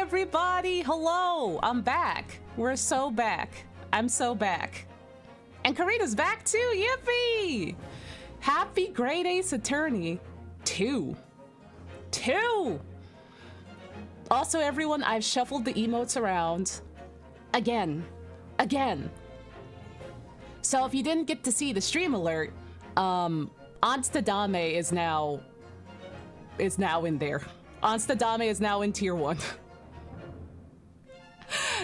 everybody. Hello. I'm back. We're so back. I'm so back. And Karina's back too. Yippee! Happy Grade Ace Attorney 2. Also, everyone, I've shuffled the emotes around. Again. So if you didn't get to see the stream alert, Onsta Dame is now in there. Onsta Dame is now in tier 1.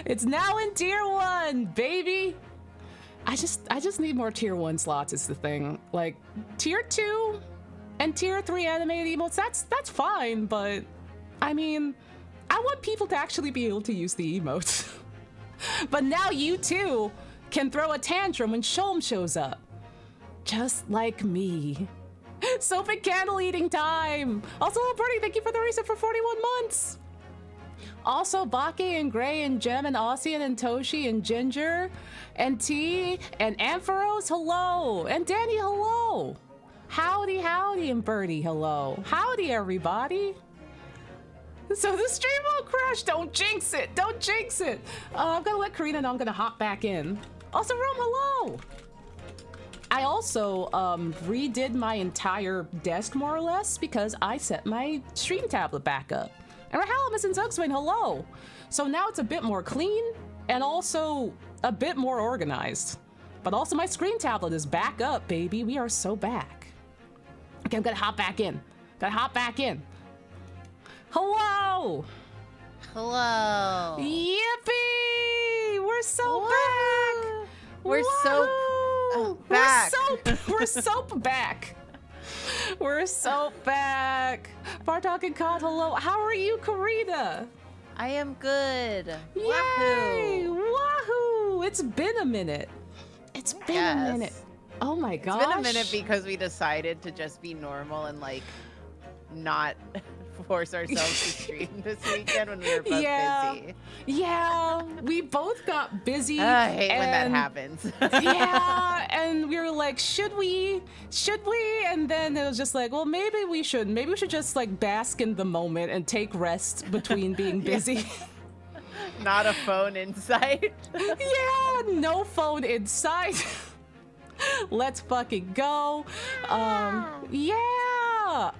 It's now in tier 1, baby. I just need more tier 1 slots is the thing. Like tier 2 and tier 3 animated emotes, that's fine, but I mean, I want people to actually be able to use the emotes. But now you too can throw a tantrum when Sholm shows up. Just like me. Soap and candle eating time. Also, little birdie, thank you for the reset for 41 months. Also, Bake and Gray and Gem and Ossian and Toshi and Ginger and T and Ampharos, hello. And Danny, hello. Howdy, and Birdie, hello. Howdy, everybody. So the stream won't crash. Don't jinx it. I'm gonna let Karina know I'm gonna hop back in. Also, Rome, hello. I also redid my entire desk more or less because I set my stream tablet back up. And Rahalamus and Zugswain, hello. So now it's a bit more clean and also a bit more organized. But also my screen tablet is back up, baby. We are so back. Okay, I'm gonna hop back in. Hello. Yippee! We're so back. We're so back. We're so back. We're so back. Bartok and Kod, hello. How are you, Karina? I am good. Yay! Wahoo! It's been a minute. Oh my gosh. It's been a minute because we decided to just be normal and like not force ourselves to stream this weekend when we were both busy. Yeah, we both got busy. I hate when that happens. Yeah, and we were like, should we? And then it was just like, well, maybe we shouldn't. Maybe we should just like bask in the moment and take rest between being busy. Not a phone in sight. Yeah, no phone in sight. Let's fucking go. Yeah,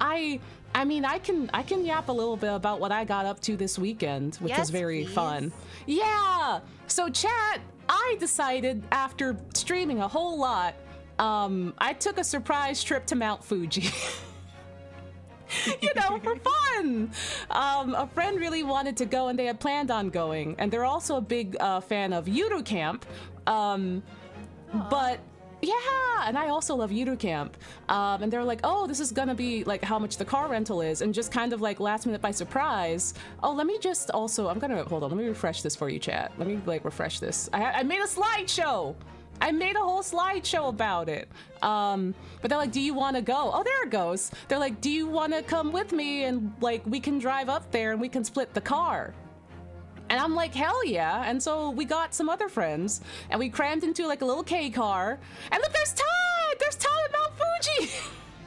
I mean, I can yap a little bit about what I got up to this weekend, which was very fun. Yeah. So chat, I decided after streaming a whole lot, I took a surprise trip to Mount Fuji. You know, for fun. A friend really wanted to go and they had planned on going, and they're also a big fan of Yuru Camp. But yeah, and I also love Yuru Camp. And they're like, oh, this is gonna be like how much the car rental is, and just kind of like last minute by surprise. Oh, let me just also, hold on, let me refresh this for you, chat. Let me like refresh this. I made a slideshow. I made a whole slideshow about it. But they're like, do you want to go? Oh, there it goes. They're like, do you want to come with me and like we can drive up there and we can split the car? And I'm like, hell yeah. And so we got some other friends and we crammed into like a little K car. And look, there's Todd! There's Todd at Mount Fuji!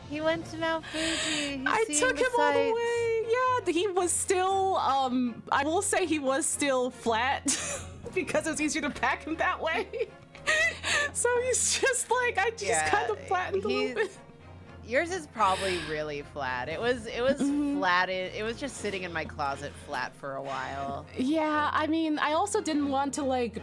He went to Mount Fuji. I took him all the way. Yeah, he was still, I will say he was still flat because it was easier to pack him that way. So he's just like, I just kind of flattened a little bit. Yours is probably really flat. It was flat. It was just sitting in my closet flat for a while. Yeah, I mean, I also didn't want to like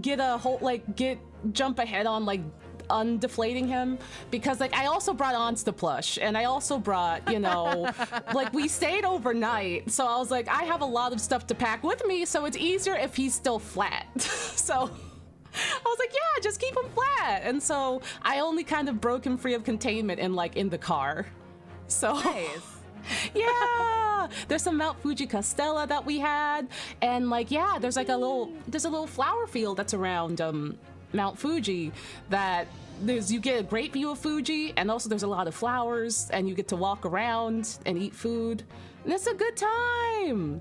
jump ahead on like undeflating him because like I also brought Onsta plush and I also brought, you know, like we stayed overnight. So I was like, I have a lot of stuff to pack with me, so it's easier if he's still flat. So I was like, yeah, just keep him flat. And so I only kind of broke him free of containment in the car. So nice. Yeah, there's some Mount Fuji Castella that we had, and like yeah, there's a little flower field that's around Mount Fuji that you get a great view of Fuji, and also there's a lot of flowers, and you get to walk around and eat food, and it's a good time.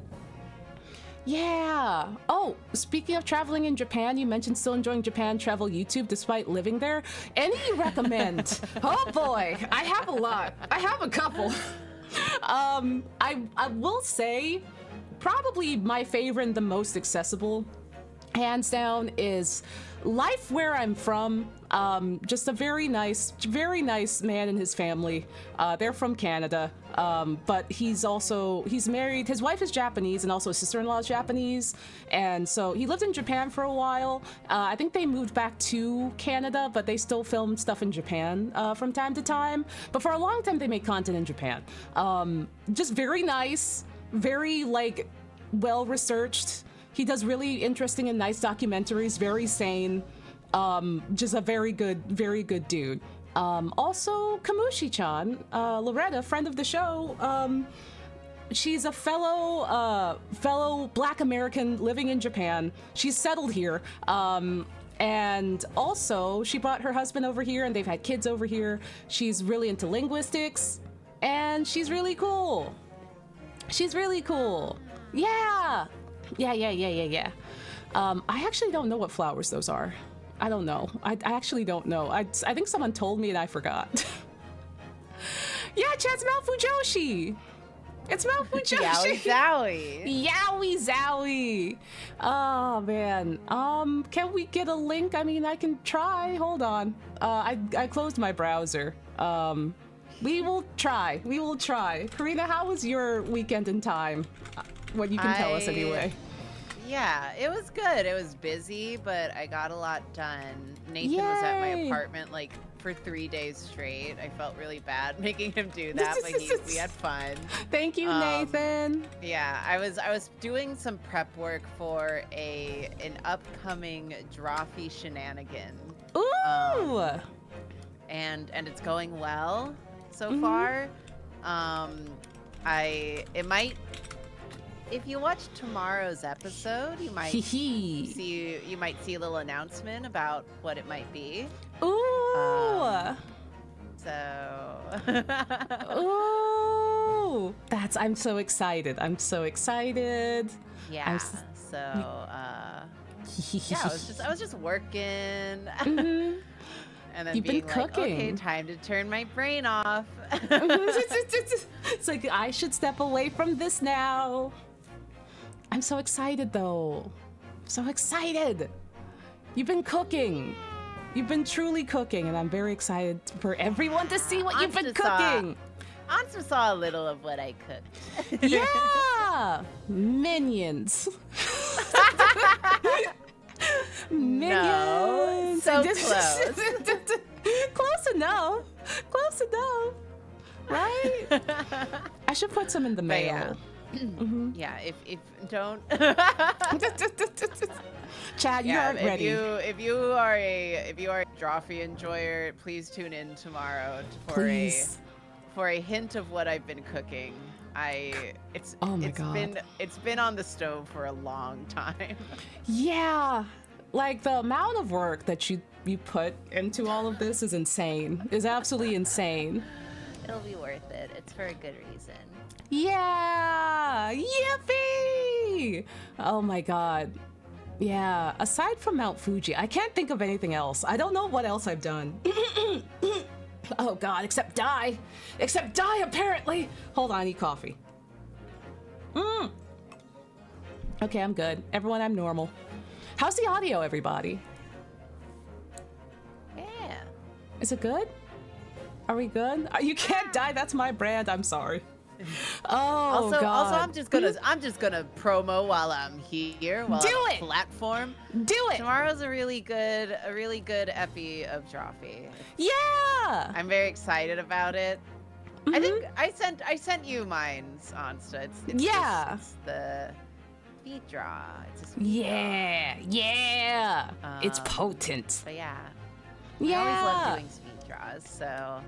Yeah. Oh, speaking of traveling in Japan, you mentioned still enjoying Japan travel YouTube despite living there. Any recommend? Oh boy, I have a lot. I have a couple. I will say probably my favorite and the most accessible, hands down, is Life Where I'm From. Just a very nice man and his family. They're from Canada, but he's married. His wife is Japanese, and also his sister-in-law is Japanese, and so he lived in Japan for a while. I think they moved back to Canada, but they still film stuff in Japan from time to time. But for a long time, they made content in Japan. Just very nice, very like well-researched. He does really interesting and nice documentaries, very sane. Just a very good dude. Also, Kamushi-chan, Loretta, friend of the show, she's a fellow Black American living in Japan. She's settled here. And also, she brought her husband over here, and they've had kids over here. She's really into linguistics, and she's really cool. She's really cool. Yeah. Yeah. I actually don't know what flowers those are. I don't know. I actually don't know. I think someone told me and I forgot. Yeah, chat, it's Mount Fujoshi. It's Mount Fujoshi. Yowie zowie. Yowie zowie. Oh man. Can we get a link? I mean, I can try. Hold on. I closed my browser. We will try. Karina, how was your weekend in time? What you can tell us anyway. Yeah, it was good. It was busy, but I got a lot done. Nathan was at my apartment like for 3 days straight. I felt really bad making him do that, but we had fun. Thank you, Nathan. Yeah, I was doing some prep work for an upcoming Drawfee shenanigan. Ooh! And it's going well so far. It might. If you watch tomorrow's episode, you might see a little announcement about what it might be. Ooh! Ooh! I'm so excited. Yeah. I was just working. And then You've been cooking. Okay, time to turn my brain off. It's like, I should step away from this now. I'm so excited, though. So excited. You've been cooking. You've been truly cooking, and I'm very excited for everyone to see what you've been cooking. Onsta saw a little of what I cooked. Yeah! Minions. No, so close. Close enough. Right? I should put some in the mail. Yeah, if don't. Chad, you aren't ready. If you are a Drawfee enjoyer, please tune in tomorrow for a hint of what I've been cooking. It's been on the stove for a long time. Yeah, like the amount of work that you put into all of this is insane. Is absolutely insane. It'll be worth it. It's for a good reason. Yeah! Yippee! Oh my god. Yeah, aside from Mount Fuji, I can't think of anything else. I don't know what else I've done. Oh god, except die. Except die, apparently. Hold on, I need coffee. Okay, I'm good. Everyone, I'm normal. How's the audio, everybody? Yeah. Is it good? Are we good? You can't die, that's my brand, I'm sorry. Oh god. Also, I'm just gonna promo while I'm here. While Do I'm it! Platform. Do it! Tomorrow's a really good epi of Drawfee. Yeah! I'm very excited about it. I think I sent you mine, Onsta. It's the speed draw. It's a speed draw. Yeah. It's potent. But yeah. Yeah. I always love doing speed draws, so.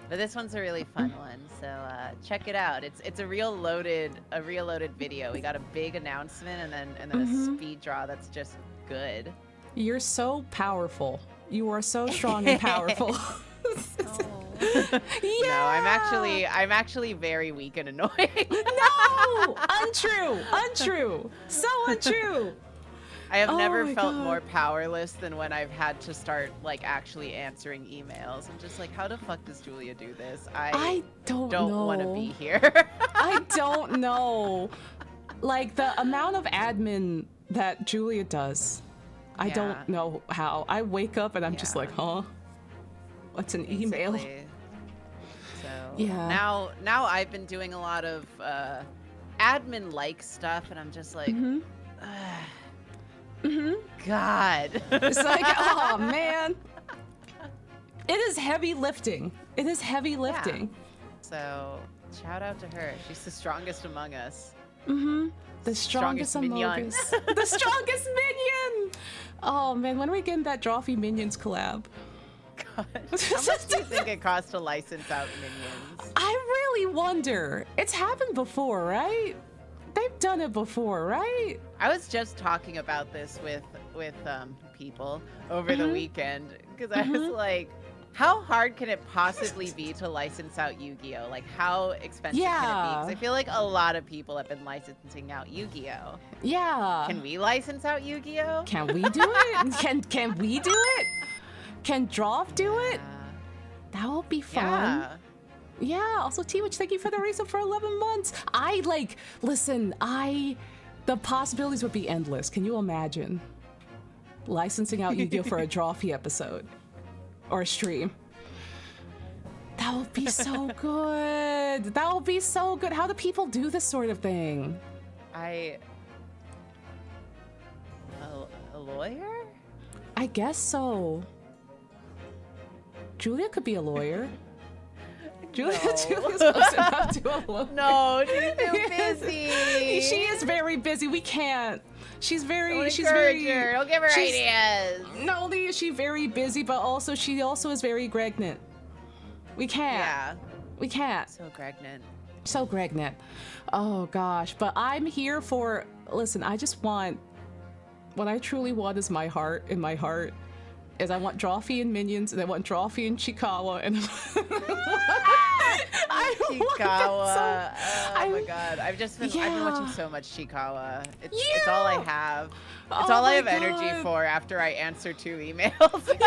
But this one's a really fun one, so check it out. It's a real loaded video. We got a big announcement and then a speed draw that's just good. You're so powerful. You are so strong and powerful. Yeah. No, I'm actually very weak and annoying. No! Untrue. So untrue. I have never felt more powerless than when I've had to start like actually answering emails. I'm just like, how the fuck does Julia do this? I don't want to be here. I don't know. Like the amount of admin that Julia does, I don't know how. I wake up and I'm just like, huh? What's an email? So now I've been doing a lot of admin-like stuff, and I'm just like, God. It's like, oh man. It is heavy lifting. It is heavy lifting. Yeah. So shout out to her. She's the strongest among us. The strongest among us. The strongest minion. Oh man, when are we getting that Drawfee Minions collab? God. How much do you think it costs to license out minions? I really wonder. It's happened before, right? They've done it before, right? I was just talking about this with people over the weekend, because I was like, how hard can it possibly be to license out Yu-Gi-Oh? Like, how expensive can it be? Because I feel like a lot of people have been licensing out Yu-Gi-Oh. Yeah. Can we license out Yu-Gi-Oh? Can we do it? Can we do it? Can Drawf do it? That will be fun. Yeah. Also, T-Witch, thank you for the reason for 11 months. Listen, the possibilities would be endless. Can you imagine licensing out Yu-Gi-Oh for a Drawfee episode or a stream? That would be so good. That would be so good. How do people do this sort of thing? A lawyer? I guess so. Julia could be a lawyer. Julia's close enough to a lawyer. No, she's too busy. She is very busy. We can't. She's very. Don't she's encourage very. her. Don't give her ideas. Not only is she very busy, but she also is very pregnant. We can't. Yeah. We can't. So pregnant. So pregnant. Oh gosh. But I'm here for. Listen, I just want. What I truly want is my heart. In my heart, is I want Drawfee and Minions, and I want Drawfee and Chikawa, and Chikawa. Oh my god. I've been watching so much Chikawa. It's all I have. It's all I have energy for after I answer 2 emails.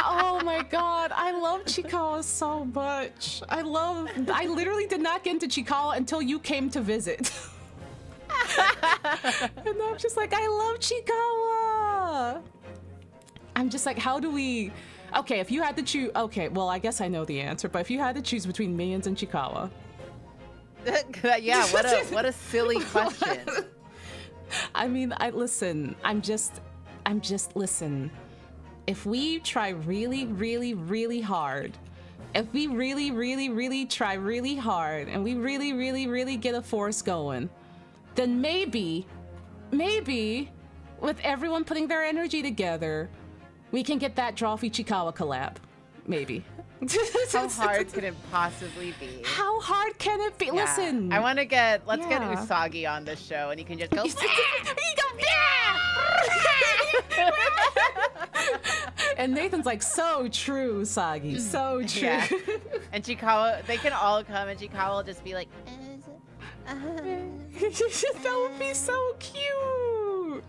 Oh my god. I love Chikawa so much. I literally did not get into Chikawa until you came to visit. And I'm just like, I love Chikawa. I'm just like, how do we... Okay, if you had to choose... Okay, well, I guess I know the answer, but if you had to choose between Minions and Chikawa... Yeah, what a silly question. I mean, listen, listen. If we try really, really, really hard, if we really, really, really try really hard, and we really, really, really get a force going, then maybe, with everyone putting their energy together, we can get that Drawfee Chikawa collab. Maybe. How hard can it possibly be? How hard can it be? Yeah. Listen. I want to get, let's get Usagi on this show, and he can just go, And Nathan's like, so true, Usagi, so true. Yeah. And Chikawa, they can all come, and Chikawa will just be like, that would be so cute.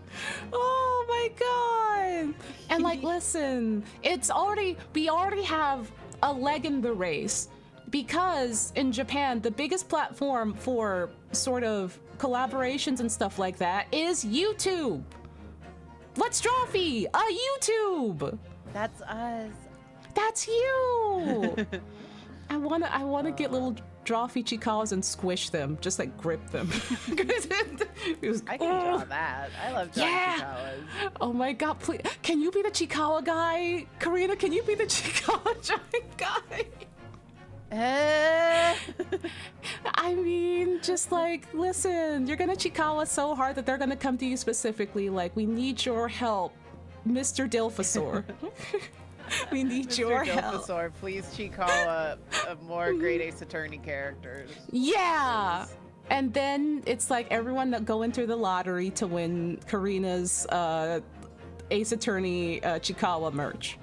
Oh my god. And like, listen, we already have a leg in the race, because in Japan, the biggest platform for sort of collaborations and stuff like that is YouTube. Let's Drawfee a YouTube. That's us. That's you. I wanna get little Drawfee Chikawas and squish them, just like grip them. I can draw that. I love drawing Chikawas. Oh my god, please. Can you be the Chikawa guy? Karina, can you be the Chikawa giant guy? I mean, just like, listen, you're gonna Chikawa so hard that they're gonna come to you specifically, like, we need your help, Mr. Dilphosaur. We need your help. Dilphosaur, please Chikawa more Great Ace Attorney characters. Yeah! And then it's like everyone that go into the lottery to win Karina's Ace Attorney Chikawa merch.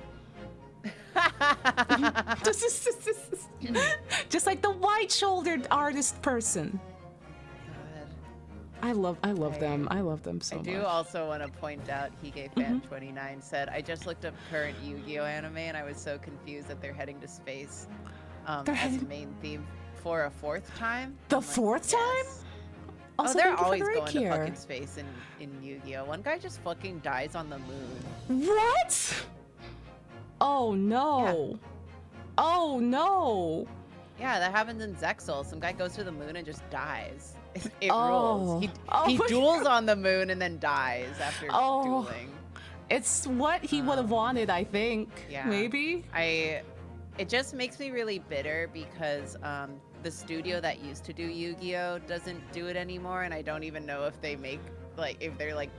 Just like the white-shouldered artist person. I love them. I love them so much. I do also want to point out, HeGayFan29 said, I just looked up current Yu-Gi-Oh anime, and I was so confused that they're heading to space as a main theme for a 4th time. The 4th time? Also, they're thank you for always the raid going to here. fucking space in Yu-Gi-Oh. One guy just fucking dies on the moon. What? Oh no. Yeah. Oh no. Yeah, that happens in Zexal. Some guy goes to the moon and just dies. It rules. He duels on the moon and then dies after dueling. It's what he would have wanted, I think. Yeah. Maybe. It just makes me really bitter because the studio that used to do Yu-Gi-Oh doesn't do it anymore, and I don't even know if they make if they're like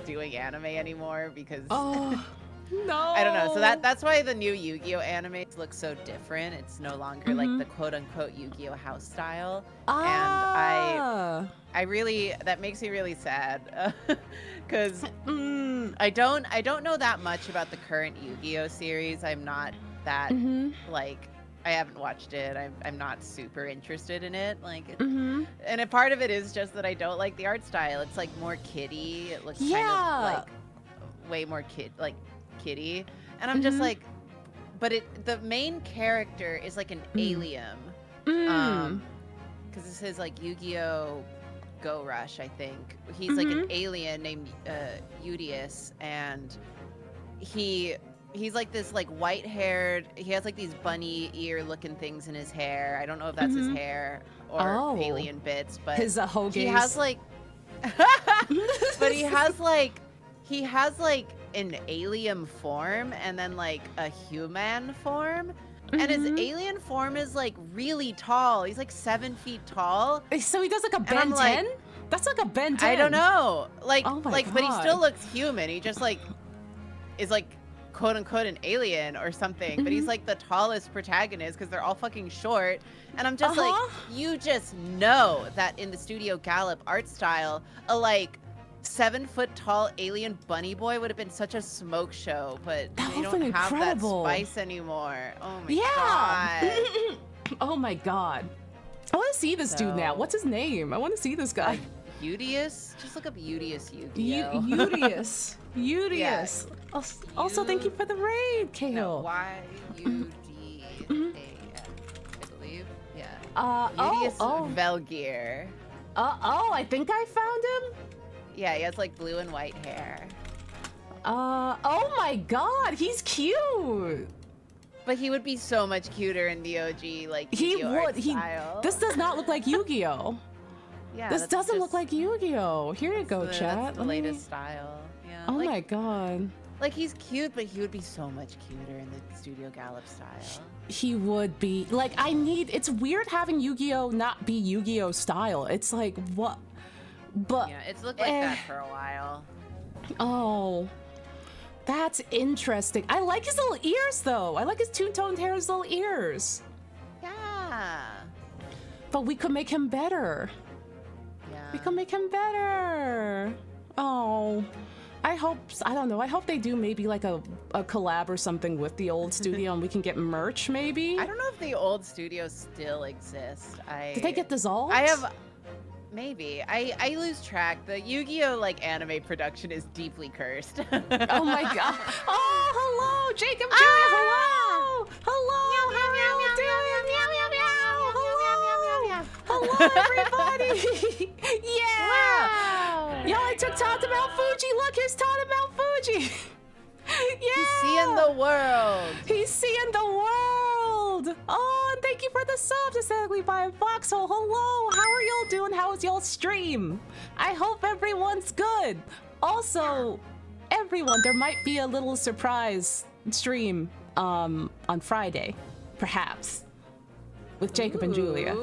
doing anime anymore because no. I don't know. So that's why the new Yu-Gi-Oh animes look so different. It's no longer like the quote-unquote Yu-Gi-Oh house style. And I really, that makes me really sad because I don't know that much about the current Yu-Gi-Oh series. I'm not that like, I haven't watched it. I'm not super interested in it. Like, and a part of it is just that I don't like the art style. It's like more kiddie. It looks kind of like way more kiddie, and I'm just like, but the main character is like an alien, because this is like Yu-Gi-Oh Go Rush, I think. He's like an alien named Udius, and he's like this like white-haired, he has like these bunny ear looking things in his hair. I don't know if that's his hair or alien bits, but his hoagies. He has like but he has like an alien form and then like a human form, and his alien form is like really tall. He's like 7 feet tall. So he does like a Ben 10? That's like a Ben 10. I don't know. Like, God. But he still looks human. He just like is like quote unquote an alien or something. But he's like the tallest protagonist because they're all fucking short. And I'm just like, you just know that in the Studio Gallop art style, a like 7 foot tall alien bunny boy would have been such a smoke show, but they don't have that spice anymore. Oh my god. Oh my god. I want to see this dude now. What's his name? I want to see this guy. Udius? Just look up Udius Yu-Gi-Oh. Udius. Udius. Yeah. Also, thank you for the raid, Kale. No, Y-U-D-A-S, I believe. Yeah. Udius Velgear. I think I found him. Yeah, he has like blue and white hair. Oh my god, he's cute. But he would be so much cuter in the OG, like, Yu-Gi-Oh art style. This does not look like Yu-Gi-Oh. Yeah, this doesn't look like Yu-Gi-Oh. Here you go, chat. That's the latest style. Yeah. Oh my god. Like, he's cute, but he would be so much cuter in the Studio Gallop style. He would be. Like, it's weird having Yu-Gi-Oh not be Yu-Gi-Oh style. It's like, what? But yeah, it's looked like that for a while. Oh, that's interesting. I like his little ears, though. I like his two-toned hair, his little ears. Yeah. But we could make him better. Yeah. We could make him better. Oh, I don't know. I hope they do maybe like a collab or something with the old studio and we can get merch, maybe. I don't know if the old studio still exists. Did they get dissolved? Maybe. I lose track. The Yu-Gi-Oh like anime production is deeply cursed. Oh my god. Oh, hello, Jacob Julia. Hello. Hello. How are you doing? Hello, everybody. Yeah. Wow. Yo, I took Todd to Mount Fuji. Look, here's Todd at Mount Fuji. Yeah. He's seeing the world. He's seeing the world. Oh, and thank you for the subs, aesthetically by Foxhole. Hello, how are y'all doing? How was y'all stream? I hope everyone's good. Also, everyone, there might be a little surprise stream on Friday, perhaps, with Jacob and Julia.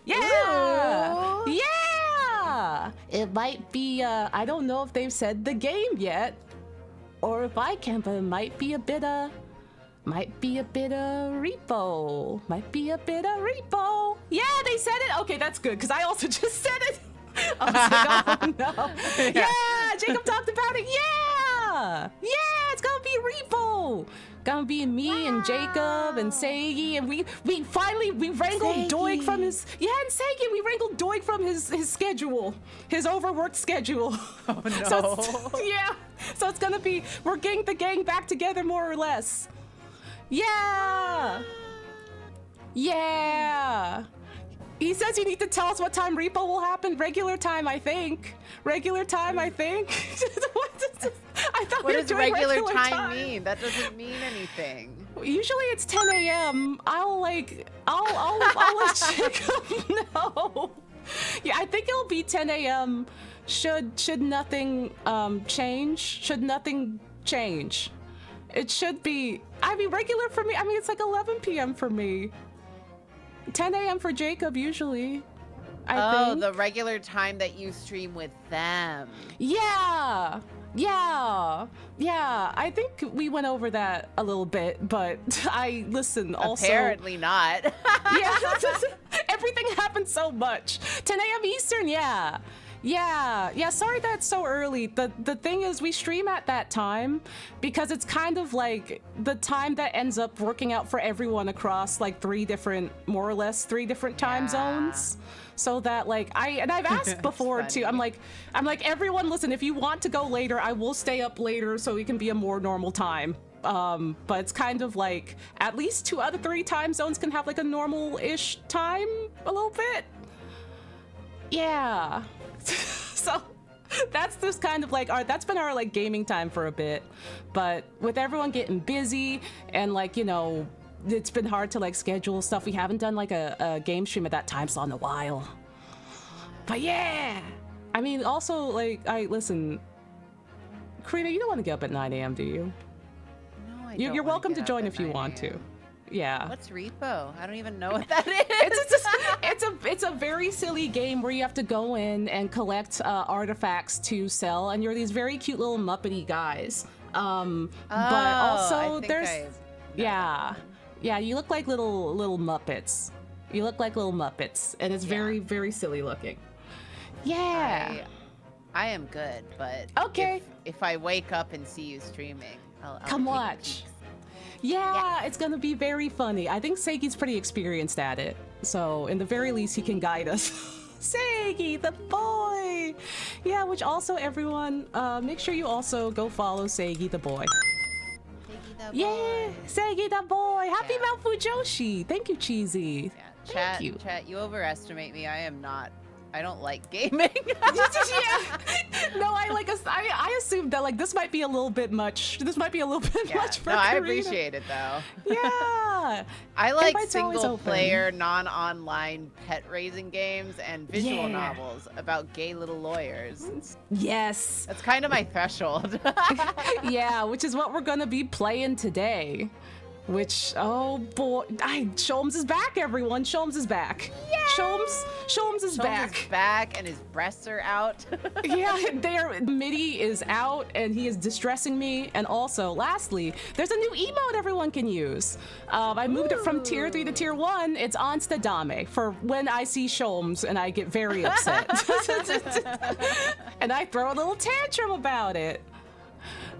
Yeah. Ooh. Yeah. It might be. I don't know if they've said the game yet, or if I can, but it might be a bit of. Might be a bit of repo. Might be a bit of repo. Yeah, they said it. Okay, that's good, because I also just said it. I was like, oh no. Yeah, Jacob talked about it. Yeah. Yeah, it's gonna be repo. Gonna be me and Jacob and Seigi, and we finally wrangled Doig from his and Seigi, we wrangled Doig from his schedule, his overworked schedule. Oh no. So it's gonna be, we're getting the gang back together more or less. Yeah. Yeah. He says you need to tell us what time repo will happen. Regular time, I think. Regular time, I think. I thought what we were does doing regular time mean? That doesn't mean anything. Usually it's 10 a.m. I'll let Jacob know. Yeah, I think it'll be 10 a.m. Should nothing change? Should nothing change? It should be. I mean, regular for me. I mean, it's like 11 p.m. for me. 10 a.m. for Jacob usually. I think. The regular time that you stream with them. Yeah. I think we went over that a little bit, but listen also. Apparently not. Yeah. Everything happened so much. 10 a.m. Eastern, yeah. Sorry that's so early. The thing is, we stream at that time because it's kind of like the time that ends up working out for everyone across like more or less three different time zones. So that like I've asked before too. I'm like everyone, listen, if you want to go later, I will stay up later so it can be a more normal time. But it's kind of like at least 2 out of 3 time zones can have like a normal-ish time a little bit. Yeah. So that's just kind of like that's been our like gaming time for a bit. But with everyone getting busy and like, you know, it's been hard to like schedule stuff. We haven't done like a game stream at that time slot in a while. But yeah. I mean, also like listen, Karina, you don't want to get up at 9 a.m. do you? No, I don't. You're welcome to join if you want to. Yeah. What's repo? I don't even know what that is. It's a very silly game where you have to go in and collect artifacts to sell, and you're these very cute little Muppety guys. But also yeah, you look like little Muppets. You look like little Muppets, and it's very, very silly looking. Yeah. I am good, but okay. If I wake up and see you streaming, I'll come watch. Yeah, it's gonna be very funny. I think Seigi's pretty experienced at it, so in the very least, he can guide us. Seigi, the boy! Yeah, which also everyone, make sure you also go follow Seigi the boy. Seigi the boy. Yeah, Seigi the boy! Happy Mount Fujoshi! Thank you, Cheesy. Yeah, chat, you overestimate me. I don't like gaming. No, I assumed that like this might be a little bit much. This might be a little bit much for Karina. I appreciate it though. Yeah. I like single player, non-online pet raising games and visual novels about gay little lawyers. Yes. That's kind of my threshold. Yeah, which is what we're gonna be playing today. Which, oh boy, Sholmes is back, everyone. Sholmes is back. Yeah. Sholmes is back. Sholmes is back, and his breasts are out. Yeah, MIDI is out, and he is distressing me. And also, lastly, there's a new emote everyone can use. I moved it from tier 3 to tier 1. It's Onsta Dame for when I see Sholmes, and I get very upset. And I throw a little tantrum about it.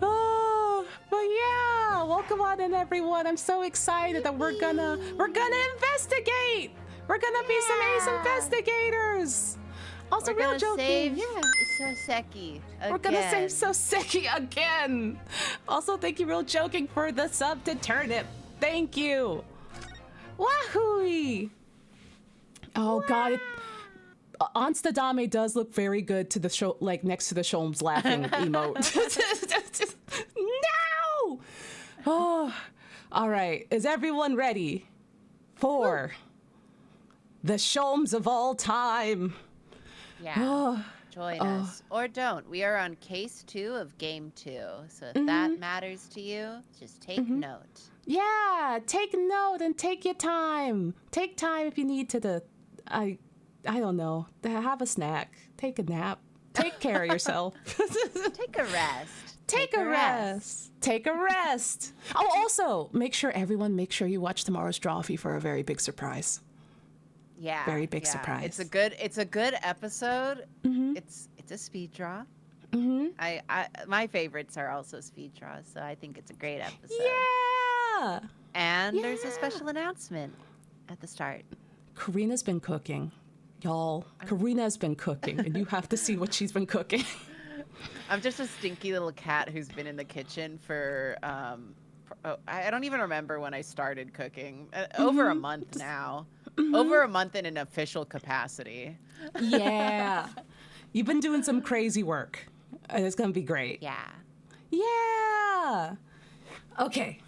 Oh, but yeah, welcome on in, everyone. I'm so excited that we're gonna investigate. We're gonna be some ace investigators. Also, real joking. Soseki again. We're gonna save Soseki again. Also, thank you, real joking, for the sub to Turnip. Thank you. Wahoo! Oh God. Onsta Dame does look very good to the show, like next to the Sholmes laughing emote. No! Oh, all right. Is everyone ready for the Sholmes of all time? Yeah. Join us or don't. We are on case 2 of game 2. So if that matters to you, just take note. Yeah, take note and take your time. Take time if you need to. I don't know. Have a snack. Take a nap. Take care of yourself. Take a rest. Take a rest. Take a rest. Oh, also, make sure you watch tomorrow's Drawfee for a very big surprise. Yeah. Very big surprise. It's a good episode. It's a speed draw. My favorites are also speed draws, so I think it's a great episode. Yeah. And there's a special announcement at the start. Karina's been cooking. Y'all, Karina's been cooking, and you have to see what she's been cooking. I'm just a stinky little cat who's been in the kitchen for, I don't even remember when I started cooking. Over a month now. over a month in an official capacity. Yeah. You've been doing some crazy work. It's going to be great. Yeah. Yeah. Okay.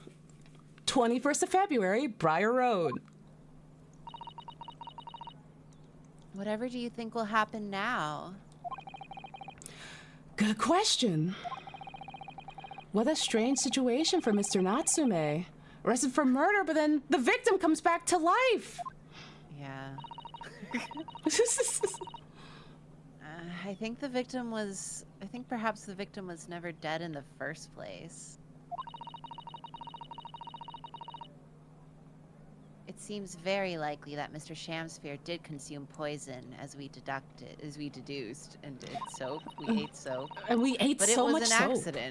21st of February, Briar Road. Whatever do you think will happen now? Good question. What a strange situation for Mr. Natsume. Arrested for murder, but then the victim comes back to life. Yeah. I think perhaps the victim was never dead in the first place. It seems very likely that Mr. Shamsphere did consume poison, as we deduced, and did soap. We ate soap. And we ate so much soap. But it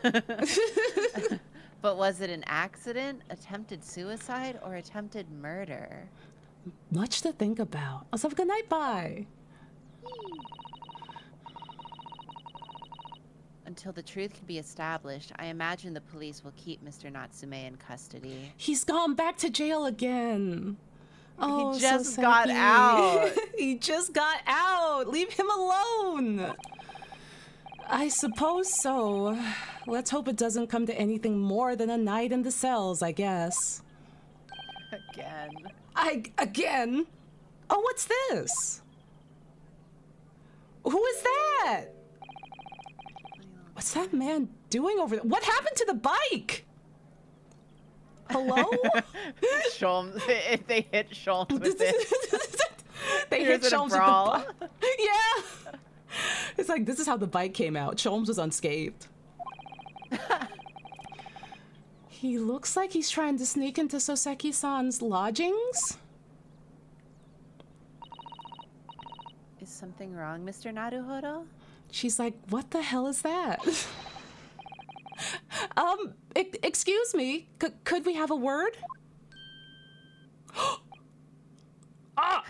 was an accident. But was it an accident, attempted suicide, or attempted murder? Much to think about. Let's have a good night. Bye. Until the truth can be established, I imagine the police will keep Mr. Natsume in custody. He's gone back to jail again. Oh, he just got out. He just got out. Leave him alone. I suppose so. Let's hope it doesn't come to anything more than a night in the cells, I guess. Again? Oh, what's this? Who is that? What's that man doing over there? What happened to the bike? Hello? Sholmes, if they hit Sholmes with it. They hit Sholmes with the bike. Yeah. It's like, this is how the bike came out. Sholmes was unscathed. He looks like he's trying to sneak into Soseki-san's lodgings. Is something wrong, Mr. Naruhodo? She's like, what the hell is that? Excuse me, could we have a word? Ah!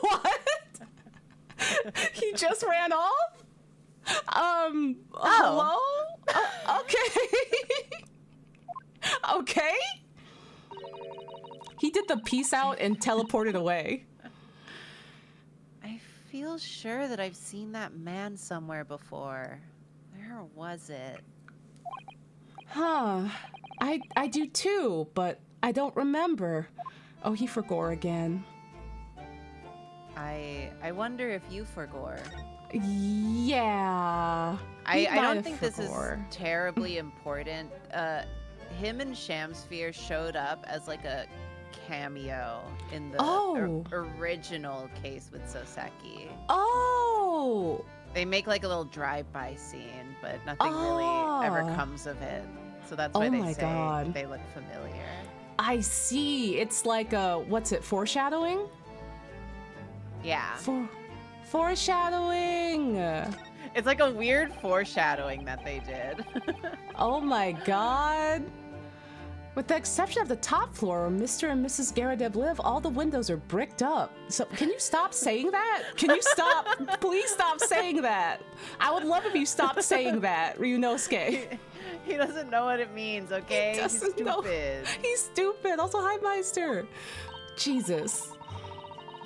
What? He just ran off? Hello? Okay. Okay? He did the peace out and teleported away. I feel sure that I've seen that man somewhere before. Where was it? Huh. I do too, but I don't remember. Oh, he forgore again. I wonder if you forgore. Yeah. I don't think this is terribly important. Him and Shamsphere showed up as like a cameo in the original case with Soseki. Oh! They make like a little drive-by scene, but nothing really ever comes of it. So that's why they say they look familiar. I see. It's like a, what's it, foreshadowing? Yeah. Foreshadowing! It's like a weird foreshadowing that they did. Oh my god. With the exception of the top floor where Mr. and Mrs. Garadeb live, all the windows are bricked up. So can you stop saying that? Can you stop? Please stop saying that. I would love if you stopped saying that, Ryunosuke. He doesn't know what it means, okay? He doesn't He's stupid. Know. He's stupid. Also, hi, Meister. Jesus.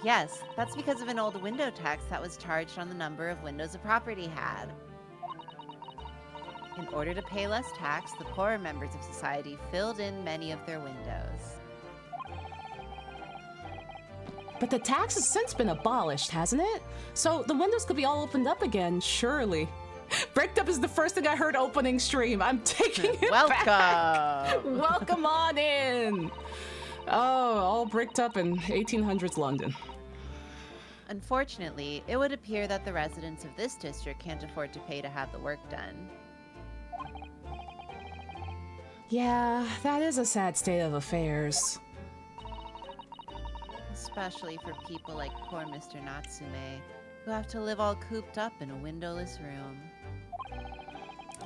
Yes, that's because of an old window tax that was charged on the number of windows a property had. In order to pay less tax, the poorer members of society filled in many of their windows. But the tax has since been abolished, hasn't it? So the windows could be all opened up again, surely. Bricked up is the first thing I heard opening stream. I'm taking it back. Welcome on in. Oh, all bricked up in 1800s London. Unfortunately, it would appear that the residents of this district can't afford to pay to have the work done. Yeah, that is a sad state of affairs. Especially for people like poor Mr. Natsume, who have to live all cooped up in a windowless room.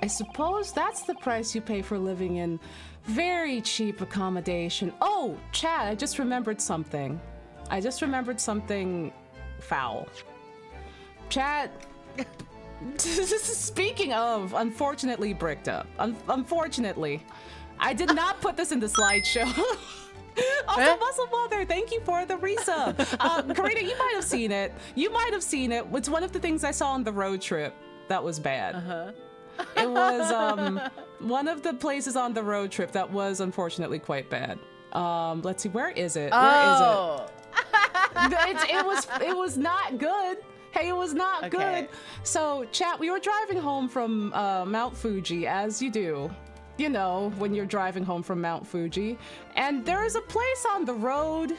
I suppose that's the price you pay for living in very cheap accommodation. Oh, Chad, I just remembered something. I just remembered something foul. Chad, Speaking of, unfortunately bricked up. Unfortunately. I did not put this in the slideshow. Also, Muscle Mother, thank you for the resub. Karina, you might have seen it. It's one of the things I saw on the road trip that was bad. It was one of the places on the road trip that was unfortunately quite bad. Let's see, where is it? Where is it? It was not good. Hey, it was not good. So, chat, we were driving home from Mount Fuji, as you do. You know, when you're driving home from Mount Fuji. And there is a place on the road,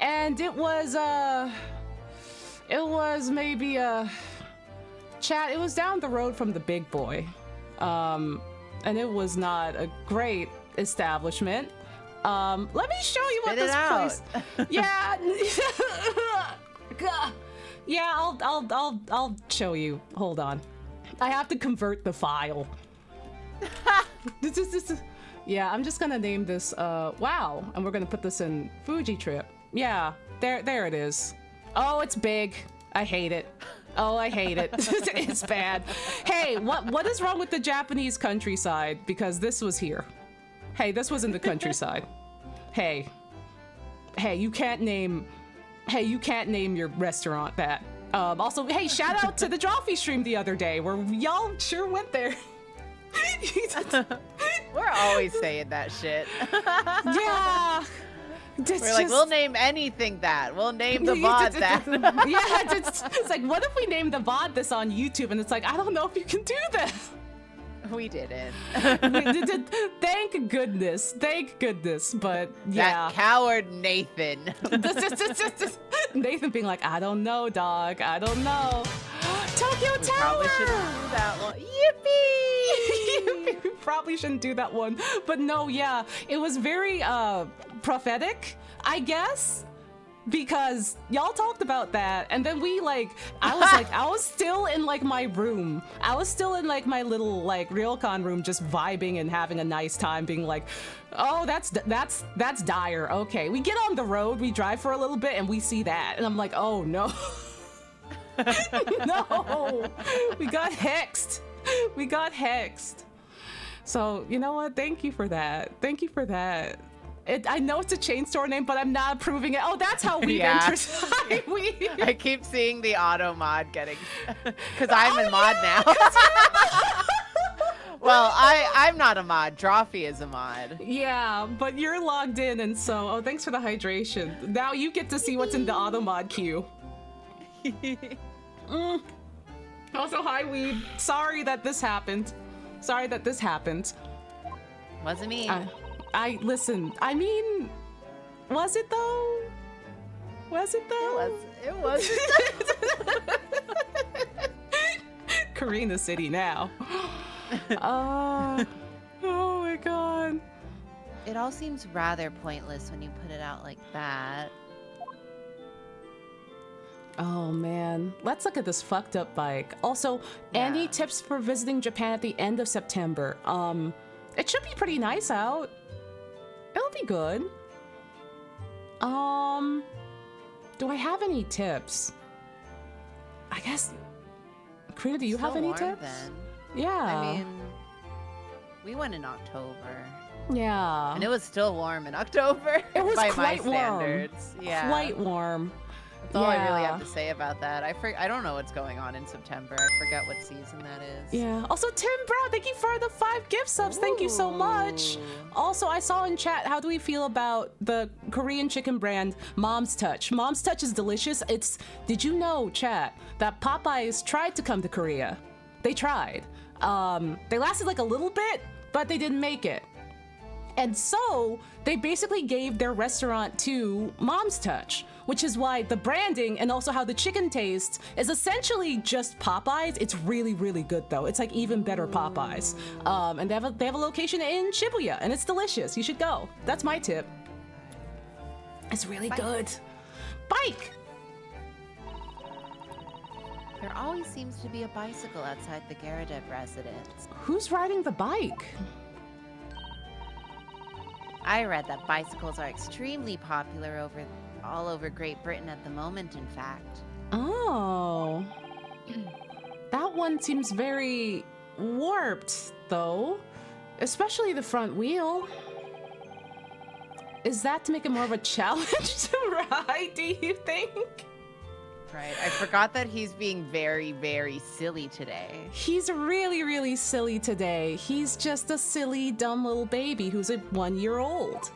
and it was maybe chat, it was down the road from the Big Boy. And it was not a great establishment. Let me show you what this place. Yeah. Yeah, I'll show you. Hold on. I have to convert the file. Yeah, I'm just gonna name this wow, and we're gonna put this in Fuji trip. Yeah, there it is. Oh, it's big. I hate it. Oh, I hate it. It's bad. Hey, what is wrong with the Japanese countryside? Because this was here. Hey, this was in the countryside. Hey, you can't name your restaurant that. Also, hey, shout out to the Drawfee stream the other day where y'all sure went there. We're always saying that shit. Yeah. We're like, we'll name anything that. We'll name the VOD that. Yeah, it's like, what if we name the VOD this on YouTube? And it's like, I don't know if you can do that. We didn't. Thank goodness. But yeah. That coward Nathan. Nathan being like, I don't know, dog. I don't know. Tokyo Tower! Probably shouldn't do that one. Yippee! We probably shouldn't do that one. But no, yeah. It was very prophetic, I guess. Because y'all talked about that, and then I was still in like my room. I was still in like my little like Ryokan room, just vibing and having a nice time, being like, oh, that's dire. Okay, we get on the road, we drive for a little bit, and we see that, and I'm like, oh no, no, we got hexed. So you know what? Thank you for that. I know it's a chain store name, but I'm not approving it. Oh, that's how we entered. I keep seeing the auto mod getting, because I'm a mod now. Well, I'm not a mod. Drawfee is a mod. Yeah, but you're logged in, and so, thanks for the hydration. Now you get to see what's in the auto mod queue. Also, hi, Weed. Sorry that this happened. Wasn't me. Listen, I mean, was it though? It was. Karina City now. Oh my god. It all seems rather pointless when you put it out like that. Oh man, let's look at this fucked up bike. Also, any tips for visiting Japan at the end of September? It should be pretty nice out. It'll be good. Do I have any tips? I guess, Karina, do you have any tips? Then. Yeah. I mean, we went in October. Yeah. And it was still warm in October. It was by quite my standards. Warm. Yeah. Quite warm. That's all I really have to say about that. I don't know what's going on in September. I forget what season that is. Yeah. Also, Tim Brown, thank you for the 5 gift subs. Thank you so much. Also, I saw in chat, how do we feel about the Korean chicken brand Mom's Touch? Mom's Touch is delicious. Did you know, chat, that Popeyes tried to come to Korea? They tried. They lasted like a little bit, but they didn't make it. And so they basically gave their restaurant to Mom's Touch, which is why the branding and also how the chicken tastes is essentially just Popeyes. It's really, really good though. It's like even better Popeyes. And they have a location in Shibuya, and it's delicious. You should go. That's my tip. It's really good. Bike! There always seems to be a bicycle outside the Garadev residence. Who's riding the bike? I read that bicycles are extremely popular all over Great Britain at the moment, in fact. Oh. That one seems very warped, though. Especially the front wheel. Is that to make it more of a challenge to ride, do you think? Right. I forgot that he's being very, very silly today. He's really, really silly today. He's just a silly, dumb little baby who's a 1-year-old.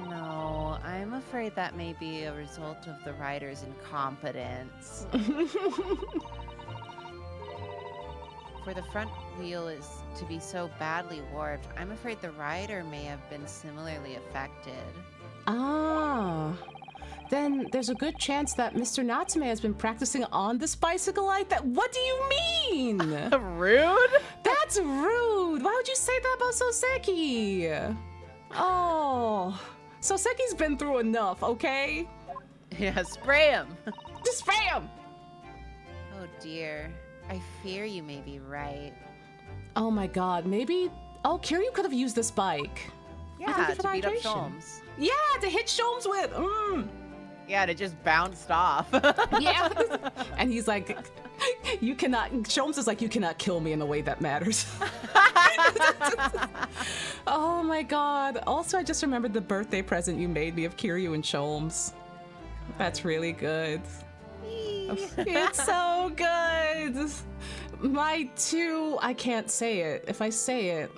No, I'm afraid that may be a result of the rider's incompetence. For the front wheel is to be so badly warped, I'm afraid the rider may have been similarly affected. Ah. Then there's a good chance that Mr. Natsume has been practicing on this bicycle like that. What do you mean? Rude? That's rude. Why would you say that about Soseki? Oh. Soseki's been through enough, okay? Yeah, spray him. Just spray him. Oh dear. I fear you may be right. Oh my god, maybe... Oh, Kiryu could have used this bike. Yeah, to beat up Sholmes. Yeah, to hit Sholmes with. Yeah, to just bounced off. Yeah. And he's like, you cannot... Sholmes is like, you cannot kill me in a way that matters. Oh my god. Also, I just remembered the birthday present you made me of Kiryu and Sholmes. That's really good. It's so good. My two, I can't say it. If I say it,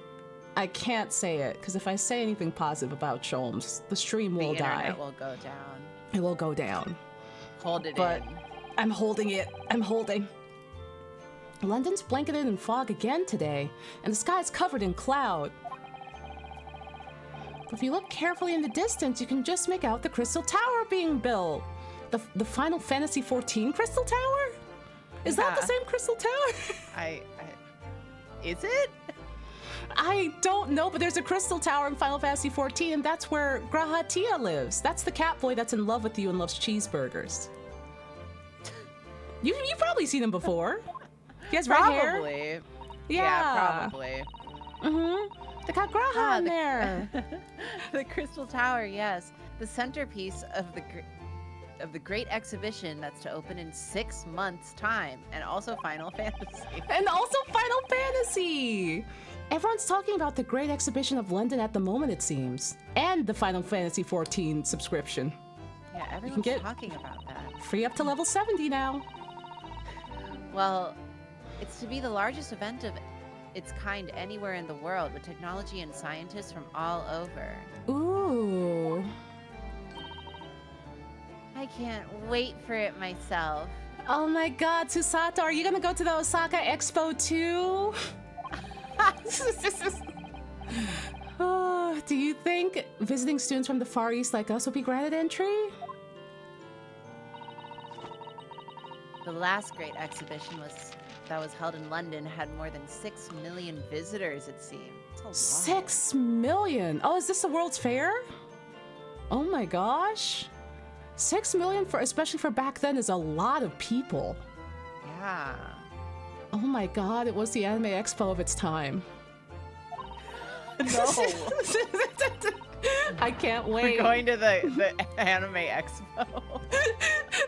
I can't say it. Because if I say anything positive about Sholmes, the stream will die. The internet will go down. It will go down. Hold it but in. I'm holding it. I'm holding. London's blanketed in fog again today, and the sky is covered in cloud. But if you look carefully in the distance, you can just make out the Crystal Tower being built. The Final Fantasy XIV Crystal Tower? Is that the same Crystal Tower? Is it? I don't know, but there's a Crystal Tower in Final Fantasy XIV, and that's where Grahatia lives. That's the cat boy that's in love with you and loves cheeseburgers. You've probably seen him before. He has red hair. Probably. Yeah, probably. They got Graha in there. The Crystal Tower, yes. The centerpiece of the great exhibition that's to open in 6 months' time, and also Final Fantasy. And also Final Fantasy! Everyone's talking about the great exhibition of London at the moment, it seems. And the Final Fantasy XIV subscription. Yeah, everyone's talking about that. Free up to level 70 now. Well, it's to be the largest event of its kind anywhere in the world, with technology and scientists from all over. Ooh. I can't wait for it myself. Oh my god, Susato, are you gonna go to the Osaka Expo too? Oh, do you think visiting students from the Far East like us will be granted entry? The last great exhibition that was held in London had more than 6 million visitors, it seemed. That's a lot. 6 million? Oh, is this the World's Fair? Oh my gosh. 6 million, especially for back then, is a lot of people. Yeah. Oh my god, it was the Anime Expo of its time. No. I can't wait. We're going to the Anime Expo.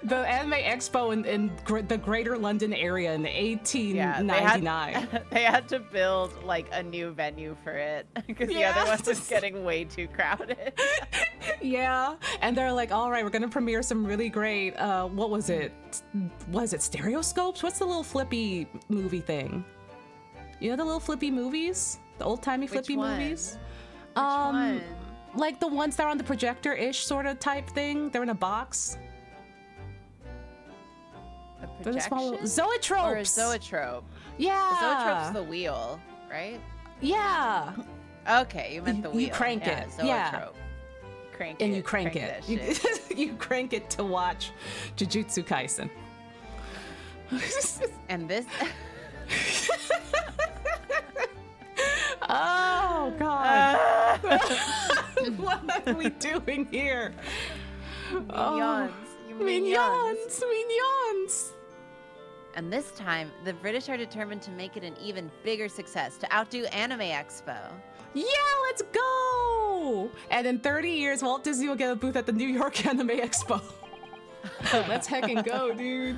The Anime Expo in the Greater London area in 1899. Yeah, they had to build like a new venue for it because the other one was getting way too crowded. Yeah, and they're like, all right, we're gonna premiere some really great, what was it? Was it stereoscopes? What's the little flippy movie thing? You know the little flippy movies? The old-timey flippy movies? Which one? Like the ones that are on the projector-ish sort of type thing. They're in a box. A projection? Zoetropes! Or a zoetrope. Yeah. The zoetrope's the wheel, right? Yeah. Okay, you meant the wheel. You crank it. Zoetrope. Yeah. Crank and it. You crank it. You crank it to watch Jujutsu Kaisen. And this... Oh, God. What are we doing here? Minions. Oh, You minions. Minions. And this time, the British are determined to make it an even bigger success, to outdo Anime Expo. Yeah, let's go! And in 30 years, Walt Disney will get a booth at the New York Anime Expo. Let's heckin' go, dude.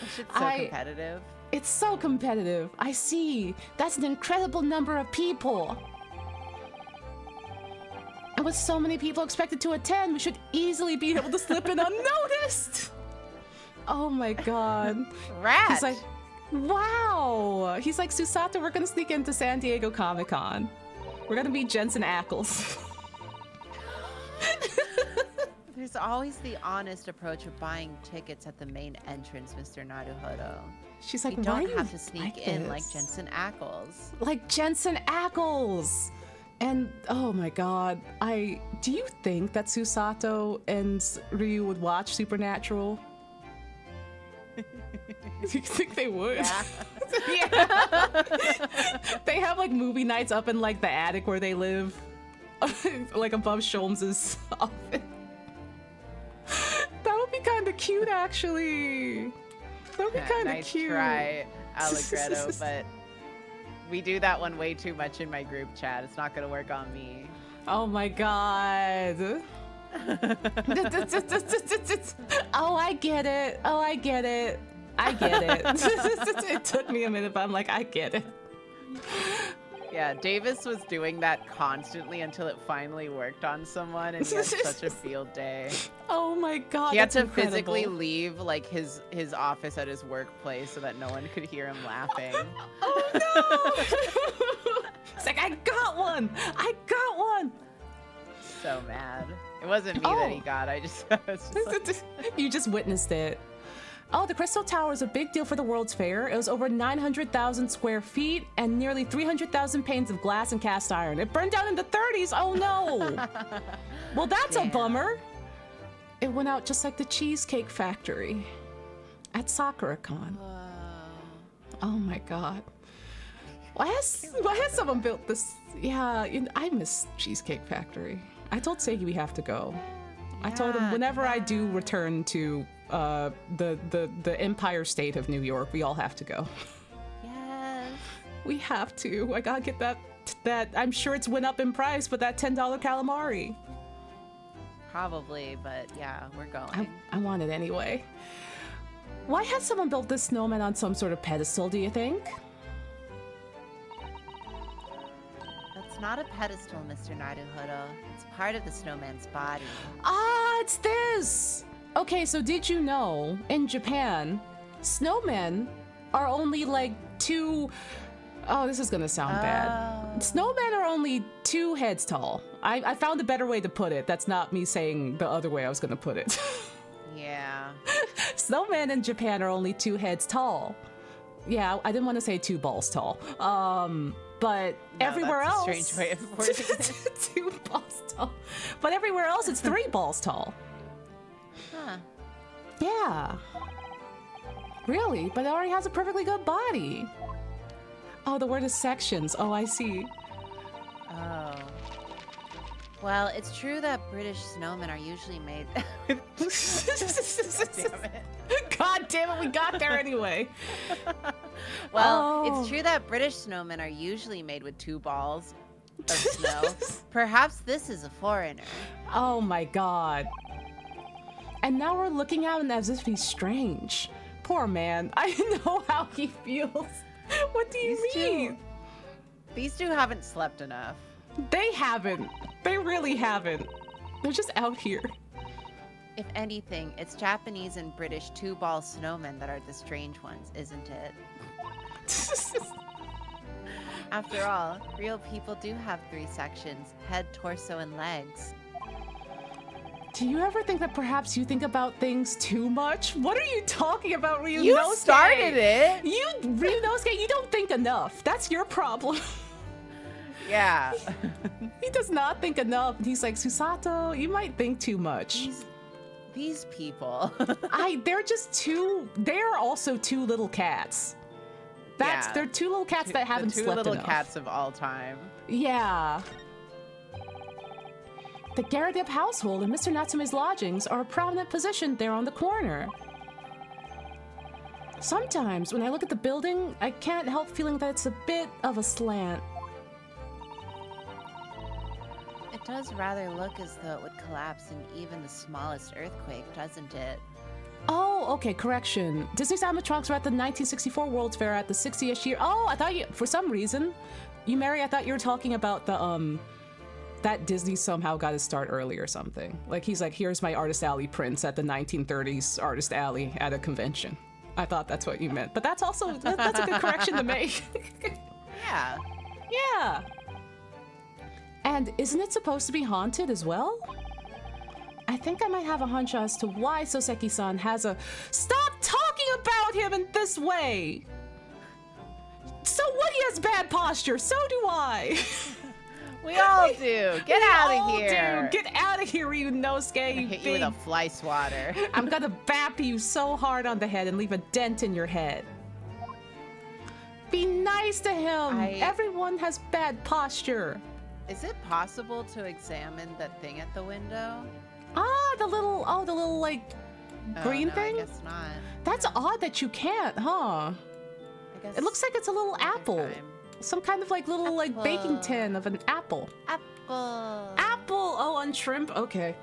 It's so competitive. It's so competitive. I see. That's an incredible number of people. And with so many people expected to attend, we should easily be able to slip in unnoticed. Oh my god. Rat. He's like, wow. He's like, Susato, we're gonna sneak into San Diego Comic-Con. We're gonna be Jensen Ackles. There's always the honest approach of buying tickets at the main entrance, Mr. Naruhodo. She's like, you why don't have to sneak like in this? like Jensen Ackles. Like Jensen Ackles. And oh my god, do you think that Susato and Ryu would watch Supernatural? Do you think they would? Yeah. Yeah. They have like movie nights up in like the attic where they live, like above Sholmes' office. That would be kind of cute, actually. That would be kind of nice cute. Try, Allegretto, but we do that one way too much in my group chat. It's not gonna work on me. Oh my god. Oh, I get it. Oh, I get it. I get it. It took me a minute, but I'm like, I get it. Yeah, Davis was doing that constantly until it finally worked on someone, and he had such a field day. Oh my god, he had to incredible. physically leave like his office at his workplace so that no one could hear him laughing. Oh no! It's like, I got one! I got one! So mad. It wasn't me that he got. I was just like... You just witnessed it. Oh, the Crystal Tower is a big deal for the World's Fair. It was over 900,000 square feet and nearly 300,000 panes of glass and cast iron. It burned down in the 30s. Oh no! Well, that's a bummer. It went out just like the Cheesecake Factory at SakuraCon. Oh my god. Why has someone built this? Yeah, I miss Cheesecake Factory. I told Seiki we have to go. I told him whenever I do return to the Empire State of New York, we all have to go. Yes. We have to. I gotta get that I'm sure it's went up in price, but that $10 calamari. Probably, but yeah, we're going. I want it anyway. Why has someone built this snowman on some sort of pedestal, do you think? That's not a pedestal, Mr. Naruhodo. It's part of the snowman's body. Ah, it's this! Okay, so did you know, in Japan, snowmen are only like two... Oh, this is gonna sound bad. Snowmen are only 2 heads tall. I found a better way to put it. That's not me saying the other way I was gonna put it. Yeah. Snowmen in Japan are only 2 heads tall. Yeah, I didn't want to say 2 balls tall. But everywhere that's else... a strange way of wording it. 2 balls tall. But everywhere else, it's 3 balls tall. Huh. Yeah. Really? But it already has a perfectly good body. Oh, the word is sections. Oh, I see. Oh. Well, it's true that British snowmen are usually made... Damn it. God damn it, we got there anyway. Well, it's true that British snowmen are usually made with 2 balls of snow. Perhaps this is a foreigner. Oh my god. And now we're looking at him as if he's strange. Poor man. I know how he feels. What do you mean? These two haven't slept enough. They haven't. They really haven't. They're just out here. If anything, it's Japanese and British 2-ball snowmen that are the strange ones, isn't it? After all, real people do have 3 sections: head, torso, and legs. Do you ever think that perhaps you think about things too much? What are you talking about, Ryunosuke? You started it! Ryunosuke, you don't think enough. That's your problem. Yeah. He does not think enough. He's like, Susato, you might think too much. These people. They're just they're also 2 little cats. They're 2 little cats that haven't slept enough. 2 little cats of all time. Yeah. The Garradip household and Mr. Natsume's lodgings are a prominent position there on the corner. Sometimes, when I look at the building, I can't help feeling that it's a bit of a slant. It does rather look as though it would collapse in even the smallest earthquake, doesn't it? Oh, okay, correction. Disney's animatronics were at the 1964 World's Fair at the 60th year. Oh, I thought you, for some reason, Mary, I thought you were talking about the, that Disney somehow got his start early or something. Like, he's like, here's my Artist Alley prints at the 1930s Artist Alley at a convention. I thought that's what you meant. But that's also, that's a good correction to make. Yeah. Yeah. And isn't it supposed to be haunted as well? I think I might have a hunch as to why Soseki-san has a... Stop talking about him in this way! So what, he has bad posture, so do I! We all do! Get out of here! Get out of here, Ryunosuke, you hit you with a fly swatter. I'm gonna bap you so hard on the head and leave a dent in your head. Be nice to him! Everyone has bad posture. Is it possible to examine that thing at the window? Ah, the little, like, green thing? I guess not. That's odd that you can't, huh? I guess it looks like it's a little apple. Time. Some kind of, like, little, like, baking tin of an apple. Apple. Apple! Oh, unshrimp? Okay.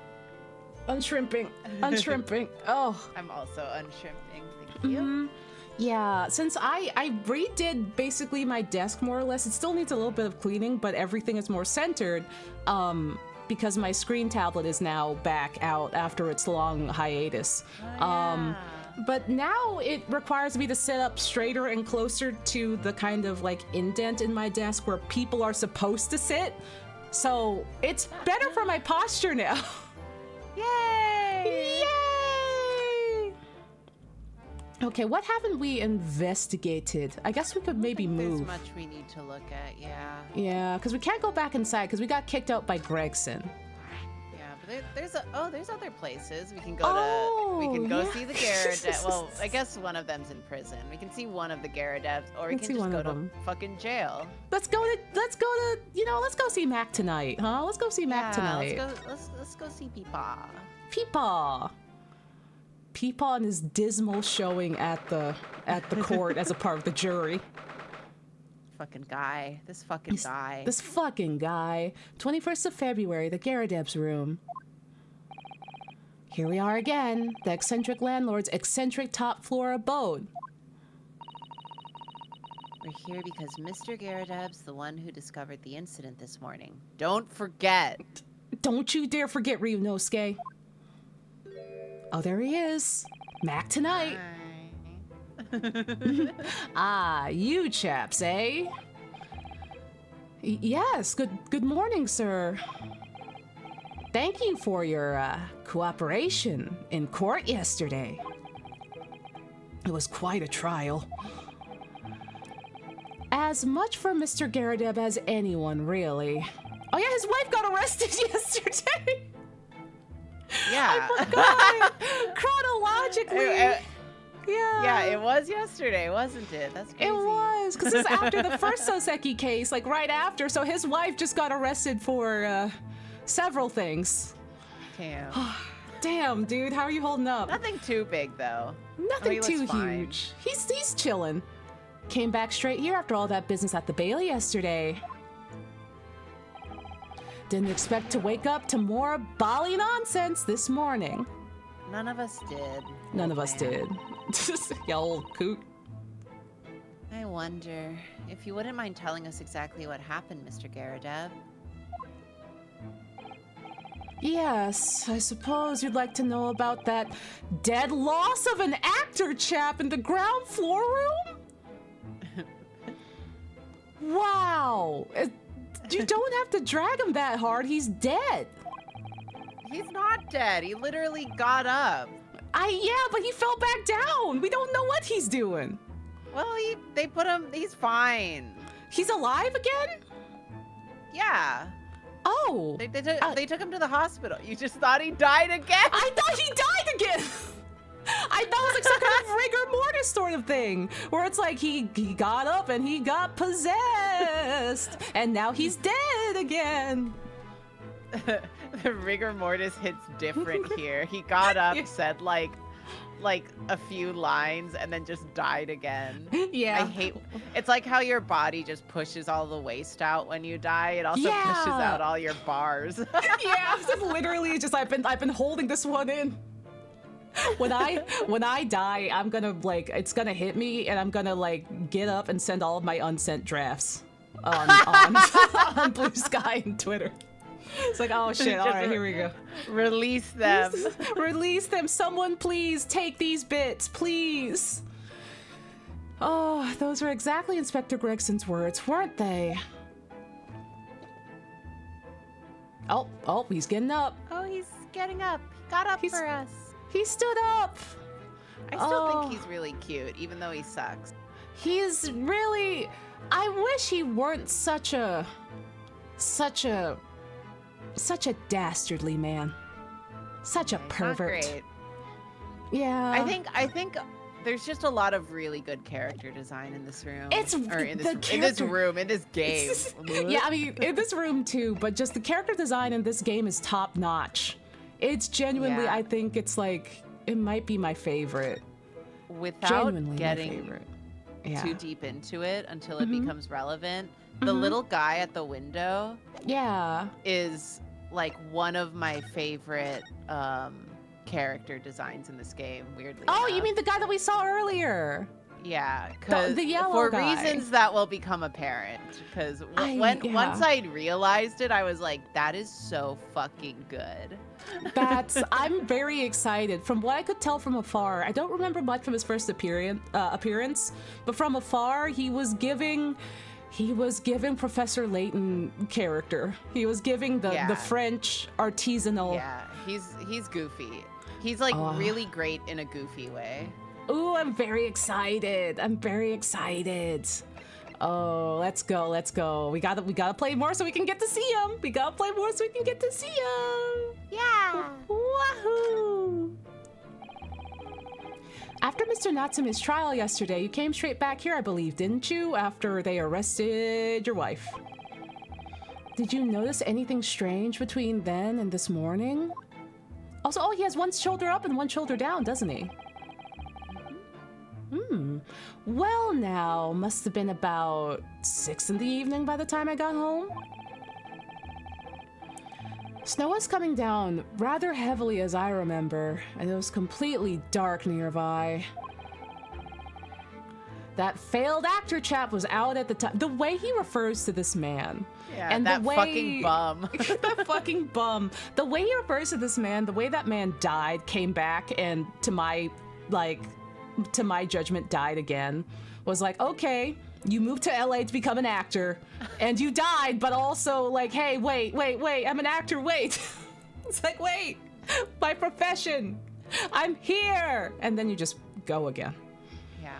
Unshrimping. Unshrimping. Oh. I'm also unshrimping. Thank you. Yeah, since I redid basically my desk more or less, it still needs a little bit of cleaning, but everything is more centered. Because my screen tablet is now back out after its long hiatus. But now it requires me to sit up straighter and closer to the kind of like indent in my desk where people are supposed to sit. So it's better for my posture now. Yay! Yay! Okay, what haven't we investigated? I guess we could maybe move. There's much we need to look at, yeah. Yeah, because we can't go back inside because we got kicked out by Gregson. Yeah, but there's other places we can go to. We can go see the Gyarados. Well, I guess one of them's in prison. We can see one of the Gyarados, or we can just go to fucking jail. Let's go to let's go see Mac tonight, huh? Let's go see Mac tonight. Let's go see Peepaw. Peepaw. Peepaw and his dismal showing at the court as a part of the jury. Fucking guy. This fucking guy. This fucking guy. 21st of February, the Gyarados room. Here we are again. The eccentric landlord's eccentric top floor abode. We're here because Mr. Gyarados, the one who discovered the incident this morning. Don't forget. Don't you dare forget, Ryunosuke. Oh, there he is. Mac tonight. Ah, you chaps, eh? Yes, good morning, sir. Thank you for your cooperation in court yesterday. It was quite a trial. As much for Mr. Gyarados as anyone, really. Oh yeah, his wife got arrested yesterday. Yeah. I forgot. Chronologically. Yeah, it was yesterday, wasn't it? That's crazy. It was, because this is after the first Soseki case, like right after. So his wife just got arrested for several things. Damn. Damn, dude, how are you holding up? Nothing too big, though. Nothing too huge. He's chilling. Came back straight here after all that business at the Bailey yesterday. Didn't expect to wake up to more Bali nonsense this morning. None of us did. None of us did. Ya old coot. I wonder if you wouldn't mind telling us exactly what happened, Mr. Gyarados. Yes, I suppose you'd like to know about that dead loss of an actor chap in the ground floor room? Wow. You don't have to drag him that hard. He's dead. He's not dead. He literally got up. Yeah, but he fell back down. We don't know what he's doing. Well, they put him, he's fine. He's alive again? Yeah. Oh. They took him to the hospital. You just thought he died again? I thought he died again. I thought it was like some kind of rigor mortis sort of thing, where it's like he got up and he got possessed, and now he's dead again. The rigor mortis hits different here. He got up, said like a few lines, and then just died again. Yeah. It's like how your body just pushes all the waste out when you die. It also pushes out all your bars. Yeah, literally just I've been holding this one in. when I die, I'm gonna like it's gonna hit me, and I'm gonna like get up and send all of my unsent drafts on Blue Sky and Twitter. It's like, oh shit! All right, here we go. Release them. Release them. Someone please take these bits, please. Oh, those were exactly Inspector Gregson's words, weren't they? Oh, he's getting up. Oh, he's getting up. He got up for us. He stood up. I still think he's really cute, even though he sucks. He's really... I wish he weren't such a dastardly man. Such a pervert. Not great. Yeah. I think there's just a lot of really good character design in this room. In this game. Yeah, I mean, in this room too, but just the character design in this game is top notch. It's genuinely, Yeah. I think it's like, it might be my favorite. Without Genuinely getting my favorite. Yeah. too deep into it until it becomes relevant, the little guy at the window is like one of my favorite character designs in this game, weirdly Oh, enough. you mean the guy that we saw earlier? Yeah, because the yellow for guy. reasons that will become apparent. Because once I realized it, I was like, "That is so fucking good." I'm very excited. From what I could tell from afar, I don't remember much from his first appearance, but from afar, he was giving Professor Layton character. He was giving the French artisanal. Yeah, he's goofy. He's like really great in a goofy way. Ooh, I'm very excited. Oh, let's go. We gotta play more so we can get to see him. Yeah. Wahoo! After Mr. Natsume's trial yesterday, you came straight back here, I believe, didn't you? After they arrested your wife. Did you notice anything strange between then and this morning? Also, he has one shoulder up and one shoulder down, doesn't he? Well now, must have been about 6 in the evening by the time I got home. Snow was coming down rather heavily as I remember, and it was completely dark nearby. That failed actor chap was out at the time. The way he refers to this man. Yeah, and that the way, fucking bum. that fucking bum. The way he refers to this man, the way that man died, came back, and to my judgment died again, was like, okay, you moved to LA to become an actor, and you died, but also like, hey, wait, I'm an actor, wait. It's like, wait, my profession, I'm here. And then you just go again. Yeah,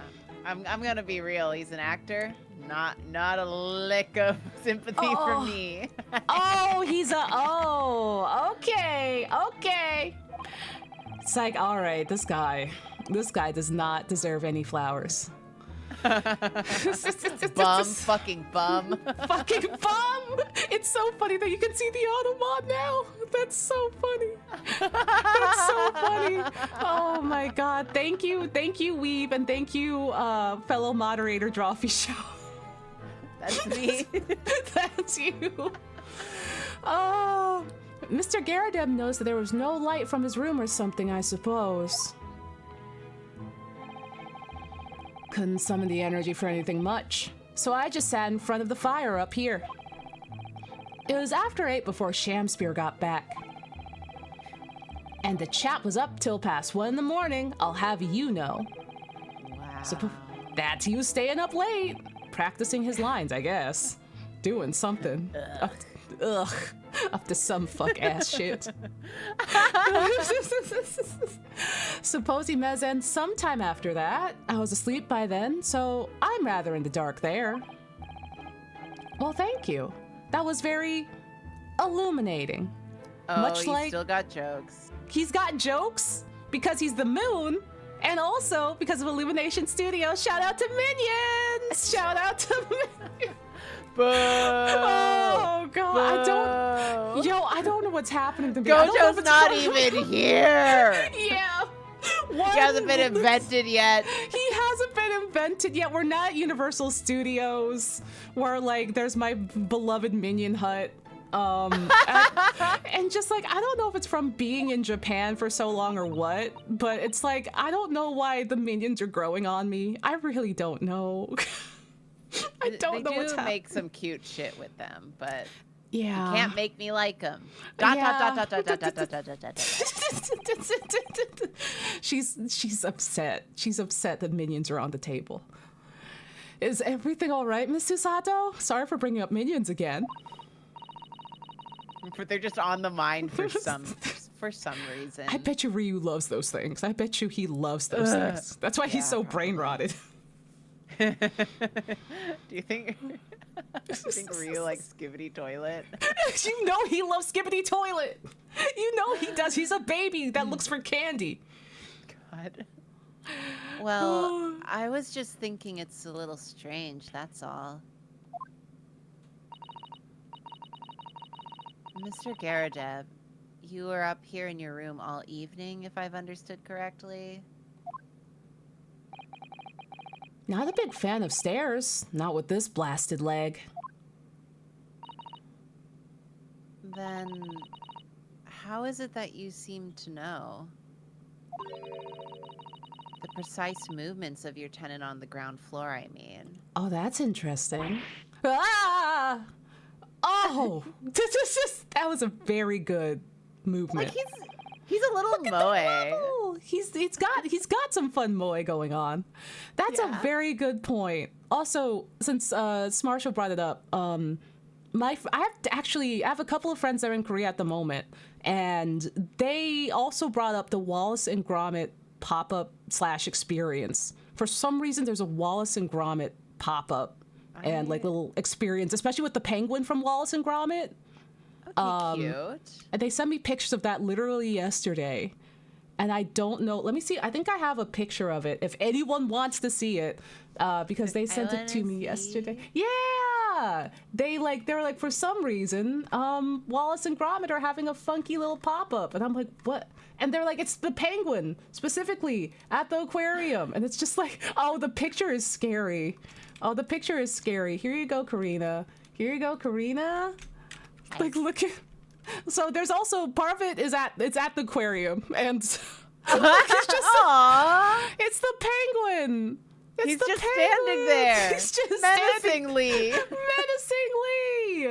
I'm gonna be real, he's an actor. Not a lick of sympathy for me. Okay. It's like, all right, this guy does not deserve any flowers. Fucking bum. Fucking bum! It's so funny that you can see the Automod now. That's so funny. Oh my god. Thank you, Weeb, and thank you, fellow moderator Drawfee Show. That's me. That's you. Oh, Mr. Garadeb knows that there was no light from his room or something, I suppose. Couldn't summon the energy for anything much, so I just sat in front of the fire up here. It was after 8 before Shamspear got back. And the chap was up till past 1 in the morning, I'll have you know. Wow. So that's he was staying up late, practicing his lines, I guess. Doing something. Up to some fuck-ass shit. Suppose he met in sometime after that. I was asleep by then, so I'm rather in the dark there. Well, thank you. That was very illuminating. Oh, Much he's like still got jokes. He's got jokes because he's the moon, and also because of Illumination Studios. Shout out to Minions! Shout out to Minions! Boo! Oh god, Boo! I don't know what's happening to me. Gojo's not even here. Yeah. He hasn't been invented yet. He hasn't been invented yet. We're not at Universal Studios where like there's my beloved Minion hut. And just like, I don't know if it's from being in Japan for so long or what, but it's like, I don't know why the minions are growing on me. I really don't know. I don't know what's happening. They do make some cute shit with them, but yeah, you can't make me like them. She's upset. She's upset that minions are on the table. Is everything all right, Miss Susato? Sorry for bringing up minions again. But they're just on the mind for some reason. I bet you Ryu loves those things. I bet you he loves those things. That's why he's so brain rotted. Do you think Ryu likes Skibbity Toilet? You know he loves Skibbity Toilet. You know he does. He's a baby that looks for candy. God. Well, I was just thinking it's a little strange, that's all. Mr. Garadeb, you were up here in your room all evening, if I've understood correctly? Not a big fan of stairs. Not with this blasted leg. Then, how is it that you seem to know? The precise movements of your tenant on the ground floor, I mean. Oh, that's interesting. Ah! Oh! That was a very good movement. Like he's a little moe. He's got some fun moe going on. That's a very good point. Also, since Smarsha brought it up, I have a couple of friends that are in Korea at the moment, and they also brought up the Wallace and Gromit pop-up / experience. For some reason, there's a Wallace and Gromit pop-up and like little experience, especially with the penguin from Wallace and Gromit. Okay, cute. And they sent me pictures of that literally yesterday. And I don't know. Let me see. I think I have a picture of it if anyone wants to see it, because they sent it to me yesterday. Yeah, they were like, for some reason, Wallace and Gromit are having a funky little pop-up, and I'm like, what? And they're like, it's the penguin specifically at the aquarium, and it's just like, oh, the picture is scary. Oh, the picture is scary. Here you go, Karina. Here you go, Karina. Nice. Like, look at. So there's also part of it is it's at the aquarium, and it's just it's the penguin. He's just standing there. He's just menacingly. Menacingly.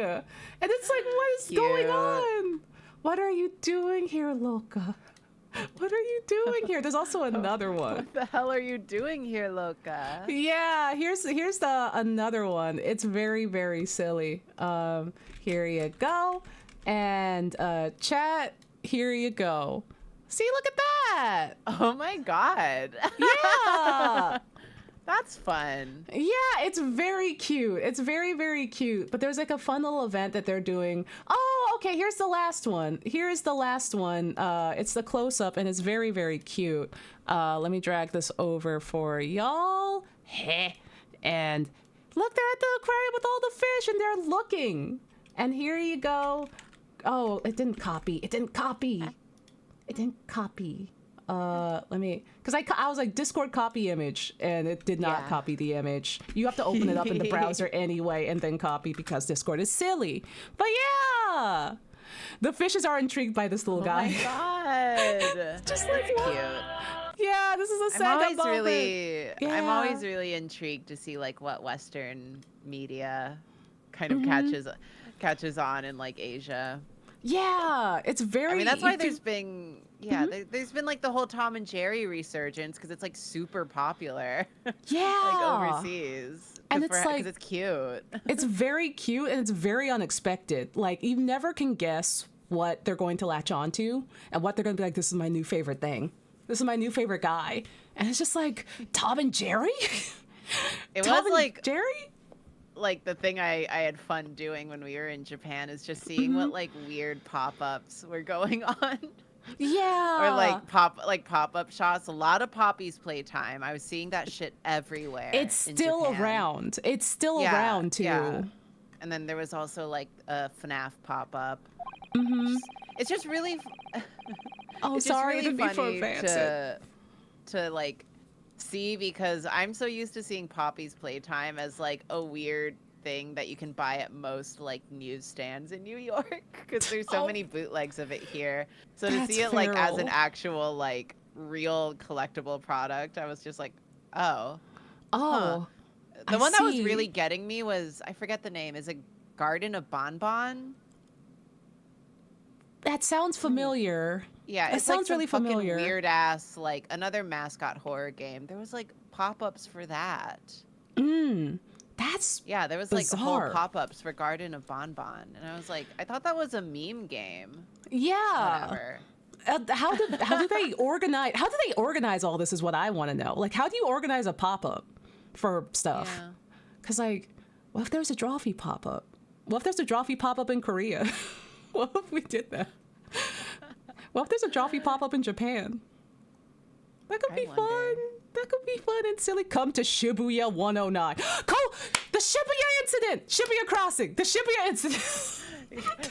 And it's like, what is going on? What are you doing here, Loka? What are you doing here? There's also another one. What the hell are you doing here, Loka? Yeah, here's another one. It's very, very silly. Here you go. And chat, here you go. See, look at that. Oh my god. Yeah. That's fun. Yeah, it's very cute. It's very, very cute. But there's like a fun little event that they're doing. Oh, okay, here's the last one. Here's the last one. It's the close-up, and it's very, very cute. Let me drag this over for y'all. And look, they're at the aquarium with all the fish, and they're looking. And here you go. Oh, it didn't copy. It didn't copy. It didn't copy. Let me, because I was like Discord copy image, and it did not copy the image. You have to open it up in the browser anyway and then copy, because Discord is silly. But yeah, the fishes are intrigued by this little guy. Oh my god. Just like, that's cute. Yeah, this is a sad moment. I'm always really intrigued to see like what Western media kind of catches on in like Asia. Yeah, it's very. I mean, that's why there's been there's been like the whole Tom and Jerry resurgence, because it's like super popular. Yeah, like overseas, and it's like, because it's cute. It's very cute, and it's very unexpected. Like, you never can guess what they're going to latch onto and what they're going to be like. This is my new favorite thing. This is my new favorite guy, and it's just like Tom and Jerry. It Tom was and like Jerry. Like the thing I had fun doing when we were in Japan is just seeing what like weird pop-ups were going on. Yeah. Or like pop-up shops. A lot of Poppy's Playtime. I was seeing that shit everywhere. It's still around. It's still around too. Yeah. And then there was also like a FNAF pop-up. It's just really it's sorry just really to funny be for to like see, because I'm so used to seeing Poppy's Playtime as like a weird thing that you can buy at most like newsstands in New York because there's so many bootlegs of it here. So to see it like as an actual like real collectible product, I was just like, oh. The one that was really getting me was, I forget the name. Is it Garden of Bonbon? That sounds familiar. Yeah, it sounds like really familiar. Weird ass, like another mascot horror game. There was like pop-ups for that. That's there was bizarre. like whole pop-ups for Garden of Bonbon, and I was like, I thought that was a meme game. Yeah. Whatever. How do they organize? How do they organize all this? Is what I want to know. Like, how do you organize a pop-up for stuff? Because like, what if there's a Drawfee pop-up? What if there's a Drawfee pop-up in Korea? What if we did that? What if there's a Drawfee pop-up in Japan? That could be fun. That could be fun and silly. Come to Shibuya 109. The Shibuya incident! Shibuya Crossing! The Shibuya incident!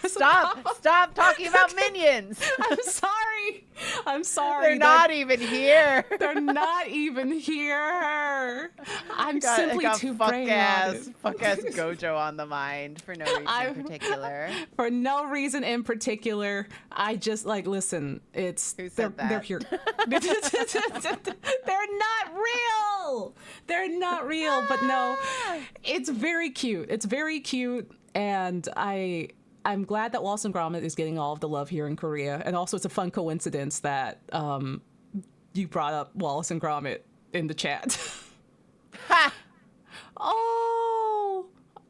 Stop talking about Minions! I'm sorry. They're not even here. They're not even here. I'm simply too brainwashed. Fuck ass Gojo on the mind for no reason in particular. For no reason in particular. I just like, listen, they're here. They're not real. They're not real, but no, it's very cute. It's very cute, and I'm glad that Wallace and Gromit is getting all of the love here in Korea. And also it's a fun coincidence that you brought up Wallace and Gromit in the chat. Ha! Oh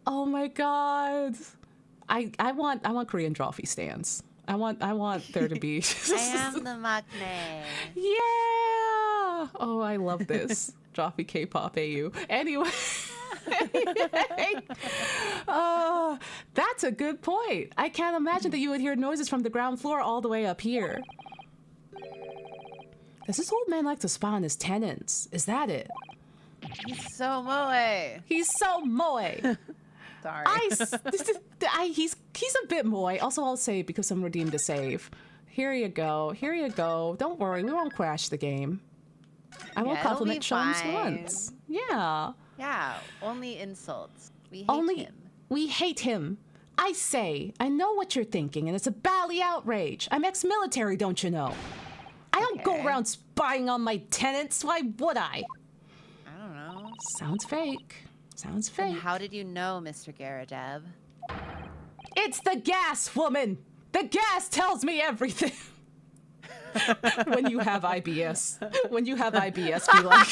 my God. I want Korean Drawfee stands. I want there to be. I am the maknae. Yeah. Oh, I love this. Drawfee K-pop AU. Anyway. That's a good point. I can't imagine that you would hear noises from the ground floor all the way up here. Does this old man like to spy on his tenants? Is that it? He's so moe. He's so moe. Sorry. He's a bit moe. Also, I'll say because I'm redeemed to save. Here you go. Here you go. Don't worry. We won't crash the game. I won't compliment Shums once. Yeah. Yeah, only insults. We hate him. I say, I know what you're thinking, and it's a bally outrage. I'm ex-military, don't you know? I don't go around spying on my tenants. Why would I? I don't know. Sounds fake. Sounds fake. And how did you know, Mr. Garadeb? It's the gas, woman! The gas tells me everything! When you have IBS. When you have IBS, be like...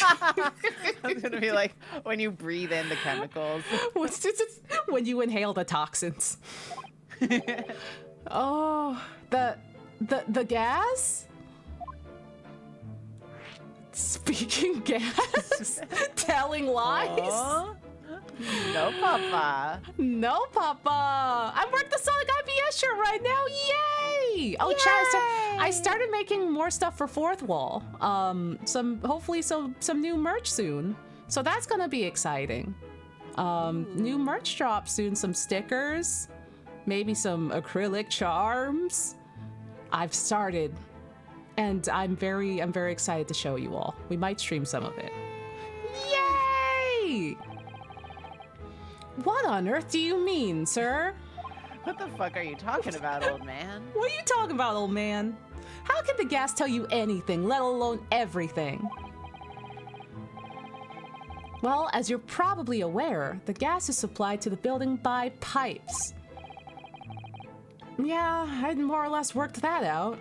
I was gonna be like, when you breathe in the chemicals. When you inhale the toxins. Oh, the gas? Speaking gas? Telling lies? Aww. No, Papa. No, Papa. I'm wearing the Sonic IBS shirt right now. Yay! Oh, Chad, I started making more stuff for Fourth Wall. Hopefully some new merch soon. So that's gonna be exciting. New merch drop soon. Some stickers, maybe some acrylic charms. I've started, and I'm very excited to show you all. We might stream some of it. Yay! What on earth do you mean, sir? What the fuck are you talking about, old man? What are you talking about, old man? How can the gas tell you anything, let alone everything? Well, as you're probably aware, the gas is supplied to the building by pipes. Yeah, I'd more or less worked that out.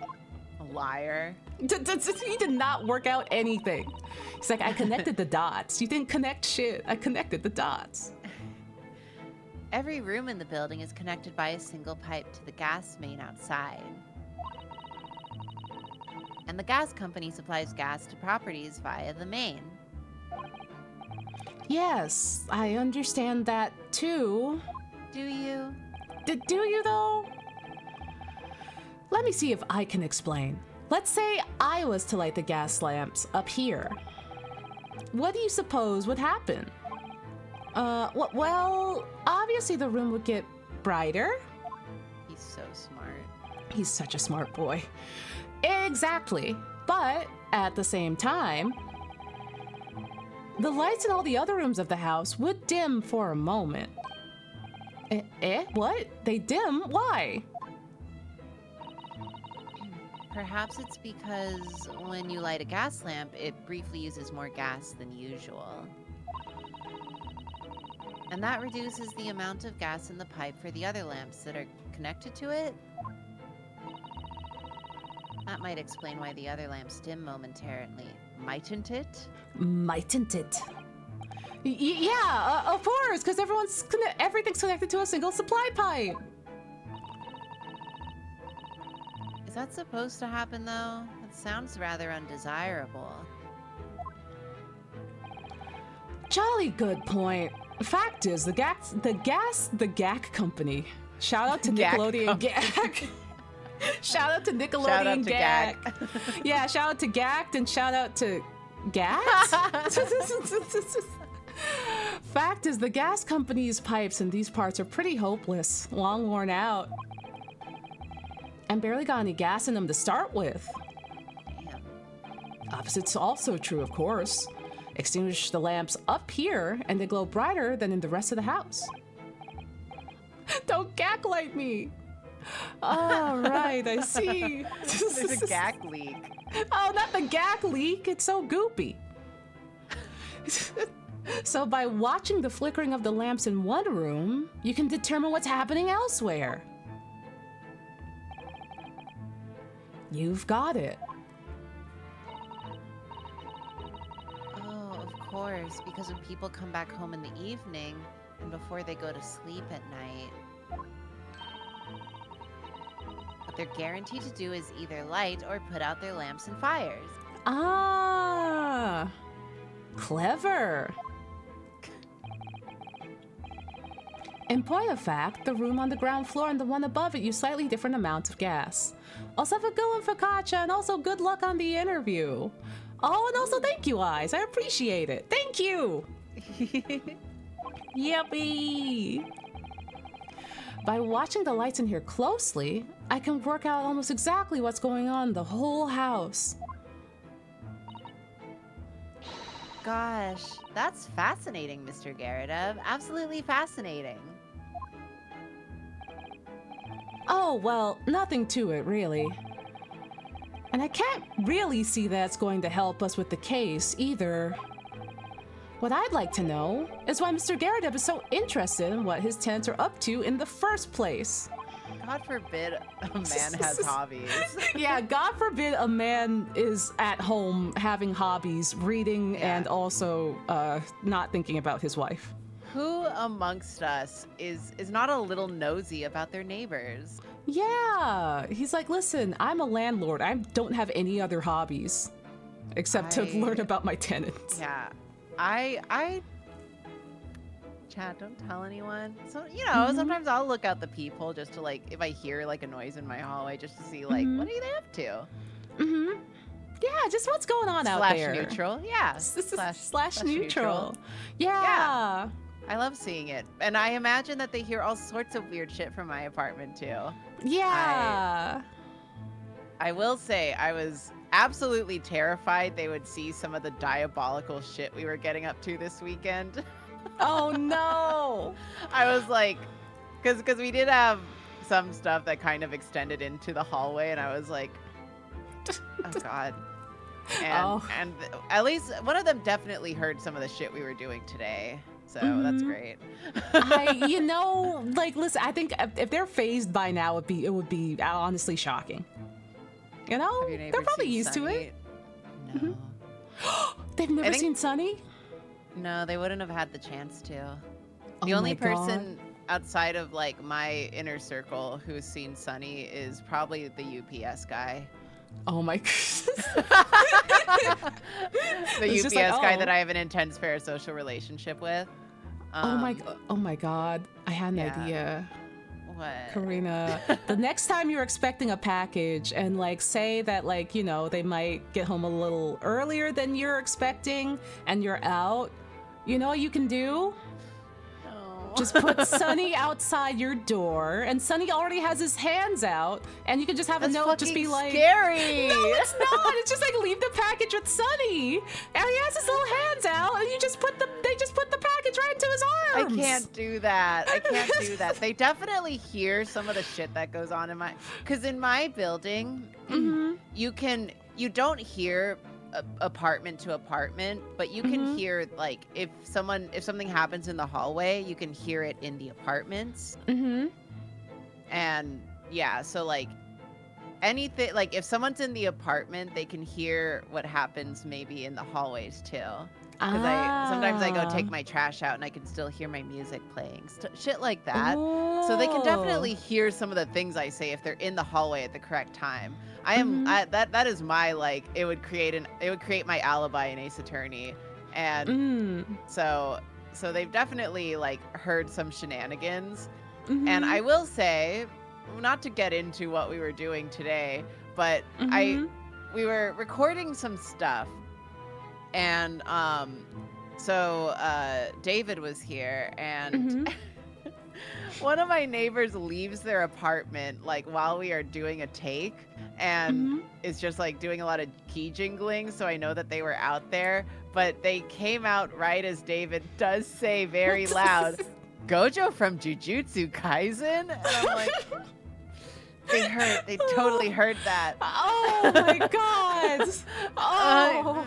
A liar. He did not work out anything. He's like, I connected the dots. You didn't connect shit. I connected the dots. Every room in the building is connected by a single pipe to the gas main outside. And the gas company supplies gas to properties via the main. Yes, I understand that too. Do you? Do you though? Let me see if I can explain. Let's say I was to light the gas lamps up here. What do you suppose would happen? Well, obviously the room would get brighter. He's so smart. He's such a smart boy. Exactly. But at the same time, the lights in all the other rooms of the house would dim for a moment. What? They dim? Why? Perhaps it's because when you light a gas lamp, it briefly uses more gas than usual. And that reduces the amount of gas in the pipe for the other lamps that are connected to it. That might explain why the other lamps dim momentarily. Mightn't it? Mightn't it? Yeah, of course, because everything's connected to a single supply pipe. Is that supposed to happen, though? It sounds rather undesirable. Jolly good point. Fact is, the GAC company. Shout out to Nickelodeon GAC. Shout out to Nickelodeon GAC. Yeah, shout out to GAC and shout out to GAC. Fact is, the gas company's pipes in these parts are pretty hopeless, long worn out. And barely got any gas in them to start with. Damn. Opposite's also true, of course. Extinguish the lamps up here and they glow brighter than in the rest of the house. Don't gacklight me! All right, I see. There's a GAC leak. Oh, not the GAC leak. It's so goopy. So by watching the flickering of the lamps in one room, you can determine what's happening elsewhere. You've got it. Oh, of course, because when people come back home in the evening and before they go to sleep at night, what they're guaranteed to do is either light or put out their lamps and fires. Ah, clever. In point of fact, the room on the ground floor and the one above it use slightly different amounts of gas. Also have a good one for Katja, and also good luck on the interview. Oh, and also thank you, Eyes. I appreciate it. Thank you. Yippee. By watching the lights in here closely, I can work out almost exactly what's going on in the whole house. Gosh, that's fascinating, Mr. Garridov. Absolutely fascinating. Oh, well, nothing to it, really. And I can't really see that's going to help us with the case, either. What I'd like to know is why Mr. Garridov is so interested in what his tenants are up to in the first place. God forbid a man has hobbies. Yeah, God forbid a man is at home having hobbies, reading, and also not thinking about his wife. Who amongst us is not a little nosy about their neighbors? Yeah, he's like, listen, I'm a landlord. I don't have any other hobbies except to learn about my tenants. Yeah, Chad, don't tell anyone. So, you know, sometimes I'll look out the peephole just to, like, if I hear, like, a noise in my hallway, just to see, like, what are they up to? Yeah, just what's going on out there. Slash neutral. Yeah. Slash neutral. Yeah. I love seeing it. And I imagine that they hear all sorts of weird shit from my apartment, too. Yeah. I will say, I was absolutely terrified they would see some of the diabolical shit we were getting up to this weekend. Oh no! I was like, because we did have some stuff that kind of extended into the hallway, and I was like, oh god. And at least one of them definitely heard some of the shit we were doing today, so that's great. You know, like, listen, I think if they're phased by now, it would be honestly shocking. You know, they're probably used to it. No. They've never seen Sunny? No, they wouldn't have had the chance to. The only person outside of, like, my inner circle who's seen Sunny is probably the UPS guy. Oh my goodness. The UPS guy that I have an intense parasocial relationship with. Oh my god. I had an idea. What? Karina, the next time you're expecting a package and, like, say that, like, you know, they might get home a little earlier than you're expecting and you're out, you know what you can do? No. Just put Sunny outside your door, and Sunny already has his hands out, and you can just have a note, just be like, scary. No, it's not. It's just like, leave the package with Sunny, and he has his little hands out, and they just put the package right into his arms. I can't do that. I can't do that. They definitely hear some of the shit that goes on in my, because in my building, you don't hear apartment to apartment, but you can hear, like, if something happens in the hallway, you can hear it in the apartments. And yeah, so like anything, like if someone's in the apartment, they can hear what happens maybe in the hallways too. Because sometimes I go take my trash out and I can still hear my music playing, shit like that. So they can definitely hear some of the things I say if they're in the hallway at the correct time. That is my, like, it would create my alibi in Ace Attorney, and so they've definitely like heard some shenanigans. And I will say, not to get into what we were doing today, but we were recording some stuff, and so David was here, and one of my neighbors leaves their apartment like while we are doing a take, and is just like doing a lot of key jingling, so I know that they were out there, but they came out right as David does say very loud, Gojo from Jujutsu Kaisen? And I'm like, they totally heard that. Oh my god. Oh.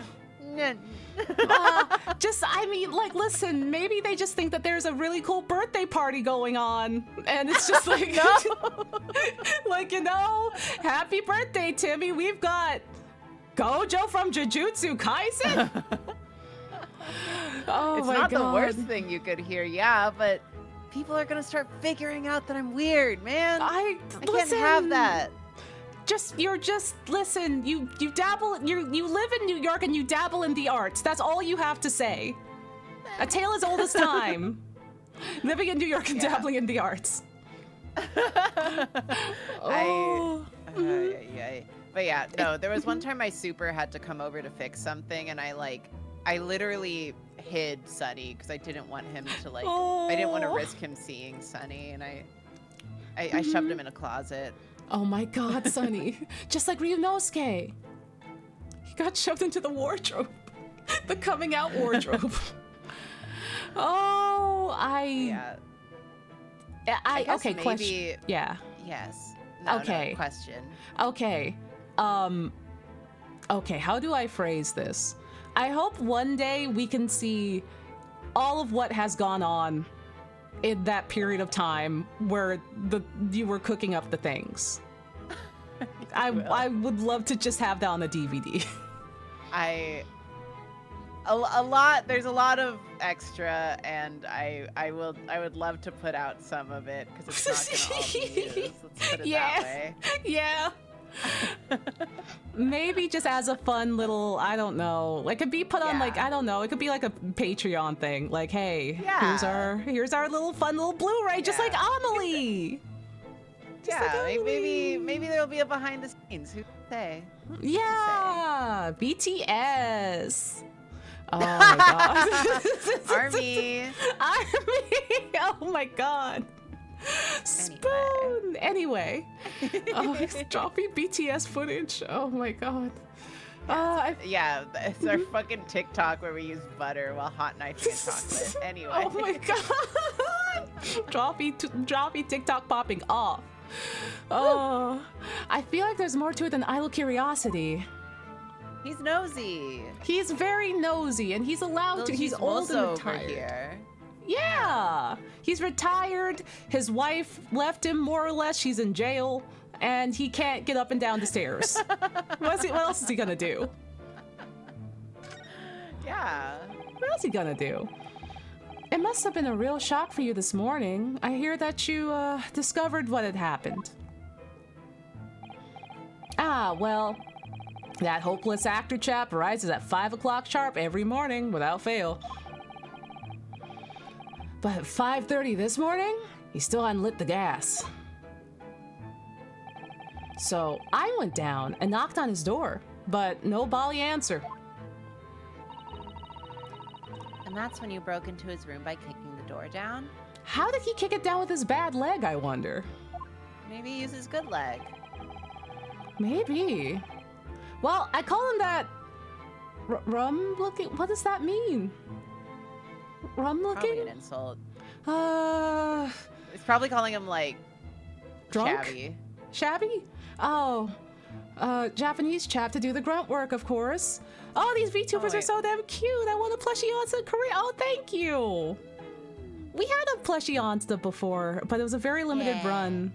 I mean, like, listen, maybe they just think that there's a really cool birthday party going on, and it's just like, like, you know, happy birthday, Timmy. We've got Gojo from Jujutsu Kaisen. Oh, it's my not God. the worst thing you could hear, yeah, but people are gonna start figuring out that I'm weird, man. I can't have that. Listen, you dabble, you live in New York and you dabble in the arts. That's all you have to say. A tale as old as time. Living in New York and dabbling in the arts. But yeah, no, there was one time my super had to come over to fix something, and I literally hid Sunny because I didn't want him to, like, I didn't want to risk him seeing Sunny, and I shoved him in a closet. Oh my God, Sunny. Just like Ryunosuke. He got shoved into the wardrobe. The coming out wardrobe. Okay, maybe, question. Yeah. Yes. No, okay. No, question. Okay. Okay, how do I phrase this? I hope one day we can see all of what has gone on in that period of time where you were cooking up the things. I would love to just have that on a DVD. There's a lot of extra, and I would love to put out some of it because it's not gonna all be used. Let's put it that way. Yeah. Maybe just as a fun little, I don't know, like, it could be put on, like, I don't know, it could be like a Patreon thing, like, hey, here's our little fun little Blu-ray, just like Amelie. Maybe there'll be a behind the scenes. Who'd say? Yeah, BTS. Oh my God. Army. Oh my God. Spoon. Anyway. It's dropping BTS footage. Oh my God. It's our fucking TikTok where we use butter while hot knifing a chocolate. Anyway. Oh my God. Droppy TikTok popping off. Oh, I feel like there's more to it than idle curiosity. He's nosy. He's very nosy, and he's allowed to. He's old and retired. Here. Yeah, he's retired. His wife left him, more or less. She's in jail, and he can't get up and down the stairs. What else is he gonna do? Yeah. What else is he gonna do? It must have been a real shock for you this morning. I hear that you discovered what had happened. Well, that hopeless actor chap rises at 5 o'clock sharp every morning without fail. But at 5:30 this morning, he still hadn't lit the gas. So I went down and knocked on his door, but no bally answer. And that's when you broke into his room by kicking the door down? How did he kick it down with his bad leg, I wonder? Maybe he used his good leg. Maybe. Well, I call him that rum looking. What does that mean? Rum looking? Probably an insult. It's probably calling him like drunk? shabby. Shabby? Oh, Japanese chap to do the grunt work, of course. Oh, these VTubers are so damn cute. I want a plushie Onsta Karina. Oh, thank you. We had a plushie Onsta before, but it was a very limited run.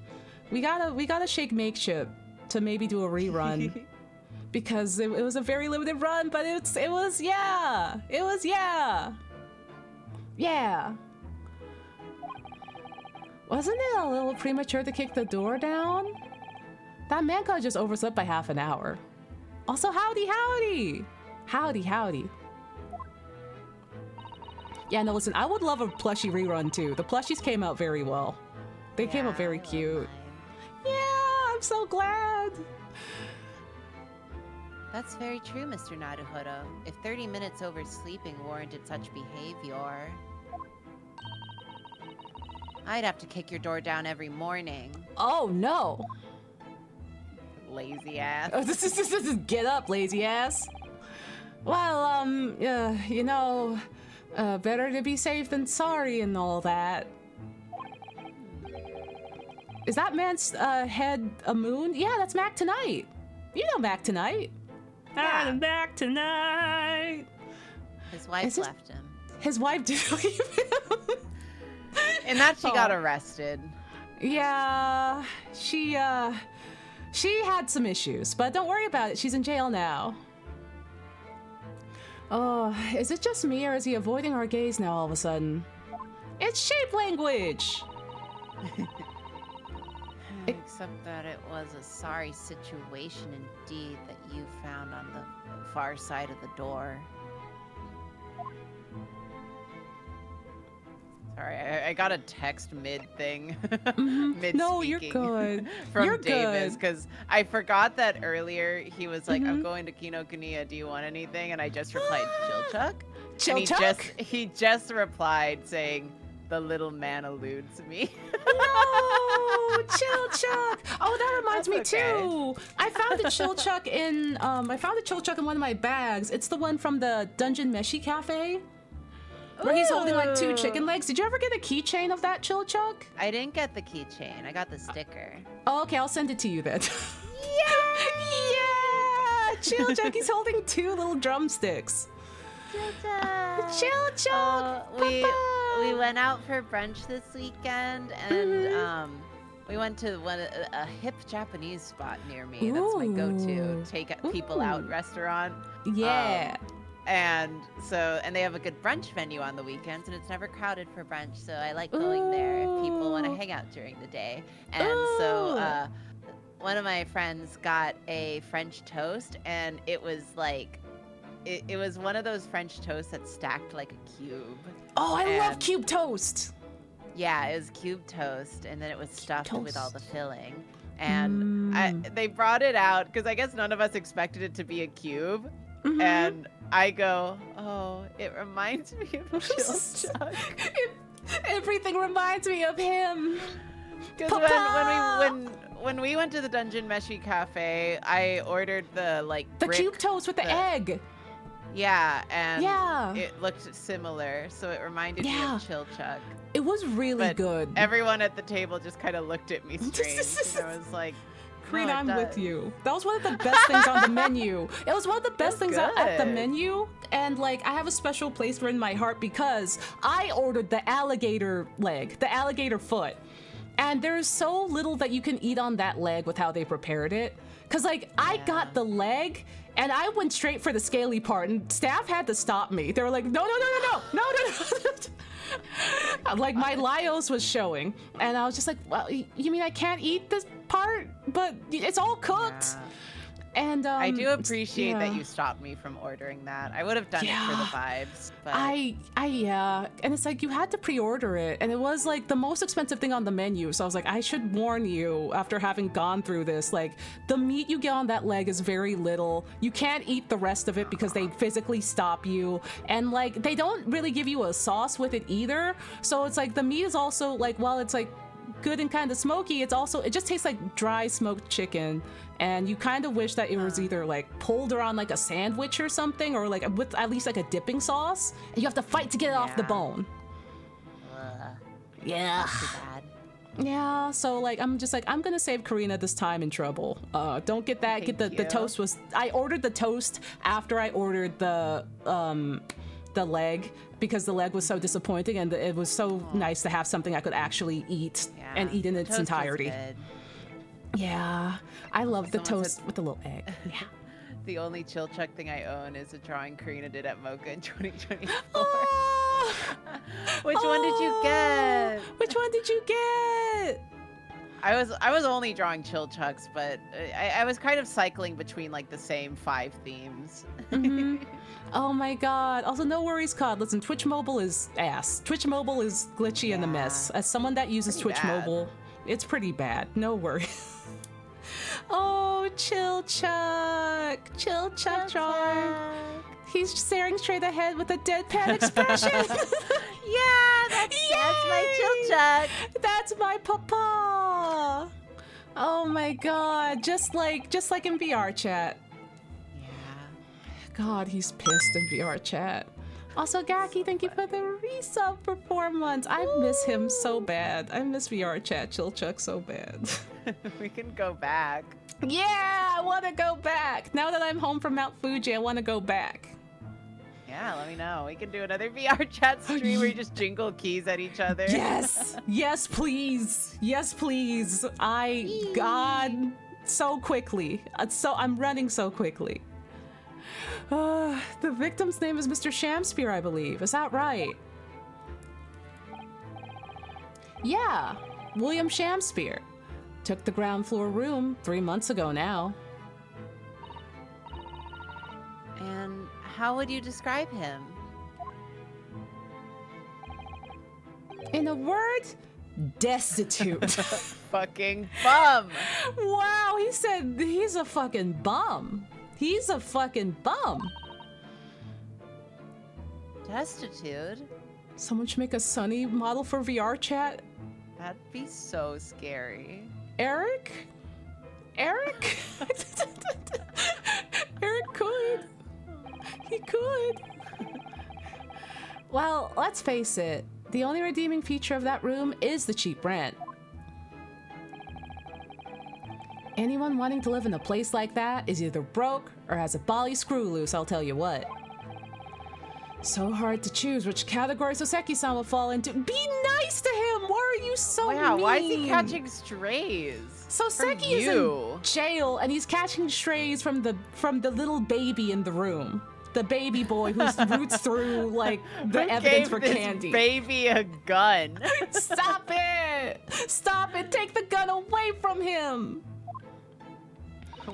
We gotta shake makeshift to maybe do a rerun. Because it was a very limited run, but it was yeah. Wasn't it a little premature to kick the door down? That man could have just overslept by half an hour. Also, howdy. Yeah, no, listen, I would love a plushie rerun too. The plushies came out very well. They came out very cute. Yeah, I'm so glad. That's very true, Mr. Naruhodo. If 30 minutes oversleeping warranted such behavior, I'd have to kick your door down every morning. Oh, no. Lazy ass. Get up, lazy ass. Well, you know, better to be safe than sorry and all that. Is that man's head a moon? Yeah, that's Mac Tonight. You know Mac Tonight. Yeah. I'm back tonight. His wife left him. His wife did leave him. And that she got arrested. Yeah, she had some issues, but don't worry about it. She's in jail now. Oh, is it just me or is he avoiding our gaze now all of a sudden? It's shape language! Except that it was a sorry situation indeed that you found on the far side of the door. Sorry, I got a text mid-thing. Mid-speaking. No, you're good. From you're Davis, good. because I forgot that earlier he was like, I'm going to Kinokuniya, do you want anything? And I just replied, Chilchuck? Chilchuck? He just replied saying, the little man eludes me. No, Chilchuck. Oh, that reminds me too. I found a Chilchuck in one of my bags. It's the one from the Dungeon Meshi Cafe. Where he's holding like 2 chicken legs. Did you ever get a keychain of that Chilchuck? I didn't get the keychain. I got the sticker. Oh, okay, I'll send it to you then. Yeah! Chilchuck, he's holding 2 little drumsticks. Chilchuck! We went out for brunch this weekend, and we went to a hip Japanese spot near me. That's my go-to take people out restaurant. Yeah. And they have a good brunch menu on the weekends, and it's never crowded for brunch, so I like going there if people want to hang out during the day. And so one of my friends got a French toast, and it was like, it was one of those French toasts that's stacked like a cube. Oh, I love cube toast. Yeah, it was cube toast, and then it was stuffed with all the filling. And they brought it out, because I guess none of us expected it to be a cube. And I go, oh, it reminds me of Chilchuck. Everything reminds me of him. Because when we went to the Dungeon Meshi Cafe, I ordered the cube toast with the egg. Yeah, and it looked similar, so it reminded me of Chilchuck. It was really good. Everyone at the table just kind of looked at me strange. I was like, Karina, I'm with you. That was one of the best things on the menu. It was one of the best things at the menu. And like, I have a special place in my heart because I ordered the alligator leg, the alligator foot. And there's so little that you can eat on that leg with how they prepared it. Cause like, I got the leg and I went straight for the scaly part and staff had to stop me. They were like, no. Like my Lyos was showing. And I was just like, well, you mean I can't eat this part? But it's all cooked. Yeah. And I do appreciate that you stopped me from ordering that. I would have done it for the vibes, but and it's like you had to pre-order it, and it was like the most expensive thing on the menu. So I was like, I should warn you after having gone through this. Like the meat you get on that leg is very little. You can't eat the rest of it because they physically stop you, and like they don't really give you a sauce with it either. So it's like the meat is also like, while it's like good and kind of smoky, it just tastes like dry smoked chicken, and you kind of wish that it was either like pulled around like a sandwich or something, or like with at least like a dipping sauce, and you have to fight to get it off the bone. Yeah. Too bad. Yeah, so like I'm just like I'm gonna save Karina this time in trouble. Don't get that. Get the toast was. I ordered the toast after I ordered the leg because the leg was so disappointing and it was so nice to have something I could actually eat and eat in its entirety. Yeah, I love the toast with the little egg. Yeah. The only chill chuck thing I own is a drawing Karina did at Mocha in 2024. Oh! Which one did you get? Which one did you get? I was only drawing chill chucks, but I was kind of cycling between like the same 5 themes. Mm-hmm. Oh my god. Also, no worries, COD. Listen, Twitch Mobile is ass. Twitch Mobile is glitchy and a mess. As someone that uses Twitch Mobile, it's pretty bad. No worries. Oh, Chill Chuck. Chill Chuck drawing. He's staring straight ahead with a deadpan expression. Yeah, that's my Chill Chuck. That's my papa. Oh my god. Just like in VR chat. Yeah. God, he's pissed in VR chat. Also, Gaki, thank you for the resub for 4 months. I miss him so bad. I miss VR chat Chill Chuck so bad. We can go back. Yeah, I want to go back. Now that I'm home from Mount Fuji, I want to go back. Yeah, let me know. We can do another VR chat stream where you just jingle keys at each other. Yes. Yes, please. Yes, please. God, so quickly. I'm running so quickly. The victim's name is Mr. Shamspear, I believe. Is that right? Yeah, William Shamspear. Took the ground floor room 3 months ago now. And how would you describe him? In a word, destitute. Fucking bum. Wow, he said he's a fucking bum. He's a fucking bum. Destitute? Someone should make a Sunny model for VR chat. That'd be so scary. Eric? Eric? Eric could. He could. Well, let's face it. The only redeeming feature of that room is the cheap rent. Anyone wanting to live in a place like that is either broke or has a bally screw loose, I'll tell you what. So hard to choose which category Soseki-san will fall into. Be nice to him! Why are you so mean? Why is he catching strays? Soseki is in jail and he's catching strays from the little baby in the room. The baby boy who roots through like the evidence for candy. Baby a gun. Stop it! Stop it! Take the gun away from him!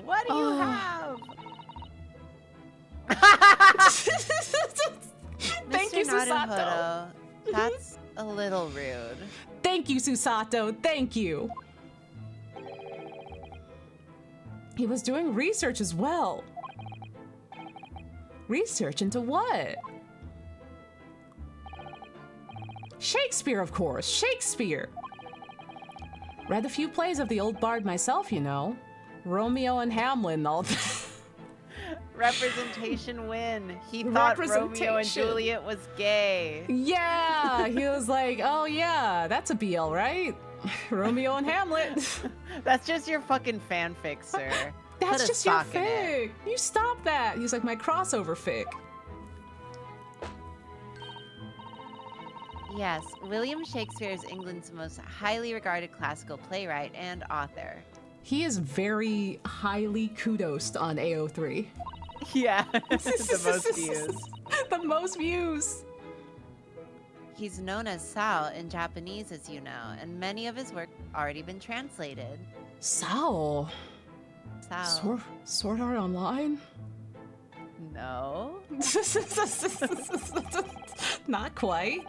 What do you have? Thank you, Susato. Naruhodo, that's a little rude. Thank you, Susato. Thank you. He was doing research as well. Research into what? Shakespeare, of course. Shakespeare. Read a few plays of the old bard myself, you know. Romeo and Hamlet and all that. Representation win. He thought Romeo and Juliet was gay. Yeah, he was like, oh yeah, that's a BL, right? Romeo and Hamlet. That's just your fucking fanfic, sir. That's just your fic. You stop that. He's like my crossover fic. Yes, William Shakespeare is England's most highly regarded classical playwright and author. He is very highly kudos on AO3. Yeah, the most views. The most views. He's known as Sao in Japanese, as you know, and many of his work already been translated. Sao? Sao. Sword Art Online? No. Not quite.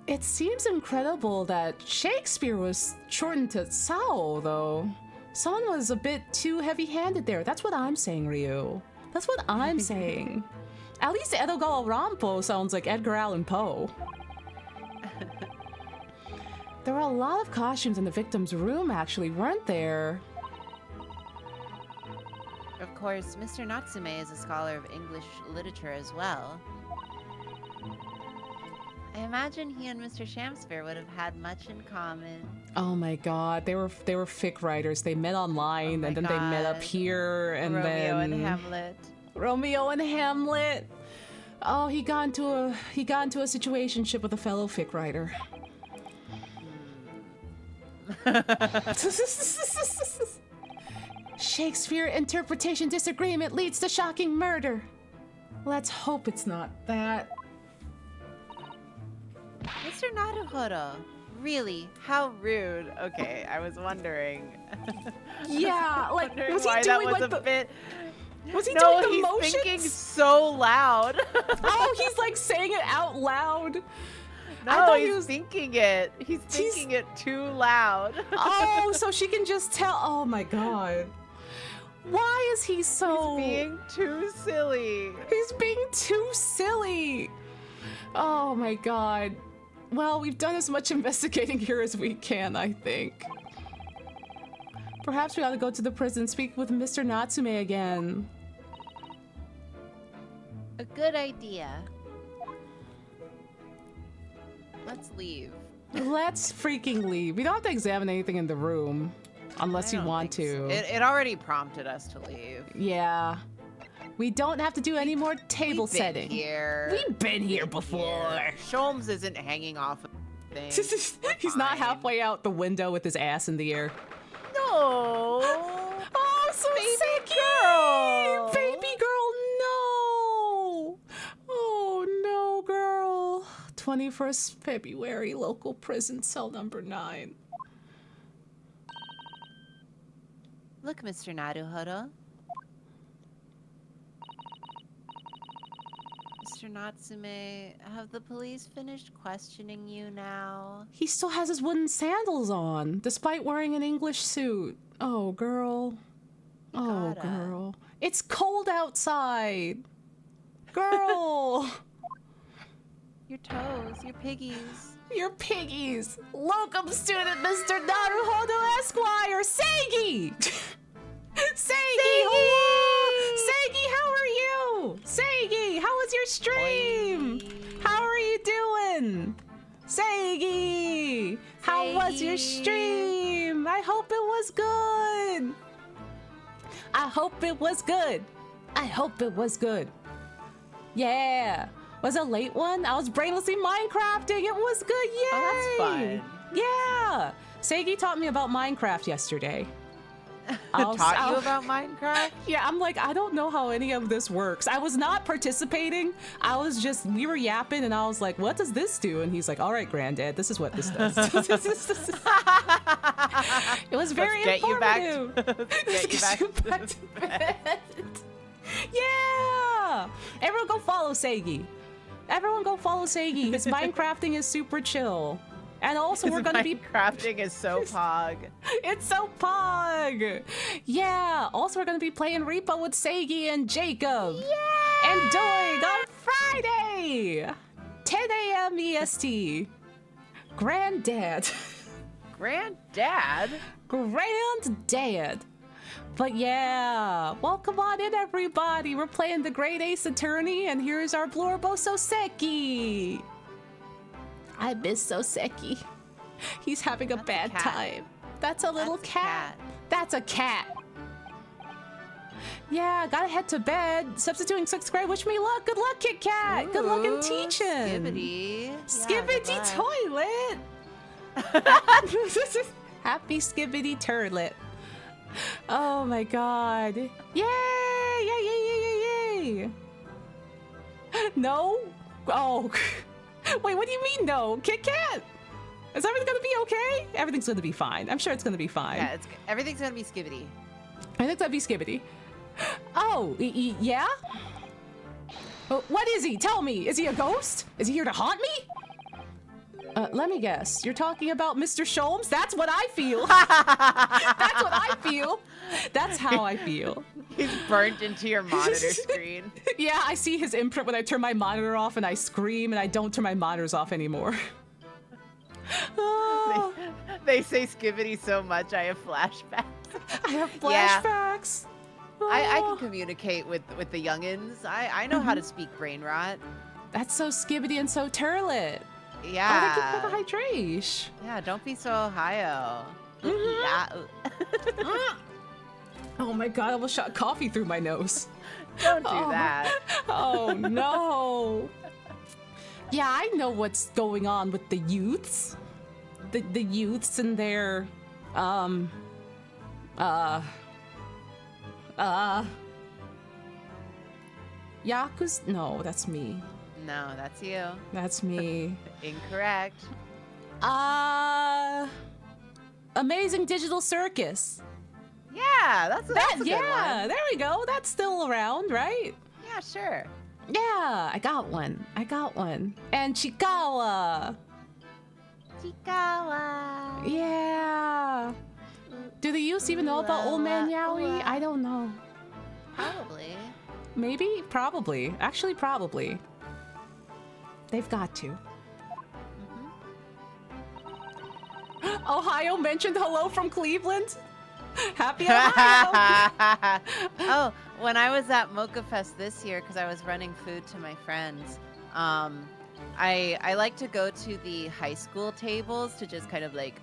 It seems incredible that Shakespeare was shortened to Sao, though. Someone was a bit too heavy-handed there. That's what I'm saying, Ryu. That's what I'm saying. At least Edogawa Rampo sounds like Edgar Allan Poe. There were a lot of costumes in the victim's room, actually, weren't there? Of course, Mr. Natsume is a scholar of English literature as well. I imagine he and Mr. Shamsphere would have had much in common. Oh my god, they were fic writers. They met online and then they met up here and Romeo then and Hamlet. Romeo and Hamlet. Oh, he got into a situationship with a fellow fic writer. Shakespeare interpretation disagreement leads to shocking murder. Let's hope it's not that. Mr. Naruhodo, really, How rude. Okay, I was wondering. Yeah, like Wondering was he why doing that was like a the bit. was he No, doing the he's motions? thinking so loud. Oh, he's like saying it out loud. I No, thought he's he was thinking it. He's thinking it too loud. Oh, so she can just tell. Oh my god. Why is he so He's being too silly. He's being too silly. Oh my god. Well, we've done as much investigating here as we can, I think. Perhaps we ought to go to the prison, speak with Mr. Natsume again. a good idea. Let's leave. Let's freaking leave. We don't have to examine anything in the room. Unless I you don't want think to. so. It already prompted us to leave. Yeah. We don't have to do any more table We've been setting. Here. We've been here before. Sholmes isn't hanging off of things. He's not Fine. halfway out the window with his ass in the air. No. Oh, so Baby sicky! girl. Baby girl, no! Oh, no, girl. 21st February, local prison, cell number 9. Look, Mr. Naruhodo. Mr. Natsume, have the police finished questioning you now? He still has his wooden sandals on, despite wearing an English suit. Oh, girl. Oh, gotta. girl. It's cold outside. Girl. Your toes, your piggies. Your piggies. Locum student Mr. Naruhodo Esquire. Seigi! Seigi! Hello! Seigi, how are you? Seigi, how was your stream? Oi. How are you doing? Seigi! How was your Seigi. stream? I hope it was good. I hope it was good. I hope it was good. Yeah. Was it a late one? I was brainlessly Minecrafting. It was good. Yay! Oh, that's fun. Yeah. Seigi taught me about Minecraft yesterday. Taught you about Minecraft? Yeah, I'm like, I don't know how any of this works. I was not participating. I was just, we were yapping and I was like, what does this do? And he's like, all right, Granddad, this is what this does. It was very informative. Get you back to bed. Yeah! Everyone go follow Seigi. Everyone go follow Seigi. His Minecrafting is super chill. And also we're gonna be crafting is so pog. It's so pog! Yeah! Also we're gonna be playing Repo with Seigi and Jacob. Yeah! And Doig on Friday! 10 a.m. EST. Granddad. Granddad? Granddad. But yeah, welcome on in everybody. We're playing the Great Ace Attorney and here's our Blorbo Soseki. I miss Soseki. He's having a That's a bad cat. time. That's a little That's a cat. cat. That's a cat. Yeah, gotta head to bed. Substituting 6th grade. Wish me luck. Good luck, Kit Kat. Good luck in Ooh, teaching. Skibbity. Skibbity Yeah, toilet. Happy Skibbity turlet. Oh my god. Yay! Yay, yay, yay, yay, yay. No? Oh. Wait, what do you mean no? Kit Kat! Is everything gonna be okay? Everything's gonna be fine. I'm sure it's gonna be fine. Yeah, everything's gonna be skibbity. I think that'd be Skibbity. Oh, yeah? What is he? Tell me. Is he a ghost? Is he here to haunt me? Let me guess. You're talking about Mr. Sholmes? That's what I feel. That's what I feel. That's how I feel. He's burnt into your monitor screen. Yeah, I see his imprint when I turn my monitor off and I scream and I don't turn my monitors off anymore. Oh, They say skibbity so much, I have flashbacks. I have Yeah. flashbacks. I can Oh, communicate with the youngins. I know how to speak brain rot. that's so Skibbity and so turlet. Yeah. Oh, they give her the hydration. Yeah, don't be so Ohio. Oh my god, I almost shot coffee through my nose. Don't do that. Oh no. Yeah, I know what's going on with the youths. The youths and their Yakuza? No, that's me. No, that's you. That's me. Incorrect. Amazing Digital Circus. Yeah, that's a good yeah, one. there we go. That's still around, right? Yeah, sure. Yeah, I got one. And Chikawa. Chikawa. Yeah. Do the youths even know about Old Man Yowie? I don't know. Probably. Maybe? Probably. Actually, probably. They've got to. Ohio mentioned hello from Cleveland. Happy Ohio! Oh, when I was at Mocha Fest this year, because I was running food to my friends, I like to go to the high school tables to just kind of like,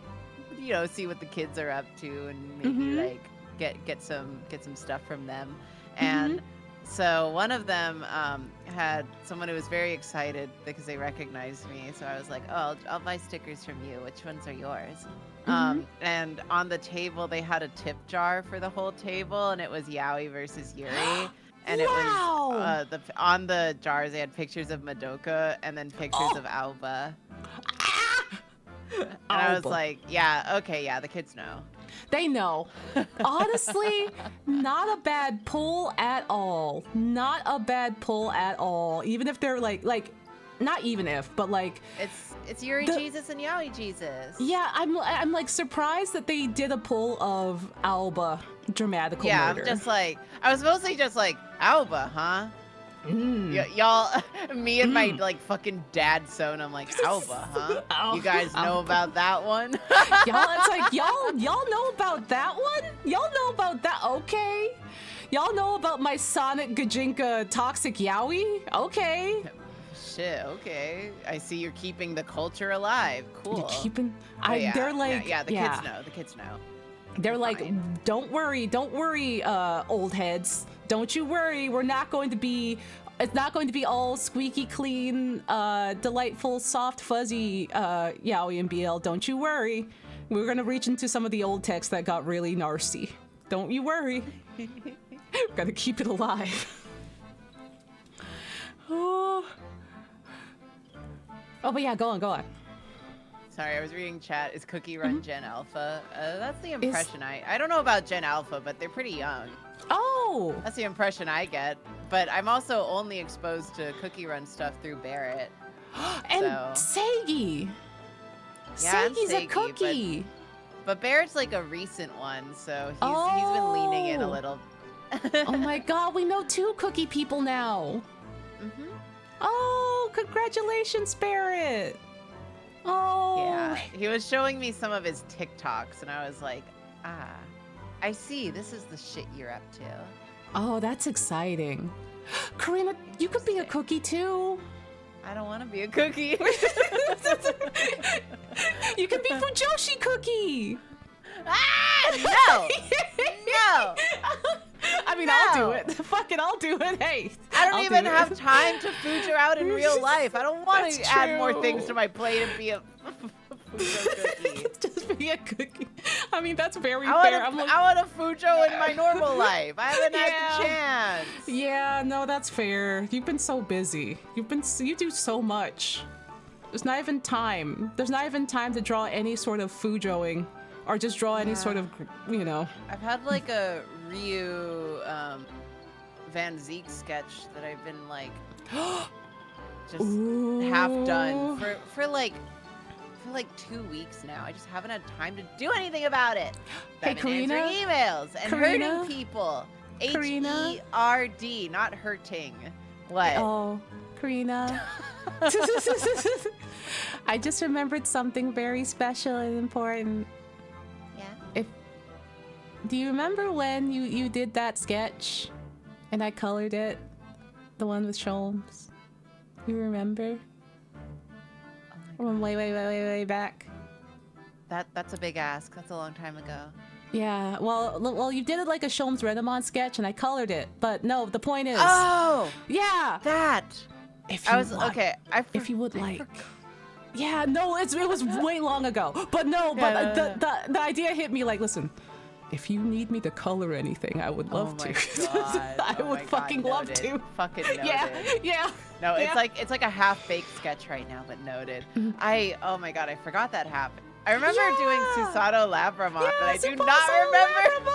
you know, see what the kids are up to and maybe like get some stuff from them. And so one of them had someone who was very excited because they recognized me. So I was like, oh, I'll buy stickers from you. Which ones are yours? And on the table, they had a tip jar for the whole table, and it was Yowie versus Yuri. And it was on the jars, they had pictures of Madoka and then pictures of Aoba. And I was like, yeah, okay, yeah, the kids know. They know. Honestly, not a bad pull at all. Not a bad pull at all. Even if they're like, not even if, but like. It's Yuri Jesus and Yowie Jesus. Yeah, I'm like surprised that they did a pull of Aoba dramatical murder. I'm just like, I was mostly just like, Aoba, huh? Y'all, me and my like fucking dad son, I'm like, Aoba, huh? You guys know about that one? It's like, y'all know about that one? Y'all know about that? Okay. Y'all know about my Sonic Gajinka Toxic Yowie? Okay. Shit, okay. I see you're keeping the culture alive. Cool. You're keeping... they're like... Yeah, the kids know. The kids know. They're like, fine. Don't worry, old heads. Don't you worry. We're not going to be... It's not going to be all squeaky clean, delightful, soft, fuzzy Yowie and BL. Don't you worry. We're going to reach into some of the old texts that got really nasty. Don't you worry. We're going to keep it alive. Oh, but yeah, go on. Sorry, I was reading chat. Is Cookie Run Gen Alpha? That's the impression I don't know about Gen Alpha, but they're pretty young. Oh! That's the impression I get. But I'm also only exposed to Cookie Run stuff through Barrett. And Seigi! Yeah, Seigi's a cookie! But Barrett's like a recent one, so he's been leaning in a little. Oh my god, we know 2 cookie people now! Oh, congratulations, Barrett! Oh. Yeah, he was showing me some of his TikToks, and I was like, I see. This is the shit you're up to. Oh, that's exciting. Karina, you could be a cookie too. I don't want to be a cookie. You could be Fujoshi Cookie. No. No. I mean, I'll do it. Fuck it, I'll do it. Hey, I don't even have time to Fujo out in real life. I don't want to add more things to my plate and be a Fujo cookie. Just be a cookie. I mean, that's very fair. I want a Fujo in my normal life. I haven't had the chance. Yeah, no, that's fair. You've been so busy. You do so much. There's not even time. There's not even time to draw any sort of Fujoing. Or just draw any sort of, you know. I've had like a Ryu Van Zeke sketch that I've been like just half done for like 2 weeks now. I just haven't had time to do anything about it. Hey, I've been Karina? answering emails and hurting people. Karina? H-E-R-D, not hurting. What? Oh, Karina. I just remembered something very special and important. Do you remember when you did that sketch and I colored it? The one with Sholmes? You remember? Oh my From way back. That's a big ask. That's a long time ago. Yeah, well, you did it like a Sholmes Renamon sketch, and I colored it. But no, the point is. Oh, yeah. that. If you okay. If you would like. Yeah, no, it was way long ago. But no, but the idea hit me like, listen, if you need me to color anything, I would love to. I would fucking love to. Fucking noted. Yeah. No, it's like a half-baked sketch right now, but noted. Oh my god, I forgot that happened. I remember doing Susato Labramon, but I do not remember.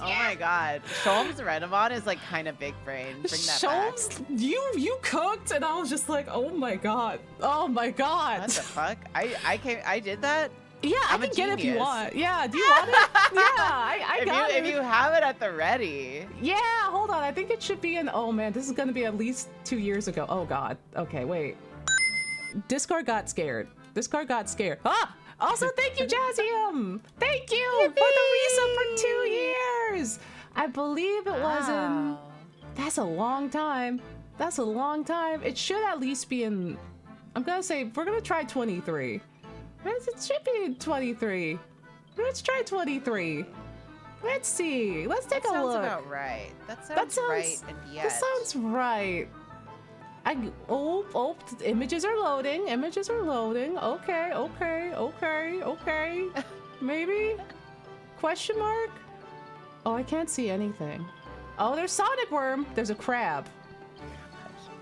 Oh my god, Sholmes Renamon is like kind of big brain. Bring that Sholmes, back. you cooked, and I was just like, oh my god. What the fuck? I did that. Yeah, I can get it if you want. Yeah, do you want it? Yeah, I got it. If you have it at the ready. Yeah, hold on. I think it should be in. Oh man, this is gonna be at least 2 years ago. Oh god. Okay, wait. Discord got scared. Ah! Also, thank you, Jazzium. Thank you for the resub for 2 years. I believe it was in. That's a long time. It should at least be in. I'm gonna say we're gonna try 23. It should be in 23. Let's try 23. Let's see. Let's take a look. That sounds about right. That sounds right. And yet. That sounds right. Images are loading. Okay. Maybe? Question mark? Oh, I can't see anything. Oh, there's Sonic Worm. There's a crab.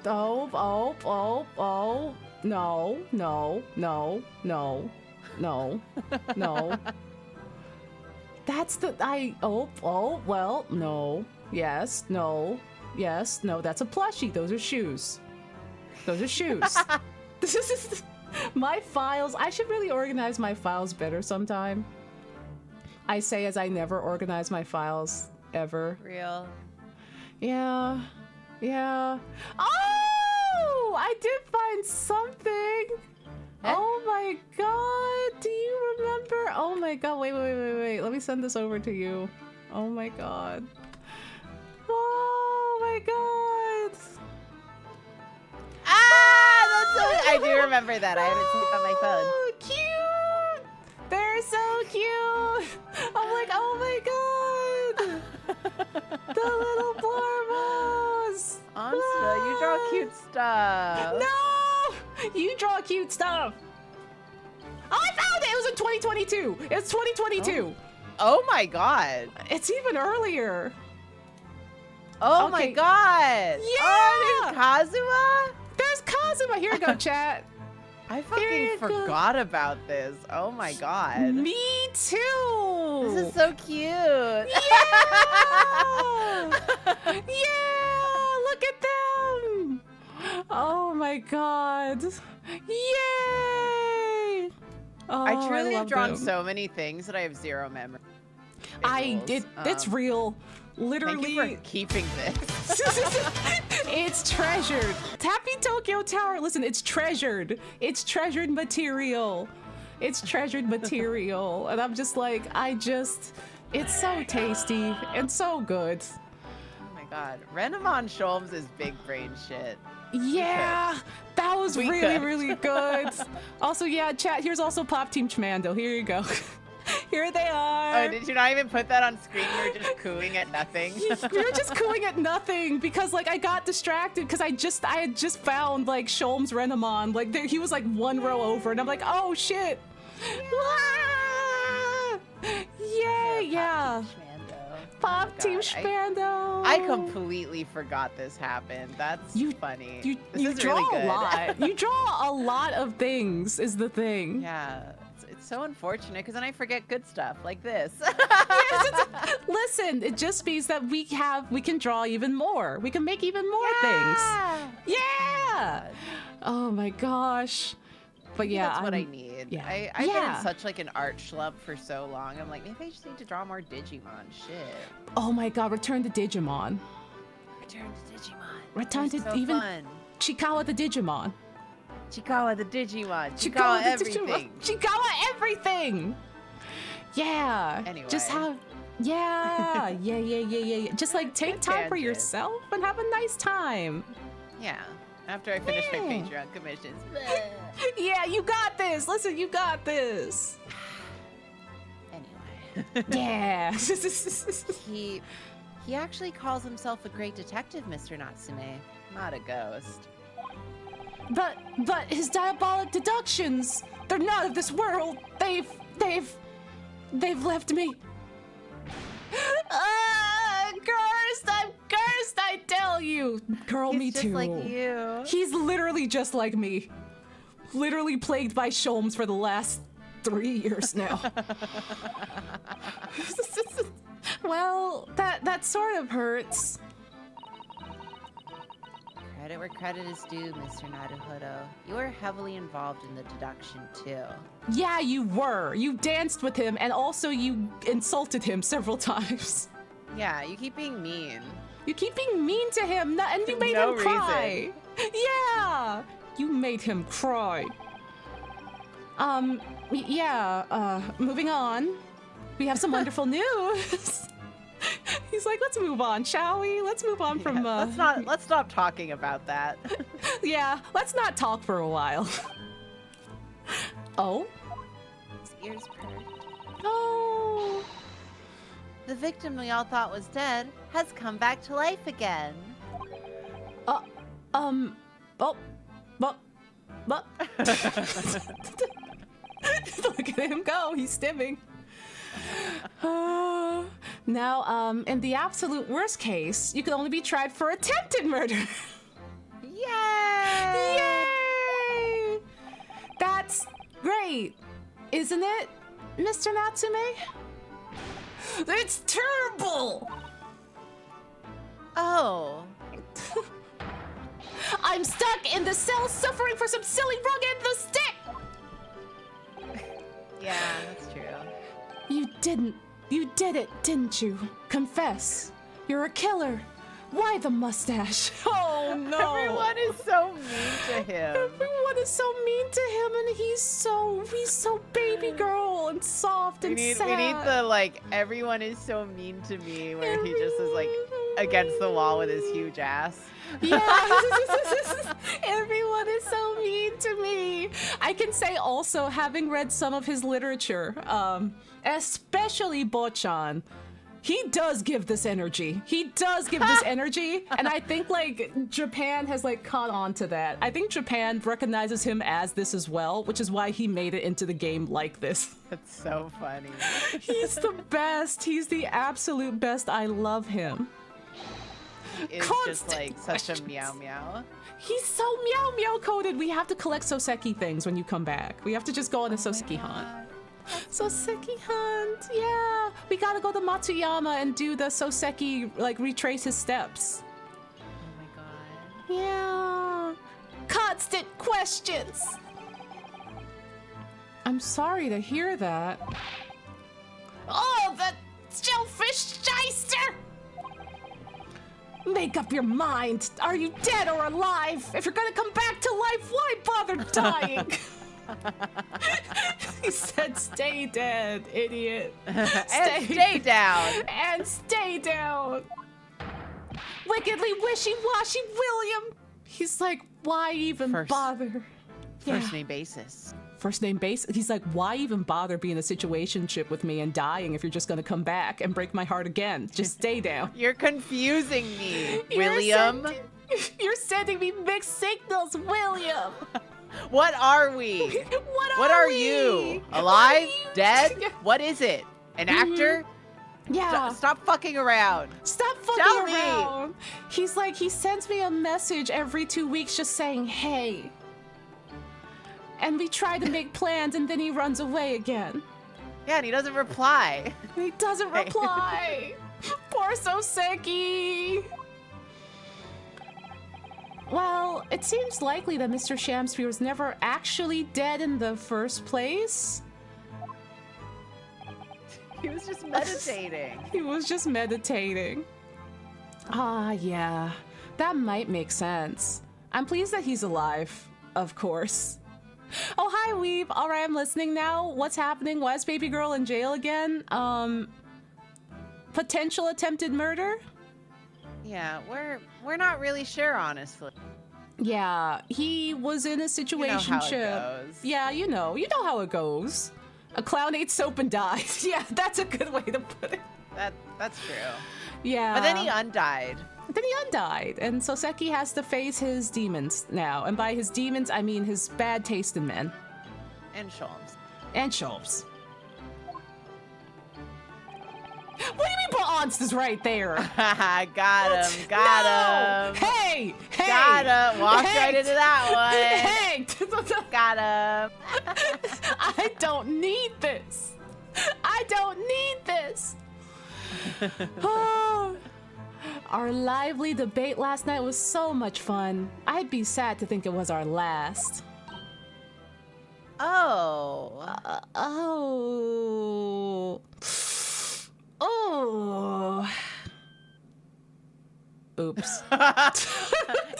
Oh. No. That's the well, no. Yes, no. That's a plushie. Those are shoes. My files. I should really organize my files better sometime. I say as I never organize my files ever. Real. Yeah. Oh! I did find something. Oh my god. Do you remember? Oh my god. Wait. Let me send this over to you. Oh my god. Oh my god. I do remember that. I have it saved on my phone. Cute! They're so cute! I'm like, oh my god! The little Blarmos! Onsta, you draw cute stuff. No! You draw cute stuff! Oh, I found it! It was in 2022! It's 2022! Oh my god. It's even earlier. Oh my god! Yeah! Oh, there's Kazuma? There's Kazuma! Here you go, chat. I fucking forgot about this. Oh my god. Me too! This is so cute! Yeah! Yeah! Look at them! Oh my god. Yay! Oh, I truly have drawn them. so many things that I have zero memory. It's real. Literally. Thank you for keeping this. It's treasured. Happy Tokyo Tower. Listen, it's treasured. It's treasured material. And I'm just like, it's so tasty and so good. Oh my god. Renamon Sholmes is big brain shit. Yeah, that was really good. Also, yeah, chat, here's also Pop Team Chmando. Here you go. Here they are. Oh, did you not even put that on screen? You were just cooing at nothing. We were just cooing at nothing because like I got distracted because I had just found like Sholmes Renamon. Like he was like one row over and I'm like, oh shit. Yeah. Pop Team Chmando. I completely forgot this happened. That's funny. This is draw really good. A lot. You draw a lot of things is the thing. Yeah. It's so unfortunate because then I forget good stuff like this. Listen, it just means that we can draw even more. We can make even more things. Yeah. Oh my gosh. But yeah, that's what I need. Yeah. I've been in such like an art schlub for so long. I'm like, maybe I just need to draw more Digimon. Shit. Oh my god, return to Digimon. Return to even fun. Chikawa the Digimon. Chikawa the Digimon. Chikawa everything. Chikawa everything. Yeah. Anyway. Just have. Yeah. Just like take time for yourself and have a nice time. Yeah. After I finish my Patreon commissions. Yeah, you got this. Listen, you got this. Anyway. Yeah. He actually calls himself a great detective, Mr. Natsume. Not a ghost. But his diabolic deductions, they're not of this world. They've left me. Cursed! I'm cursed, I tell you. Girl, He's me just too. like you. He's literally just like me. Literally plagued by Sholmes for the last 3 years now. Well, that sort of hurts. Credit where credit is due, Mr. Naruhodo. You were heavily involved in the deduction, too. Yeah, you were. You danced with him, and also you insulted him several times. Yeah, you keep being mean. You keep being mean to him, and you made him cry. Yeah, you made him cry. Moving on. We have some wonderful news. He's like, let's move on, shall we? Let's move on from. Let's stop talking about that. Yeah, let's not talk for a while. Oh. His ears perked. Oh. The victim we all thought was dead has come back to life again. Look at him go. He's stimming. Now, in the absolute worst case, you can only be tried for attempted murder. Yay! Yay! That's great, isn't it, Mr. Natsume? It's terrible! Oh. I'm stuck in the cell suffering for some silly rug and the stick! Yeah, that's true. You did it, didn't you? Confess. You're a killer. Why the mustache? Oh no! Everyone is so mean to him. Everyone is so mean to him, and he's so baby girl and soft and sad. We need the everyone is so mean to me where he just is against the wall with his huge ass. Yeah. Everyone is so mean to me. I can say also, having read some of his literature, especially Bochan, he does give this energy. He does give this energy, and I think Japan has caught on to that. I think Japan recognizes him as this as well, which is why he made it into the game like this. That's so funny. He's the best. He's the absolute best. I love him. It's just such a meow meow. He's so meow meow coded. We have to collect Soseki things when you come back. We have to just go on a Soseki hunt. Soseki hunt, yeah. We gotta go to Matsuyama and do the Soseki, retrace his steps. Oh my god. Yeah. Constant questions. I'm sorry to hear that. Oh, the shellfish shyster! Make up your mind. Are you dead or alive? If you're gonna come back to life, why bother dying? He said, stay dead, idiot. Stay down. And stay down. Wickedly wishy-washy William. He's like, why even bother? First name basis. First name basis. He's like, why even bother being in a situationship with me and dying if you're just gonna come back and break my heart again? Just stay down. You're confusing me, William. You're sending me mixed signals, William. What are we? What are you? Alive? Dead? What is it? An actor? Yeah. Stop fucking around. Stop fucking around. He's like, he sends me a message every 2 weeks just saying, hey. And we try to make plans and then he runs away again. Yeah, and he doesn't reply. He doesn't reply. Poor Soseki. Well, it seems likely that Mr. Shamsby was never actually dead in the first place. He was just meditating. He was just meditating. Ah, yeah. That might make sense. I'm pleased that he's alive, of course. Oh, hi, Weeb. All right, I'm listening now. What's happening? Why is baby girl in jail again? Potential attempted murder? Yeah, we're not really sure, honestly. Yeah, he was in a situationship. You know how it goes. Yeah, you know how it goes. A clown ate soap and died. Yeah, that's a good way to put it. That's true. Yeah. But then he undied. And Soseki has to face his demons now. And by his demons, I mean his bad taste in men. And Sholmes. And Sholmes. What do you mean Onsta's right there? Got him. Got him. Hey! Got him. Walked right into that one. Hey! Got him. I don't need this. I don't need this. Oh, our lively debate last night was so much fun. I'd be sad to think it was our last. Oh. Oh. Oops.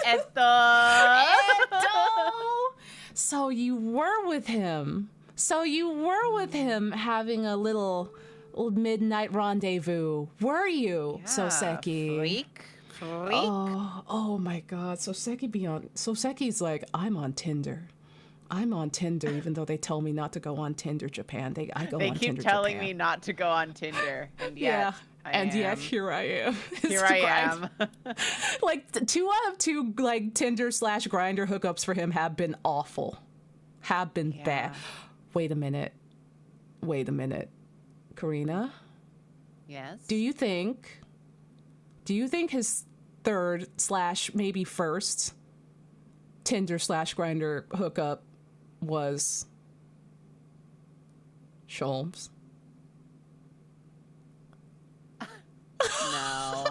Esto. So you were with him. Having a little midnight rendezvous. Were you, Yeah, Soseki? Freak. Oh my god. Soseki's like, I'm on Tinder, even though they tell me not to go on Tinder Japan. I go on Tinder Japan. They keep telling me not to go on Tinder, and yet yet here I am. Here I am. Like 2 out of 2 like Tinder/Grindr hookups for him have been awful. Have been bad. Wait a minute. Karina? Yes. Do you think his third/maybe first Tinder/Grindr hookup was Sholmes? No.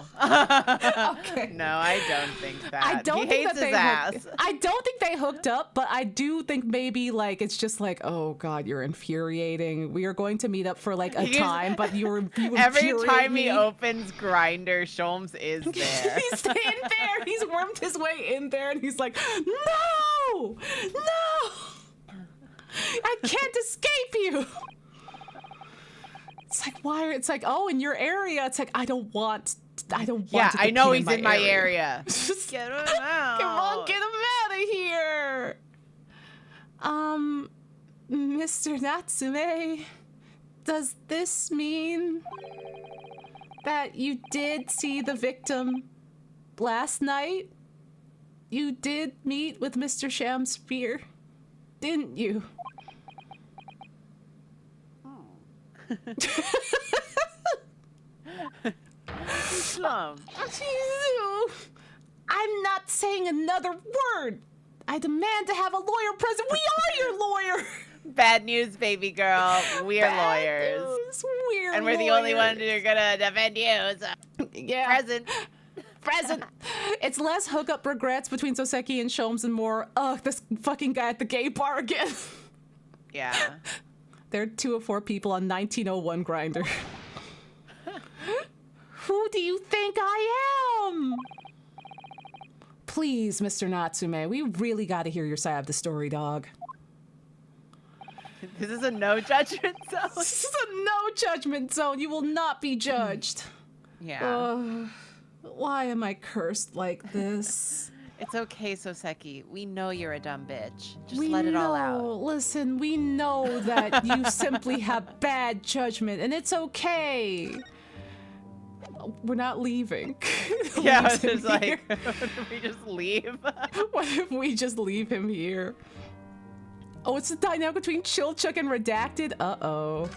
Okay. No, I don't think that. I don't he think hates that his ass. I don't think they hooked up, but I do think maybe like it's just like, oh god, you're infuriating. We are going to meet up for like a time, but you Every infuriate time me. he opens Grindr, Sholmes is there. He's in there. He's wormed his way in there, and he's like, no, I can't escape you. It's like, why? It's like, oh, in your area. It's like, I don't want. Yeah, it to I know be he's in my area. Just Get him out. come on, get him out of here. Mr. Natsume, does this mean that you did see the victim last night? You did meet with Mr. Shamspear, didn't you? Slum. I'm not saying another word. I demand to have a lawyer present. We are your lawyer. Bad news, baby girl. We're lawyers. News. And we're the only ones who are gonna defend you. So Yeah. Present. It's less hookup regrets between Soseki and Sholmes and more, this fucking guy at the gay bar again. Yeah. There are 2 of 4 people on 1901 Grindr. Who do you think I am? Please, Mr. Natsume, we really got to hear your side of the story, dog. This is a no judgment zone. This is a no judgment zone. You will not be judged. Yeah. Why am I cursed like this? It's okay, Soseki. We know you're a dumb bitch. Just let it all out. Listen, we know that you simply have bad judgment, and it's okay. We're not leaving. Yeah, it's just like, what if we just leave? What if we just leave him here? Oh, it's the dynamic between Chilchuk and Redacted? Uh-oh.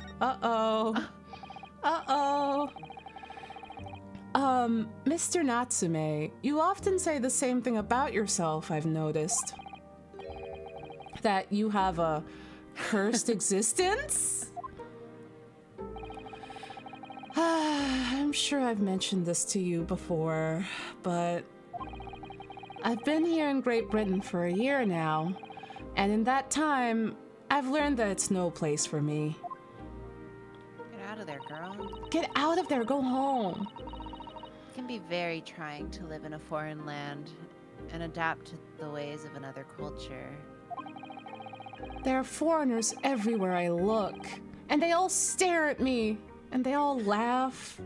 Mr. Natsume, you often say the same thing about yourself, I've noticed. That you have a cursed existence? I'm sure I've mentioned this to you before, but I've been here in Great Britain for a year now, and in that time, I've learned that it's no place for me. Get out of there, girl. Get out of there, go home. It can be very trying to live in a foreign land and adapt to the ways of another culture. There are foreigners everywhere I look, and they all stare at me, and they all laugh.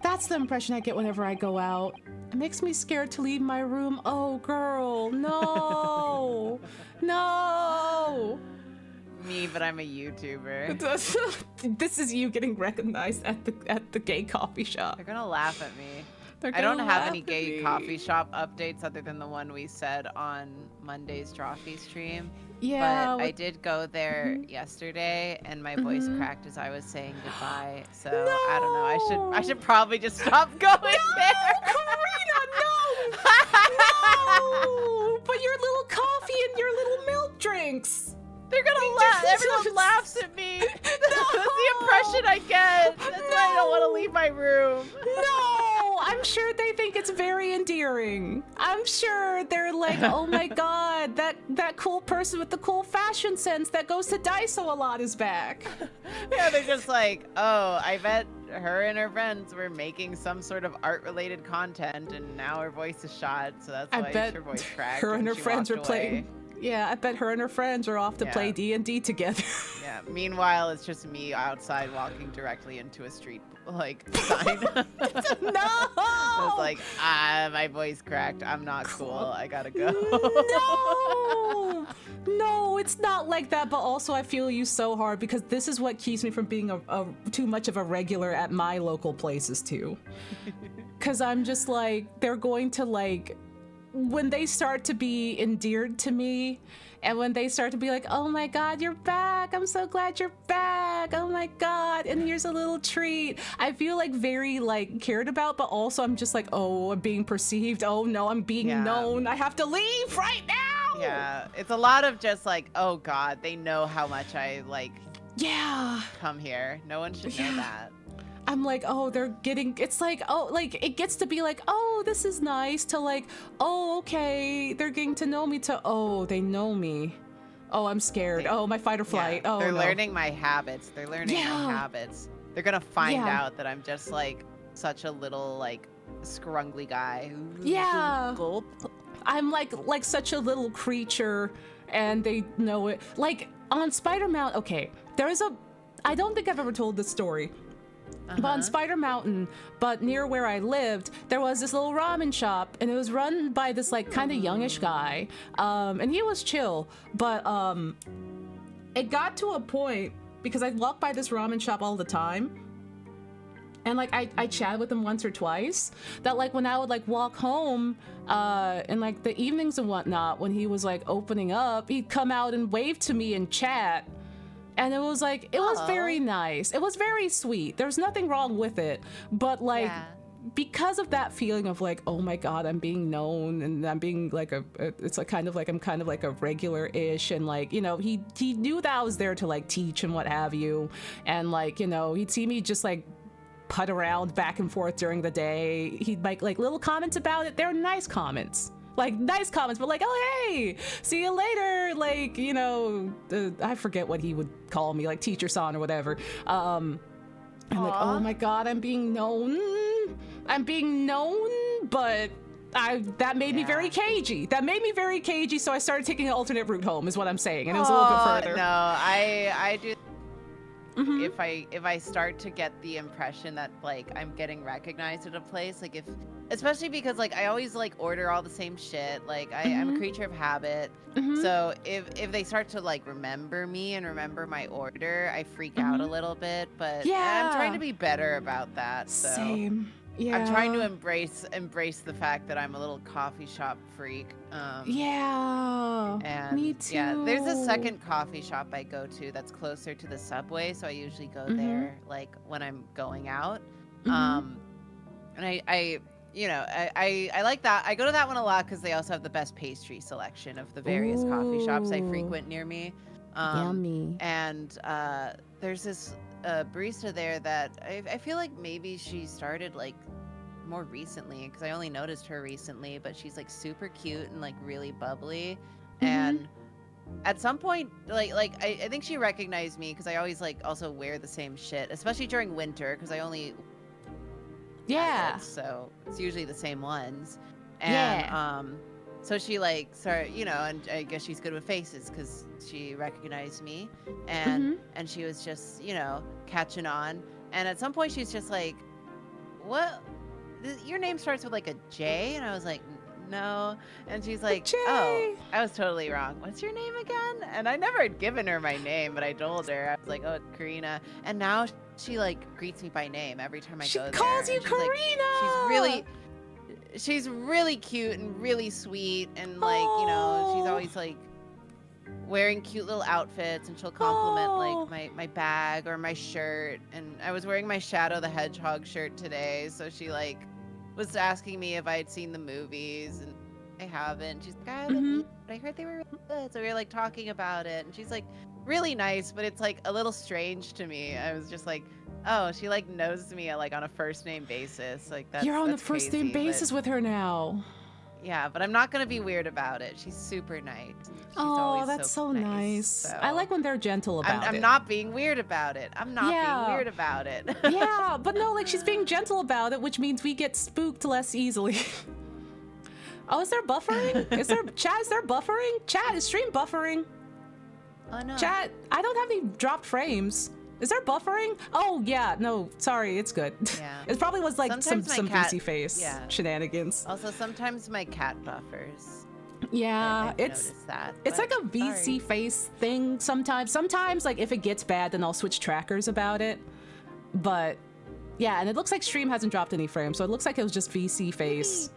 That's the impression I get whenever I go out, It makes me scared to leave my room. Oh, girl, no, no. Me, but I'm a YouTuber. This is you getting recognized at the gay coffee shop. They're gonna laugh at me. I don't have any gay coffee shop updates other than the one we said on Monday's Drawfee stream. Yeah. But I did go there yesterday, and my voice cracked as I was saying goodbye. So I don't know. I should probably just stop going there. Karina, no! No! But your little coffee and your little milk drinks. They're gonna laugh. Everyone laughs at me. That's the impression I get. That's why I don't want to leave my room. No, I'm sure they think it's very endearing. I'm sure they're like, oh my god, that cool person with the cool fashion sense that goes to Daiso a lot is back. Yeah, they're just like, oh, I bet her and her friends were making some sort of art-related content, and now her voice is shot, so that's why her voice cracked. Her and her she friends walked were playing. away. Yeah, I bet her and her friends are off to play D&D together. Yeah. Meanwhile, it's just me outside walking directly into a street sign. No! I was like, my voice cracked. I'm not cool. I gotta go. No! No, it's not like that, but also I feel you so hard because this is what keeps me from being a too much of a regular at my local places too. Because I'm just like, they're going to like, when they start to be endeared to me, and when they start to be like, oh my god, you're back, I'm so glad you're back, oh my god, and here's a little treat, I feel like very like cared about, but also I'm just like, oh, I'm being perceived, oh no, I'm being known, I have to leave right now. Yeah, it's a lot of just like, oh god, they know how much I like come here. No one should know that. I'm like, oh, they're getting, it's like, oh, like, it gets to be like, oh, this is nice, to like, oh, okay, they're getting to know me, to, oh, they know me. Oh, I'm scared. Oh, my fight or flight. Oh, they're learning my habits. They're learning my habits. They're gonna find out that I'm just like such a little like scrungly guy. Gulp. I'm like such a little creature, and they know it. Like, on Spider Mountain, okay, I don't think I've ever told this story. But on Spider Mountain, but near where I lived, there was this little ramen shop, and it was run by this like kind of youngish guy, and he was chill. But it got to a point, because I walked by this ramen shop all the time, and like I chatted with him once or twice, that like when I would like walk home in like the evenings and whatnot, when he was like opening up, he'd come out and wave to me and chat. And it was like, it was very nice. It was very sweet. There's nothing wrong with it. But like, because of that feeling of like, oh my God, I'm being known, and I'm being like it's like kind of like, I'm kind of like a regular-ish. And like, you know, he knew that I was there to like teach and what have you. And like, you know, he'd see me just like put around back and forth during the day. He'd make like little comments about it. They're nice comments. Like, nice comments, but like, oh, hey, see you later. Like, you know, I forget what he would call me, like teacher-san or whatever. I'm like, oh my God, I'm being known. I'm being known, but that made me very cagey. That made me very cagey, so I started taking an alternate route home, is what I'm saying. And it was a little bit further. No, I do. If I start to get the impression that like I'm getting recognized at a place, like especially because like I always like order all the same shit, like I'm a creature of habit, so if they start to like remember me and remember my order, I freak out a little bit, but I'm trying to be better about that. So Same. Yeah. I'm trying to embrace the fact that I'm a little coffee shop freak. And me too. Yeah, there's a second coffee shop I go to that's closer to the subway, so I usually go there like when I'm going out. And I you know, I like that. I go to that one a lot because they also have the best pastry selection of the various coffee shops I frequent near me. Yummy. And there's this barista there that I feel like maybe she started like more recently, because I only noticed her recently, but she's like super cute and like really bubbly. And at some point, like I think she recognized me because I always like also wear the same shit, especially during winter, because I only so it's usually the same ones. And so she like started, you know, and I guess she's good with faces because she recognized me, and she was just, you know, catching on. And at some point she's just like, what? your name starts with like a J, and I was like, no. And she's like, J. oh, I was totally wrong. What's your name again? And I never had given her my name, but I told her. I was like, oh, it's Karina. And now she like greets me by name every time I go there. She calls you she's Karina. Like, she's really cute and really sweet, and like, you know, she's always like wearing cute little outfits, and she'll compliment like my bag or my shirt. And I was wearing my Shadow the Hedgehog shirt today, so she like was asking me if I had seen the movies, and I haven't. She's like, I haven't, but I heard they were really good. So we were like talking about it, and she's like really nice, but it's like a little strange to me. I was just like, oh, she like knows me like on a first name basis. Like You're on that's the first name crazy, basis with her now. Yeah, but I'm not gonna be weird about it. She's super nice. She's Oh, always that's so nice. So I like when they're gentle about it. I'm not being weird about it. I'm not being weird about it. Yeah, but no, like she's being gentle about it, which means we get spooked less easily. Oh, is there buffering? Is there chat? Is there buffering? Chat, is stream buffering? Oh no. Chat, I don't have any dropped frames. Is there buffering? Oh yeah, no, sorry, it's good. Yeah. It probably was like Sometimes some cat- VC face shenanigans. Also, sometimes my cat buffers. Yeah, I've noticed that, it's but like a VC sorry. face thing sometimes. Sometimes like if it gets bad, then I'll switch trackers about it. But yeah, and it looks like stream hasn't dropped any frames, so it looks like it was just VC face.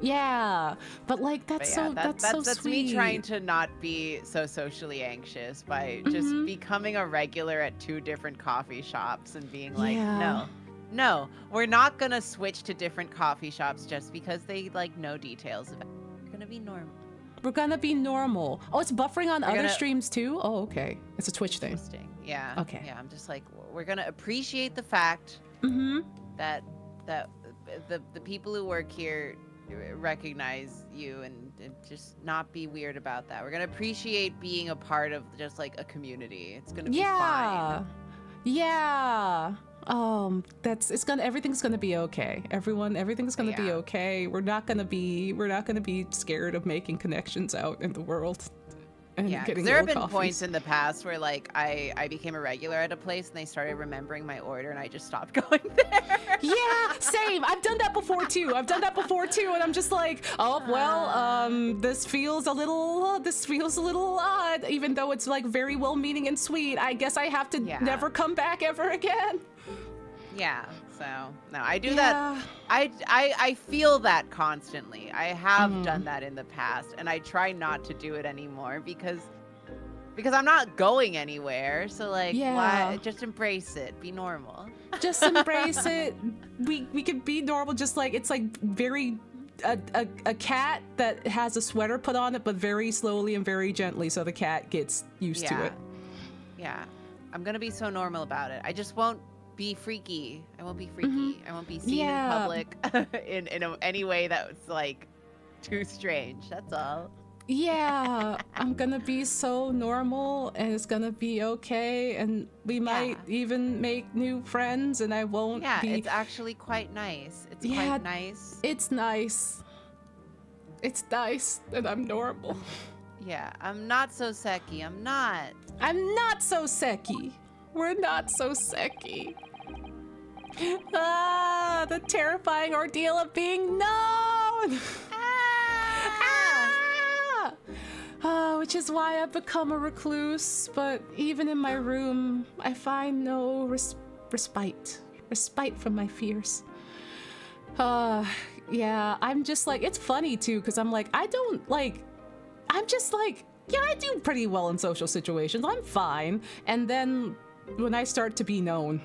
Yeah, but like that's so that's sweet. me trying to not be so socially anxious by just becoming a regular at 2 different coffee shops and being like, no, we're not gonna switch to different coffee shops just because they like know details of it. We're gonna be normal. We're gonna be normal. Oh, it's buffering on other streams too? Oh, okay. It's a Twitch thing. Interesting. Yeah. Okay. Yeah, I'm just like, we're gonna appreciate the fact that the people who work here recognize you and just not be weird about that. We're gonna appreciate being a part of just like a community. It's gonna be fine. Yeah. Everything's gonna be okay. Everything's gonna be okay. We're not gonna be scared of making connections out in the world. And getting there have little been coffees. points in the past where like I became a regular at a place and they started remembering my order and I just stopped going there. Yeah, same. I've done that before too. And I'm just like, oh well, this feels a little odd, even though it's like very well-meaning and sweet. I guess I have to never come back ever again. Yeah. So no, I do that. I feel that constantly. I have done that in the past, and I try not to do it anymore because I'm not going anywhere. So like, why? Just embrace it. Be normal. Just embrace it. We could be normal. Just like it's like very a cat that has a sweater put on it, but very slowly and very gently, so the cat gets used to it. Yeah. I'm gonna be so normal about it. I just won't be freaky. I won't be freaky. I won't be seen in public in any way that was like too strange. That's all. Yeah, I'm gonna be so normal and it's gonna be okay, and we might even make new friends, and I won't be... it's actually quite nice. It's quite nice. It's nice. It's nice that I'm normal. Yeah, I'm not so secky. I'm not so secky. We're not so secky. Ah, the terrifying ordeal of being known. Which is why I've become a recluse. But even in my room, I find no respite from my fears. Yeah, I'm just like, it's funny too, because I'm like, I'm just like, yeah, I do pretty well in social situations. I'm fine. And then when I start to be known,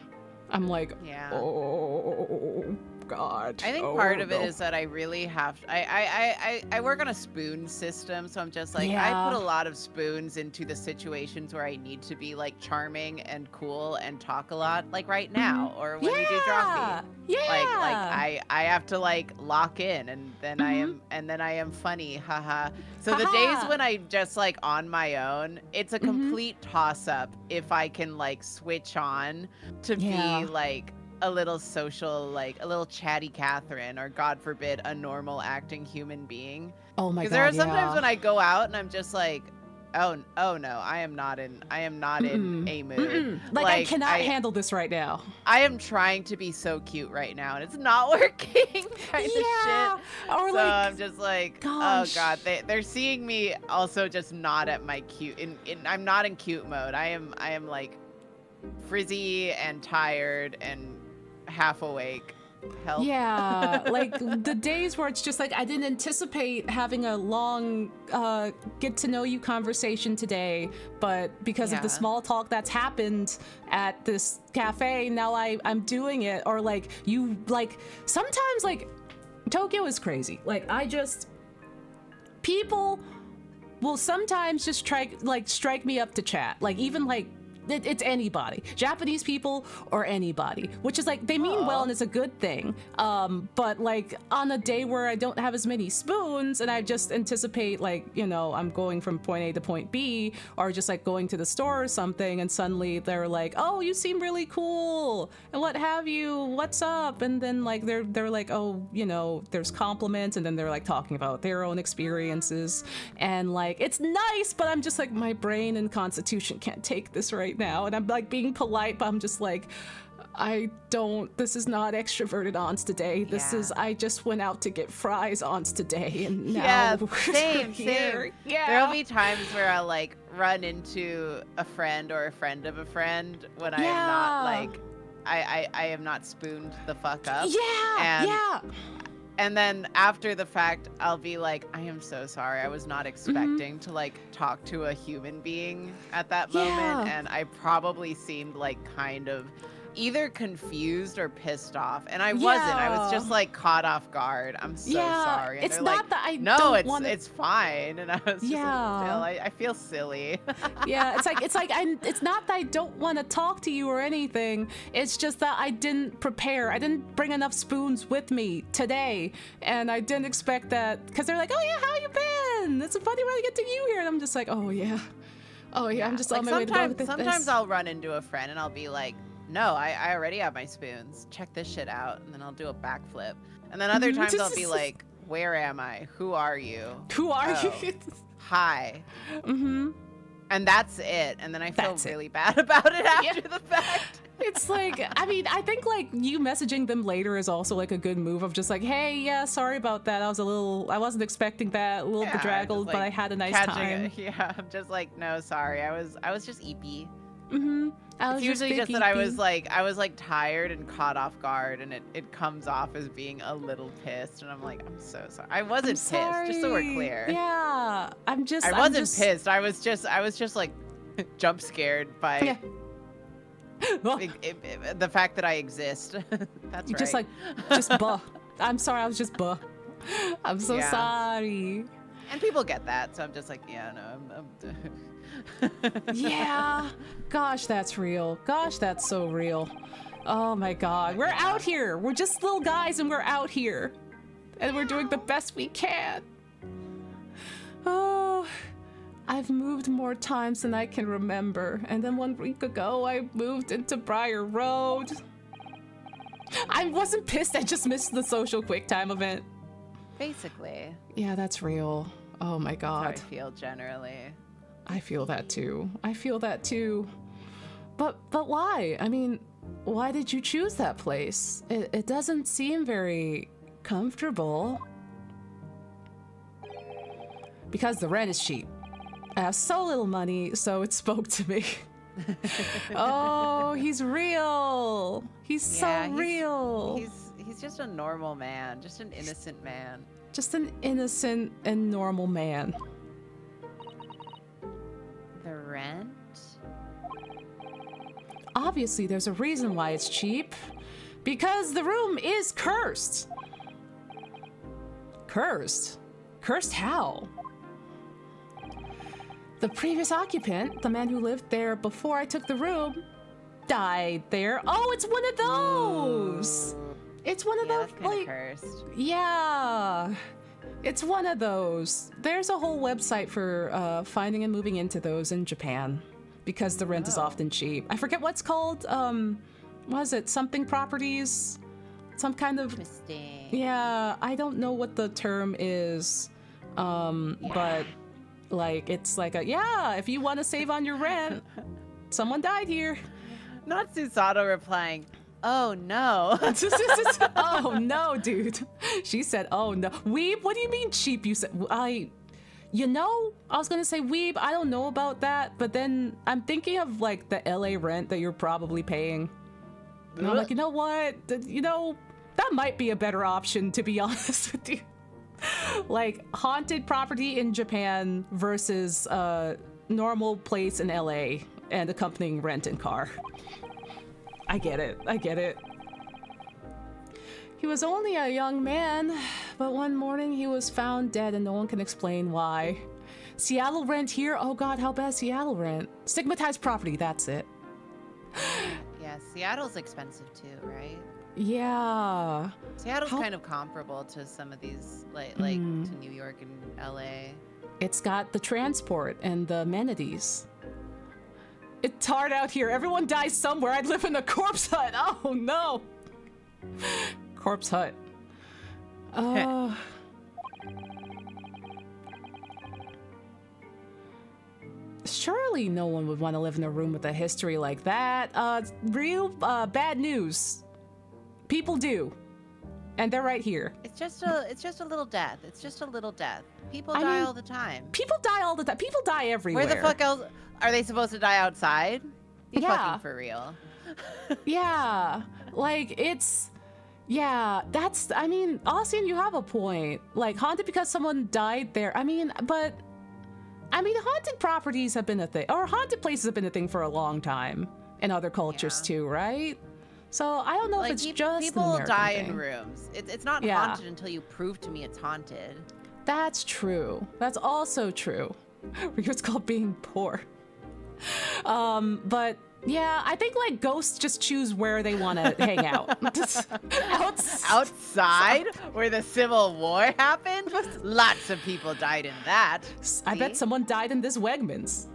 I'm like, oh God. I think part of it is that I really have to, I work on a spoon system, so I'm just like, I put a lot of spoons into the situations where I need to be like charming and cool and talk a lot, like right now, or when we do Drawfee. Like I have to like lock in, and then I am funny, haha. So the days when I'm just like on my own, it's a complete toss up if I can like switch on to be like a little social, like a little chatty Catherine, or God forbid, a normal acting human being. Oh my God, because there are sometimes when I go out and I'm just like, Oh no, I am not in a mood. Like I cannot handle this right now. I am trying to be so cute right now and it's not working kind of shit. Or so like, I'm just like, gosh. oh god, they're seeing me also just not at my cute I'm not in cute mode. I am like frizzy and tired and half awake. Help. Yeah, like the days where it's just like I didn't anticipate having a long get to know you conversation today, but because of the small talk that's happened at this cafe, now I'm doing it. Or like you like sometimes like Tokyo is crazy. Like people will sometimes just strike me up to chat. Like even like it's anybody, Japanese people or anybody, which is like they mean well and it's a good thing. But like on a day where I don't have as many spoons and I just anticipate like, you know, I'm going from point A to point B or just like going to the store or something, and suddenly they're like, oh, you seem really cool and what have you, what's up? And then like they're like, oh, you know, there's compliments, and then they're like talking about their own experiences, and like it's nice, but I'm just like my brain and constitution can't take this right now, and I'm like being polite, but I'm just like, this is not extroverted Onsta day. This is, I just went out to get fries Onsta day, and now same. Yeah. There'll be times where I'll like run into a friend or a friend of a friend when I am not like, I am not spooned the fuck up. And then after the fact, I'll be like, I am so sorry. I was not expecting to like talk to a human being at that moment. And I probably seemed like kind of either confused or pissed off. And I wasn't. I was just like caught off guard. I'm so sorry. And it's not like, that I no, don't want it's fine. And I was just like, I feel silly. It's not that I don't want to talk to you or anything. It's just that I didn't prepare. I didn't bring enough spoons with me today. And I didn't expect that, because they're like, oh yeah, how you been? It's a funny way to get to you here. And I'm just like, oh yeah, I'm just on my way to go with this. Sometimes I'll run into a friend and I'll be like, no, I already have my spoons. Check this shit out. And then I'll do a backflip. And then other times I'll be like, where am I? Who are you? Who are you? Hi. And that's it. And then I feel really bad about it after the fact. It's like, I mean, I think like you messaging them later is also like a good move of just like, hey, yeah, sorry about that. I wasn't expecting that, a little bedraggled, like, but I had a nice time. I'm just like, no, sorry. I was just eepy. It's usually just that I was like tired and caught off guard, and it comes off as being a little pissed, and I'm like, I'm so sorry. I wasn't pissed, just so we're clear. Yeah, I wasn't pissed. I was just like jump scared by the fact that I exist. That's just right. Just buh. I'm sorry. I was just buh. I'm so sorry. And people get that, so I'm just like, yeah, no, I'm yeah. Gosh, that's real. Gosh, that's so real. Oh my god. We're out here. We're just little guys and we're out here. And we're doing the best we can. Oh, I've moved more times than I can remember. And then 1 week ago, I moved into Briar Road. I wasn't pissed. I just missed the social quick time event. Basically. Yeah, that's real. Oh my god. That's how I feel generally. I feel that too. But why? I mean, why did you choose that place? It doesn't seem very comfortable. Because the rent is cheap. I have so little money, so it spoke to me. Oh, he's real. He's so real. He's just a normal man, just an innocent man. Just an innocent and normal man. The rent? Obviously, there's a reason why it's cheap. Because the room is cursed. Cursed? Cursed how? The previous occupant, the man who lived there before I took the room, died there. Oh, it's one of those! Ooh. It's one of those, that's kinda cursed. Yeah. It's one of those. There's a whole website for finding and moving into those in Japan, because the rent is often cheap. I forget what's called. What is it? Something properties? Some kind of. Interesting. Yeah, I don't know what the term is, but Like, it's like yeah, if you want to save on your rent, someone died here. Not Susato replying, oh no. Oh no, dude. She said, oh no. Weeb, what do you mean cheap? You said, I was gonna say Weeb, I don't know about that, but then I'm thinking of like the LA rent that you're probably paying. And I'm like, you know what? That might be a better option, to be honest with you. Like, haunted property in Japan versus normal place in LA and accompanying rent and car. I get it. He was only a young man, but one morning he was found dead and no one can explain why. Seattle rent here? Oh god, how bad is Seattle rent? Stigmatized property, that's it. Yeah, Seattle's expensive too, right? Yeah. Seattle's kind of comparable to some of these, like to New York and LA. It's got the transport and the amenities. It's hard out here. Everyone dies somewhere. I'd live in a corpse hut. Oh no. Corpse hut. Surely no one would want to live in a room with a history like that. Real bad news. People do. And they're right here. It's just a little death. It's just a little death. People die all the time. People die all the time. People die everywhere. Where the fuck else are they supposed to die? Outside? Be fucking for real. Yeah. Like, it's... Yeah, that's... I mean, Austin, you have a point. Like, haunted because someone died there. I mean, haunted properties have been a thing. Or haunted places have been a thing for a long time. In other cultures, too, right? So, I don't know if it's just people an die American thing. In rooms. It's not haunted until you prove to me it's haunted. That's true. That's also true. It's called being poor. But yeah, I think like ghosts just choose where they want to hang out. Outside, where the Civil War happened? Lots of people died in that. I bet someone died in this Wegmans.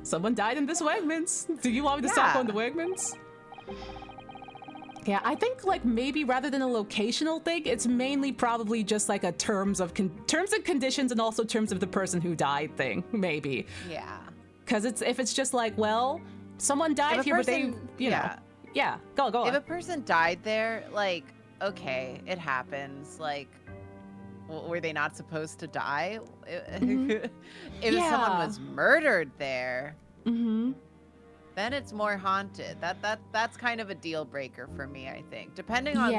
Do you want me to stop going to Wegmans? Yeah, I think like maybe rather than a locational thing, it's mainly probably just like a terms and conditions and also terms of the person who died thing, maybe. Yeah. Because if it's just like, well, someone died here, but they, you know. Yeah, go on. If a person died there, like, okay, it happens. Like, were they not supposed to die? If someone was murdered there, then it's more haunted. That's kind of a deal breaker for me, I think. Depending on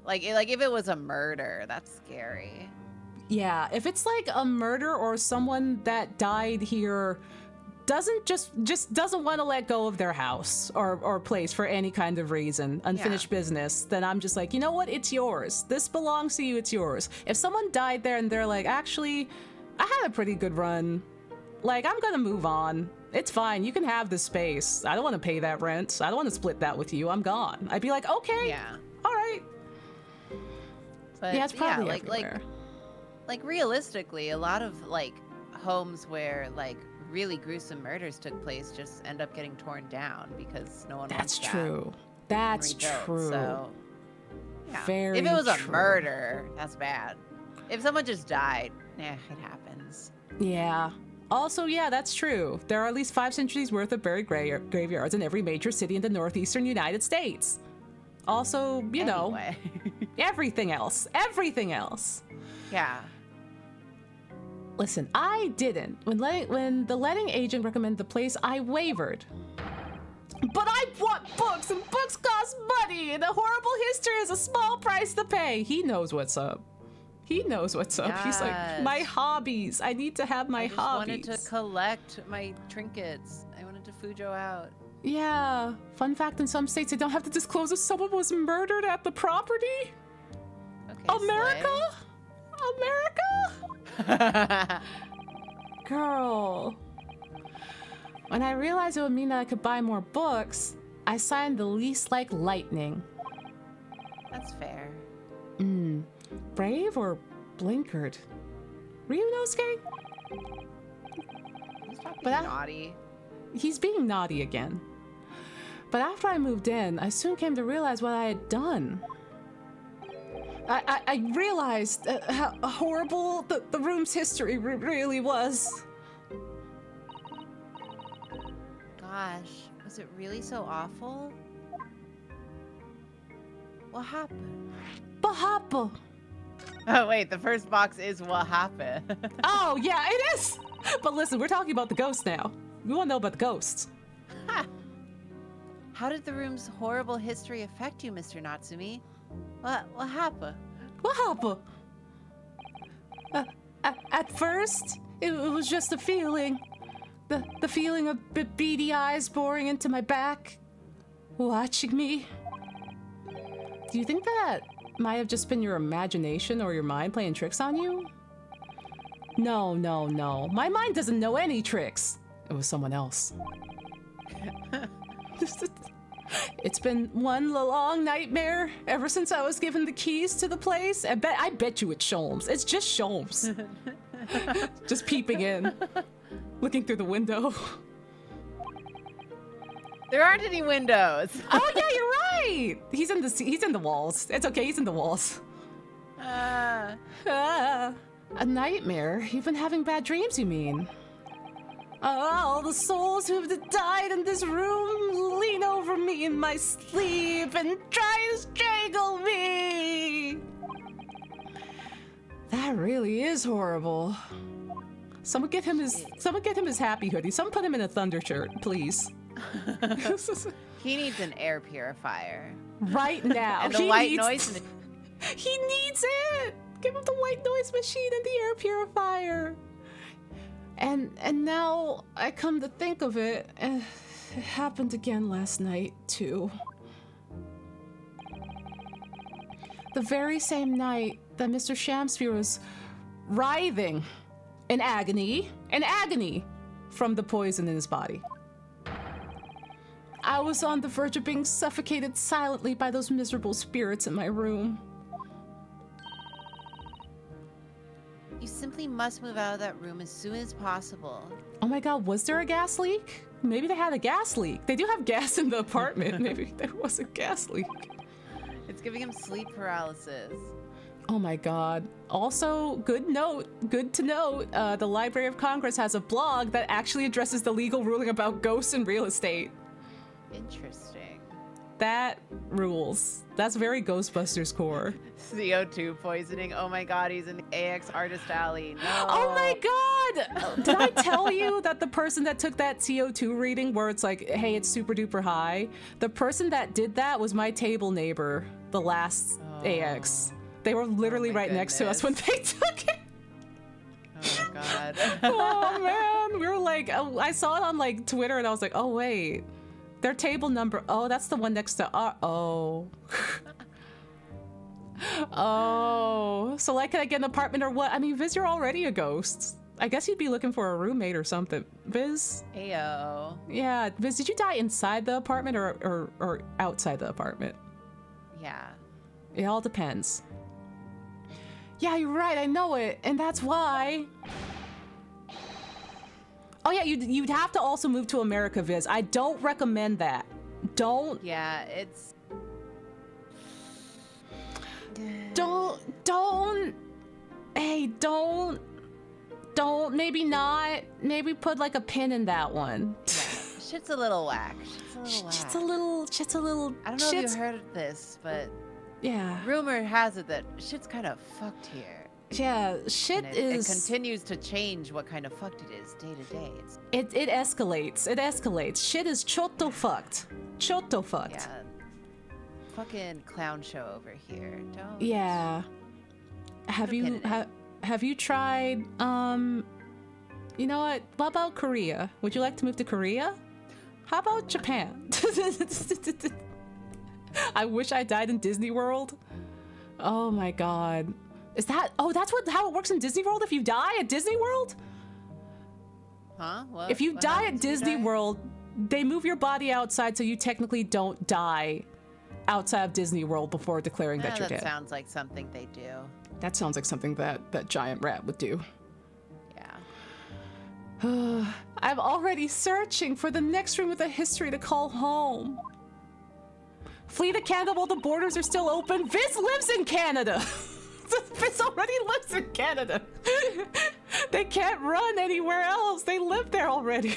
like if it was a murder, that's scary. Yeah, if it's like a murder or someone that died here doesn't doesn't want to let go of their house or place for any kind of reason, unfinished business, then I'm just like, you know what? It's yours. This belongs to you. It's yours. If someone died there and they're like, actually, I had a pretty good run. Like, I'm gonna move on. It's fine. You can have this space. I don't want to pay that rent. I don't want to split that with you. I'm gone. I'd be like, okay. Yeah. All right. But yeah, it's probably everywhere. Like realistically, a lot of like homes where like really gruesome murders took place just end up getting torn down because no one wants that. That's true. So, yeah. Very if it was true. a murder, that's bad. If someone just died, it happens. Yeah. Also, yeah, that's true. There are at least 5 centuries worth of buried graveyards in every major city in the northeastern United States. Also, you know, everything else. Yeah. Listen, I didn't. When the letting agent recommended the place, I wavered. But I want books, and books cost money, and a horrible history is a small price to pay. He knows what's up. Yes. He's like, my hobbies. I need to have my hobbies. I wanted to collect my trinkets. I wanted to Fujo out. Yeah. Fun fact, in some states, they don't have to disclose if someone was murdered at the property. Okay, America? Girl. When I realized it would mean that I could buy more books, I signed the lease like lightning. That's fair. Brave or blinkered? Ryunosuke? He's being naughty. He's being naughty again. But after I moved in, I soon came to realize what I had done. I realized how horrible the room's history really was. gosh. Was it really so awful? What happened? What happened? Oh, wait, the first box is what happened. Oh, yeah, it is! But listen, we're talking about the ghosts now. We want to know about the ghosts. Ha! How did the room's horrible history affect you, Mr. Natsumi? What happened? What happened? At first, it was just a feeling. The feeling of beady eyes boring into my back, watching me. Do you think that might have just been your imagination or your mind playing tricks on you? No. My mind doesn't know any tricks. It was someone else. It's been one long nightmare ever since I was given the keys to the place. I bet you it's Sholmes. It's just Sholmes. Just peeping in, looking through the window. There aren't any windows. Oh yeah, you're right. He's in the walls. It's okay. He's in the walls. A nightmare? You've been having bad dreams, you mean? All the souls who've died in this room lean over me in my sleep and try to strangle me. That really is horrible. Someone get him his happy hoodie. Someone put him in a thunder shirt, please. He needs an air purifier. Right now. And the white noise. He needs it. Give him the white noise machine and the air purifier. And now I come to think of it, it happened again last night too. The very same night that Mr. Shamsphere was writhing in agony from the poison in his body. I was on the verge of being suffocated silently by those miserable spirits in my room. You simply must move out of that room as soon as possible. Oh my god, was there a gas leak? Maybe they had a gas leak. They do have gas in the apartment. Maybe there was a gas leak. It's giving him sleep paralysis. Oh my god. Also, good to note, the Library of Congress has a blog that actually addresses the legal ruling about ghosts in real estate. Interesting. That rules. That's very Ghostbusters core. CO2 poisoning. Oh my god, he's in AX Artist Alley. No. Oh my god! Did I tell you that the person that took that CO2 reading where it's like, hey, it's super duper high? The person that did that was my table neighbor, the last AX. They were literally right next to us when they took it. Oh god. Oh man, we were like, oh, I saw it on like Twitter and I was like, oh wait. Their table number, oh, that's the one next to our, oh. Oh, so like, can I get an apartment or what? I mean, Viz, you're already a ghost. I guess you'd be looking for a roommate or something. Viz? Ayo. Yeah, Viz, did you die inside the apartment or outside the apartment? Yeah. It all depends. Yeah, you're right, I know it, and that's why. Oh yeah, you'd have to also move to America, Viz. I don't recommend that. Don't. Yeah, it's. Don't. Hey, don't. Maybe not. Maybe put like a pin in that one. Yeah, shit's a little whack. Shit's a little. I don't know if you heard of this, but. Yeah. Rumor has it that shit's kind of fucked here. Yeah, shit It continues to change what kind of fucked it is day to day. It escalates. It escalates. Shit is chotto fucked. Chotto fucked. Yeah. Fucking clown show over here. Don't. Yeah. Have you tried you know what about Korea? Would you like to move to Korea? How about Japan? I wish I died in Disney World. Oh my god. Is that, oh, that's how it works in Disney World? If you die at Disney World? Huh? What? If you die at Disney World, they move your body outside so you technically don't die outside of Disney World before declaring that you're dead. That sounds like something they do. That sounds like something that giant rat would do. Yeah. I'm already searching for the next room with a history to call home. Flee to Canada while the borders are still open. Viz lives in Canada. Viz already lives in Canada. They can't run anywhere else. They live there already.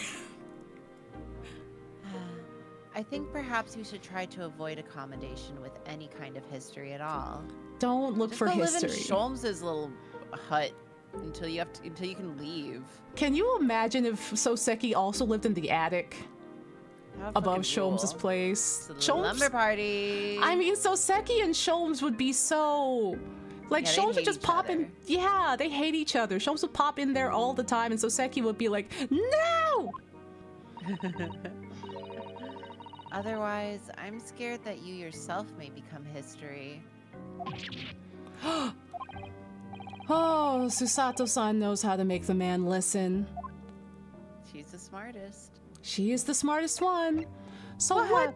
I think perhaps we should try to avoid accommodation with any kind of history at all. Don't look for history. Live in Sholmes' little hut until you can leave. Can you imagine if Soseki also lived in the attic above Sholmes' place? Lumber party. I mean, Soseki and Sholmes would be so... Like, yeah, Sholmes would just pop in. Yeah, they hate each other. Sholmes would pop in there all the time, and Soseki would be like, no! Otherwise, I'm scared that you yourself may become history. Oh, Susato-san knows how to make the man listen. She's the smartest. She is the smartest one. So what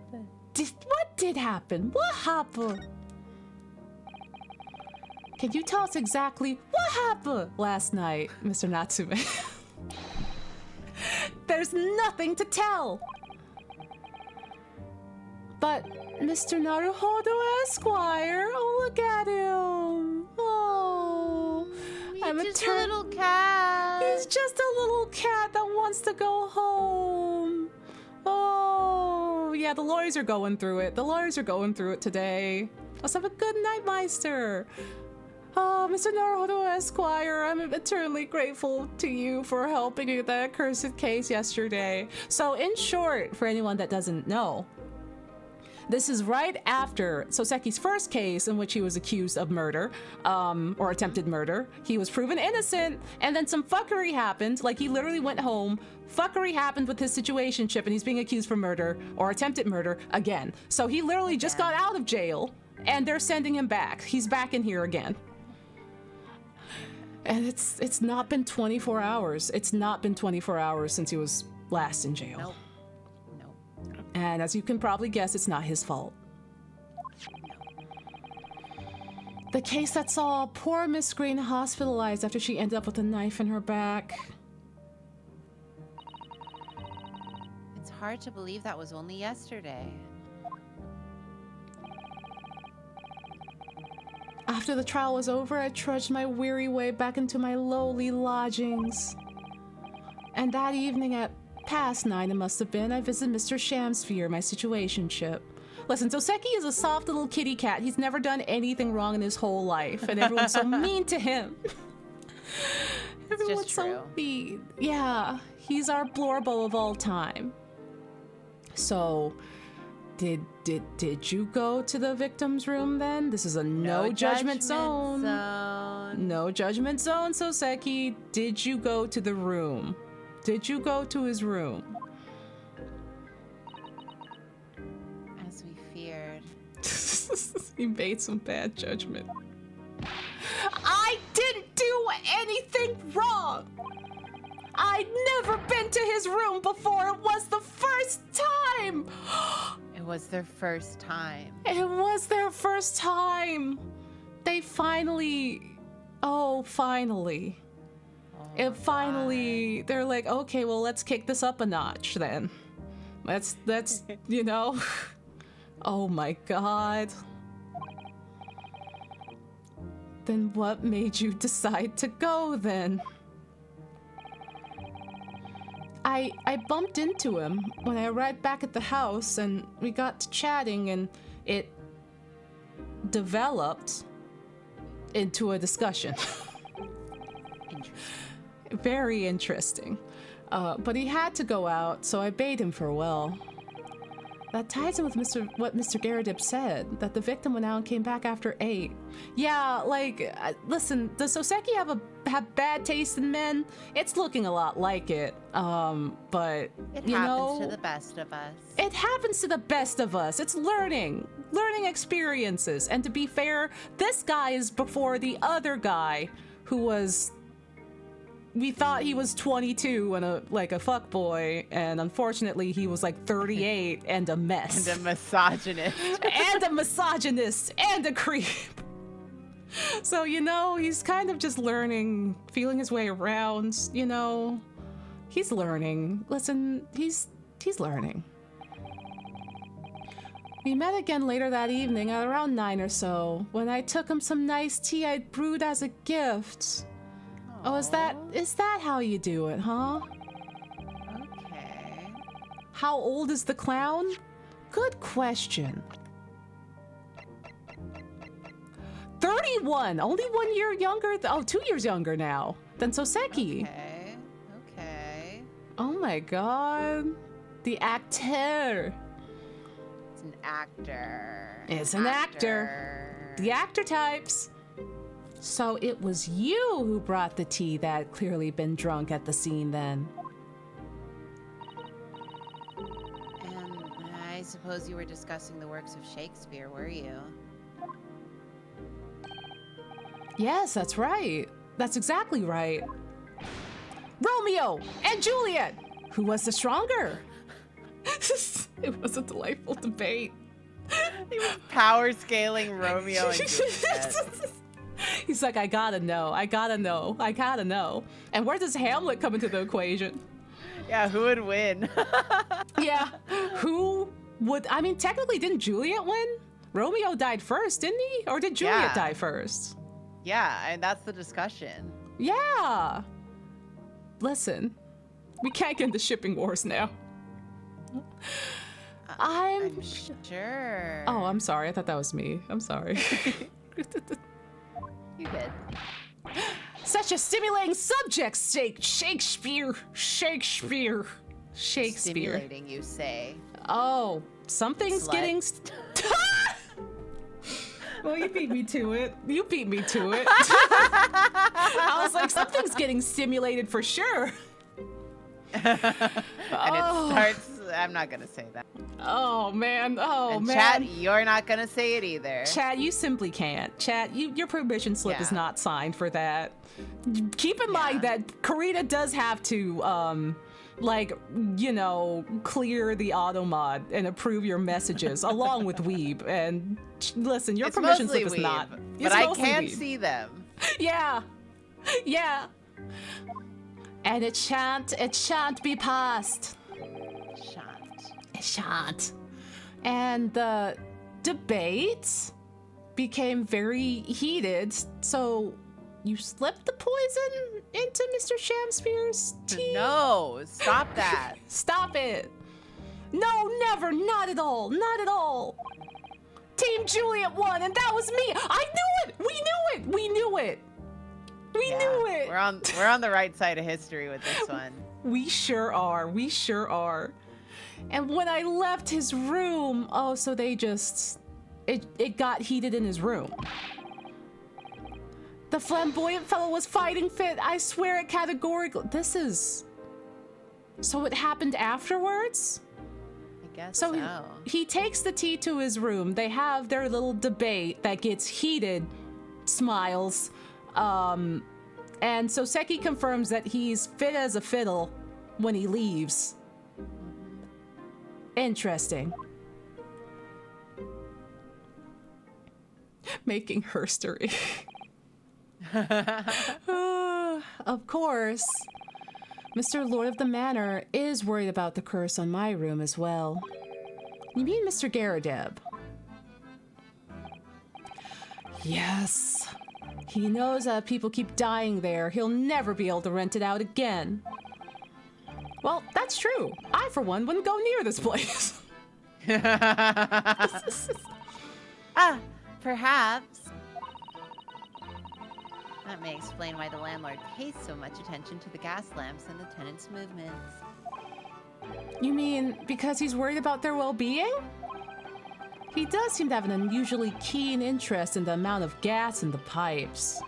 did happen? What happened? Can you tell us exactly what happened last night, Mr. Natsume? There's nothing to tell. But Mr. Naruhodo Esquire, oh, look at him. Oh, He's just a little cat. He's just a little cat that wants to go home. Oh, yeah, the lawyers are going through it. The lawyers are going through it today. Let's have a good night, Meister. Oh, Mr. Naruhodo Esquire, I'm eternally grateful to you for helping with that cursed case yesterday. So, in short, for anyone that doesn't know, this is right after Soseki's first case in which he was accused of murder, or attempted murder. He was proven innocent, and then some fuckery happened. Like, he literally went home, fuckery happened with his situationship, and he's being accused for murder, or attempted murder, again. So he literally just got out of jail, and they're sending him back. He's back in here again. And it's not been 24 hours. It's not been 24 hours since he was last in jail. Nope. And as you can probably guess, it's not his fault. The case that saw poor Miss Green hospitalized after she ended up with a knife in her back. It's hard to believe that was only yesterday. After the trial was over, I trudged my weary way back into my lowly lodgings. And that evening at past 9, it must have been, I visited Mr. Shamsphere, my situationship. Listen, Soseki is a soft little kitty cat. He's never done anything wrong in his whole life, and everyone's so mean to him. Everyone's so mean. Yeah, he's our Blorbo of all time. So, did you go to the victim's room then? This is a no judgment zone. No judgment zone, Soseki. Did you go to the room? Did you go to his room? As we feared. He made some bad judgment. I didn't do anything wrong! I'd never been to his room before. It was the first time! It was their first time. It was their first time. They finally... Oh, finally. They're like, okay, well, let's kick this up a notch then. Let's, you know. Oh my god. Then what made you decide to go then? I bumped into him when I arrived back at the house, and we got to chatting, and it developed into a discussion. Very interesting. But he had to go out, so I bade him farewell. That ties in with what Mr. Garadip said, that the victim went out and came back after 8. Yeah, like, listen, does Soseki have bad taste in men? It's looking a lot like it, but, you know... It happens to the best of us. It happens to the best of us. It's learning experiences. And to be fair, this guy is before the other guy who was... We thought he was 22 and a fuckboy, and unfortunately he was like 38 and a mess. And a misogynist. And a misogynist and a creep. So, you know, he's kind of just learning, feeling his way around, you know. He's learning. Listen, he's learning. We met again later that evening at around 9 or so, when I took him some nice tea I'd brewed as a gift. Oh, is that how you do it, huh? Okay. How old is the clown? good question. 31, only 1 year younger, 2 years younger now than Soseki. Okay, okay. Oh my god. The actor. It's an actor. It's an actor. The actor types. So it was you who brought the tea that had clearly been drunk at the scene then. And I suppose you were discussing the works of Shakespeare, were you? Yes, that's right. That's exactly right. Romeo and Juliet! Who was the stronger? It was a delightful debate. He was power scaling Romeo and Juliet. He's like, I gotta know, I gotta know, I gotta know. And where does Hamlet come into the equation? Yeah, who would win? Yeah, who would, I mean, technically, didn't Juliet win? Romeo died first, didn't he? Or did Juliet die first? Yeah, and that's the discussion. Yeah. Listen, we can't get into shipping wars now. I'm sure. Oh, I'm sorry. I thought that was me. I'm sorry. You did. Such a stimulating subject, Shakespeare. Stimulating, you say. Oh, something's Slut. getting... Well, you beat me to it. You beat me to it. I was like, something's getting stimulated for sure. And it starts... I'm not going to say that. Oh, man. Oh, and man. Chat, you're not going to say it either. Chat, you simply can't. Chat, your permission slip is not signed for that. Keep in mind that Karina does have to, like, you know, clear the auto mod and approve your messages along with Weeb. And listen, your permission slip is not. But I can't see them. Yeah. Yeah. And it shan't be passed. It shan't. And the debate became very heated, so you slipped the poison into Mr. Shamspeare's tea? No, stop that. Stop it. No, never, not at all, not at all. Team Juliet won, and that was me. I knew it. We knew it. We knew it. We knew it. We're on the right side of history with this one. We sure are. We sure are. And when I left his room, oh, so they just... It got heated in his room. The flamboyant fellow was fighting fit. I swear it categorically... This is... So it happened afterwards? I guess so. So. He takes the tea to his room. They have their little debate that gets heated. Smiles. And Soseki confirms that he's fit as a fiddle when he leaves. Interesting. Making herstory. Of course. Mr. Lord of the Manor is worried about the curse on my room as well. You mean Mr. Garadeb? Yes. He knows that people keep dying there. He'll never be able to rent it out again. Well, that's true. I, for one, wouldn't go near this place. Perhaps. That may explain why the landlord pays so much attention to the gas lamps and the tenants' movements. You mean because he's worried about their well-being? He does seem to have an unusually keen interest in the amount of gas in the pipes.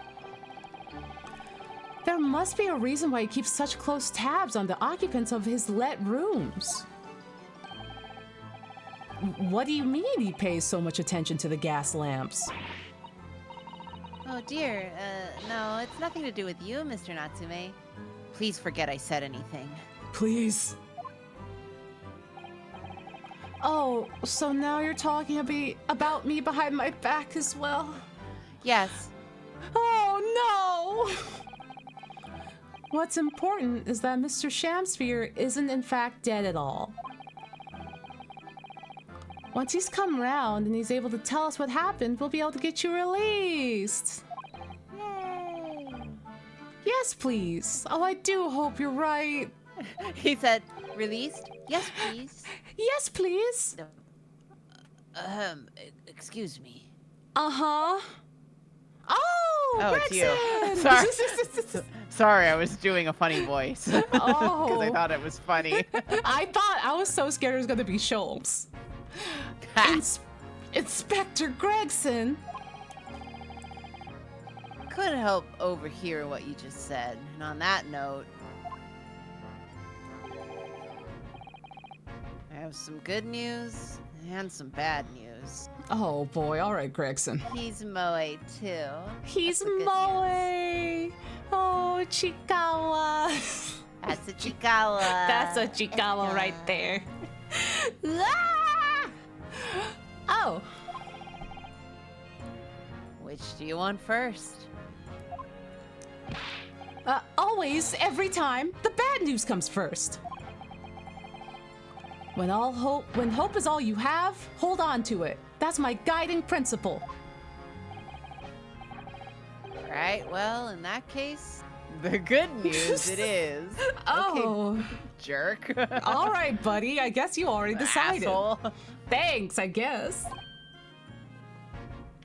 There must be a reason why he keeps such close tabs on the occupants of his let rooms. What do you mean he pays so much attention to the gas lamps? Oh dear, no, it's nothing to do with you, Mr. Natsume. Please forget I said anything. Please. Oh, so now you're talking about me behind my back as well? Yes. Oh no! What's important is that Mr. Shamsphere isn't in fact dead at all. Once he's come around and he's able to tell us what happened, we'll be able to get you released. Yay! Yes, please. Oh, I do hope you're right. He said, released? Yes, please. Yes, please. No. Excuse me. Uh-huh. Oh, it's you. Gregson! Sorry, I was doing a funny voice. Because Oh. I thought it was funny. I was so scared it was gonna be Sholmes. Inspector Gregson. Couldn't help overhear what you just said. And on that note, I have some good news and some bad news. Oh boy, all right, Gregson. He's Moe too. He's That's the good Moe. Oh, Chikawa. That's a Chikawa. That's a Chikawa right there. Ah! Oh. Which do you want first? Always, every time, the bad news comes first. When hope is all you have, hold on to it. That's my guiding principle. Right, well, in that case, The good news it is. Oh. Okay, jerk. All right, buddy. I guess you already decided. Asshole. Thanks, I guess.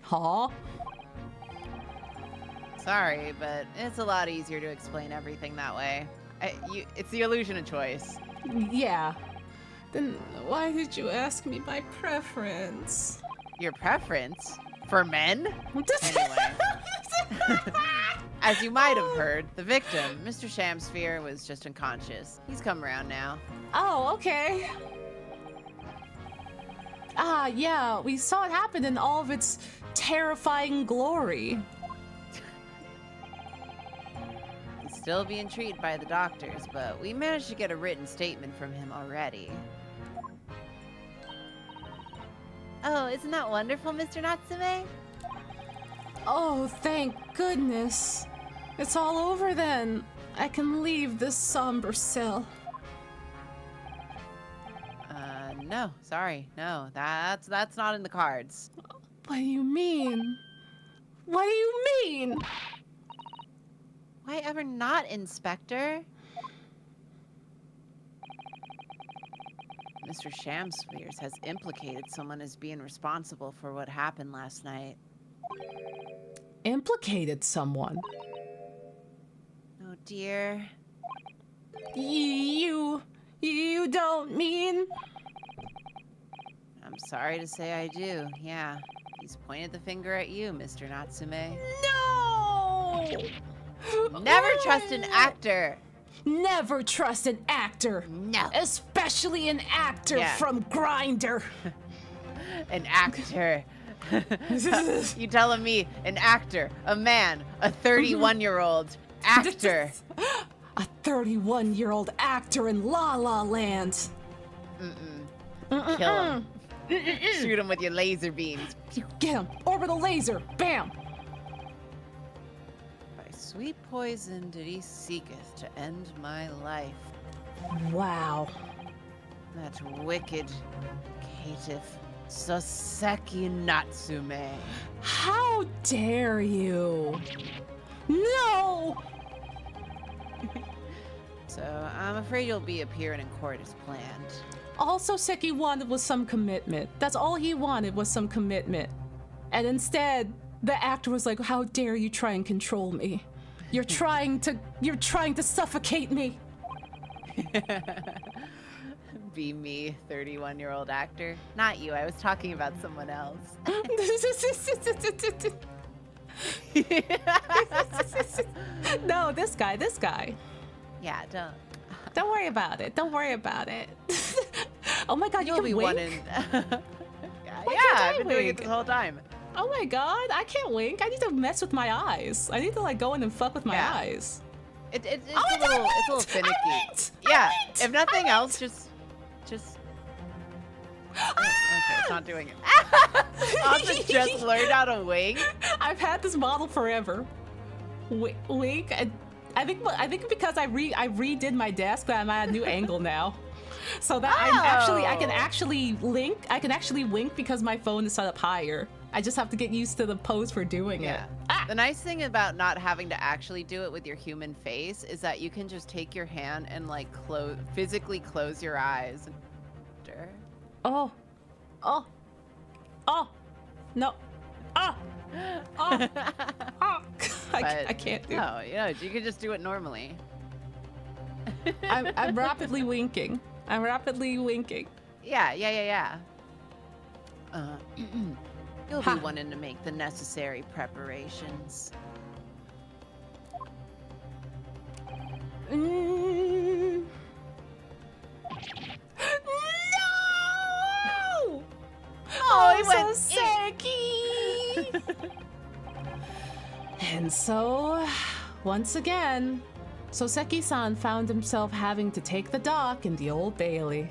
Huh? Sorry, but it's a lot easier to explain everything that way. It's the illusion of choice. Yeah. Then why did you ask me my preference? Your preference? For men? Anyway. As you might have heard, the victim, Mr. Shamsphere, was just unconscious. He's come around now. Oh, okay. Yeah, we saw it happen in all of its terrifying glory. He's still being treated by the doctors, but we managed to get a written statement from him already. oh, isn't that wonderful, Mr. Natsume? Oh, thank goodness. It's all over then. I can leave this somber cell. No, sorry, no, that's not in the cards. What do you mean? What do you mean? Why ever not, Inspector? Mr. Shamspheres has implicated someone as being responsible for what happened last night. Implicated someone? Oh dear. You don't mean? I'm sorry to say I do, yeah. He's pointed the finger at you, Mr. Natsume. No! Never trust an actor! Never trust an actor. No. Especially an actor Yeah. from Grindr. An actor. You telling me an actor, a man, a 31-year-old actor. A 31-year-old actor in La La Land. Kill him. Shoot him with your laser beams. Get him. Orbital laser. Bam. By sweet poison did he seeketh to end my life. Wow. That wicked, caitiff, Soseki Natsume. How dare you? No! So I'm afraid you'll be appearing in court as planned. All Soseki wanted was some commitment. That's all he wanted was some commitment. And instead, the actor was like, how dare you try and control me? You're trying to suffocate me. Be me, 31-year-old actor. Not you, I was talking about someone else. No, this guy. Yeah, don't. Don't worry about it. Don't worry about it. Oh my god, You'll you be can wink? one in. Yeah, Why can't I I've been doing it wink? this whole time. Oh my god, I can't wink. I need to mess with my eyes. I need to like go in and fuck with my Yeah. eyes. It's Oh my a God, little, I it's a little winked! I finicky. winked! I Yeah, winked! if nothing I else, winked! just. Okay, it's not doing it. Onsta just learned how to wink. I've had this model forever. Wink. I think because I redid my desk, that I'm at a new angle now. So that I can actually wink because my phone is set up higher. I just have to get used to the pose for doing it. Yeah. The nice thing about not having to actually do it with your human face is that you can just take your hand and like physically close your eyes. Oh. Oh, no. Oh, oh, oh. I can't do it. No, you can just do it normally. I'm rapidly winking. I'm rapidly winking. Yeah. You'll be wanting to make the necessary preparations. No! Oh, he so went Seki! And so, once again, Soseki-san found himself having to take the dock in the Old Bailey.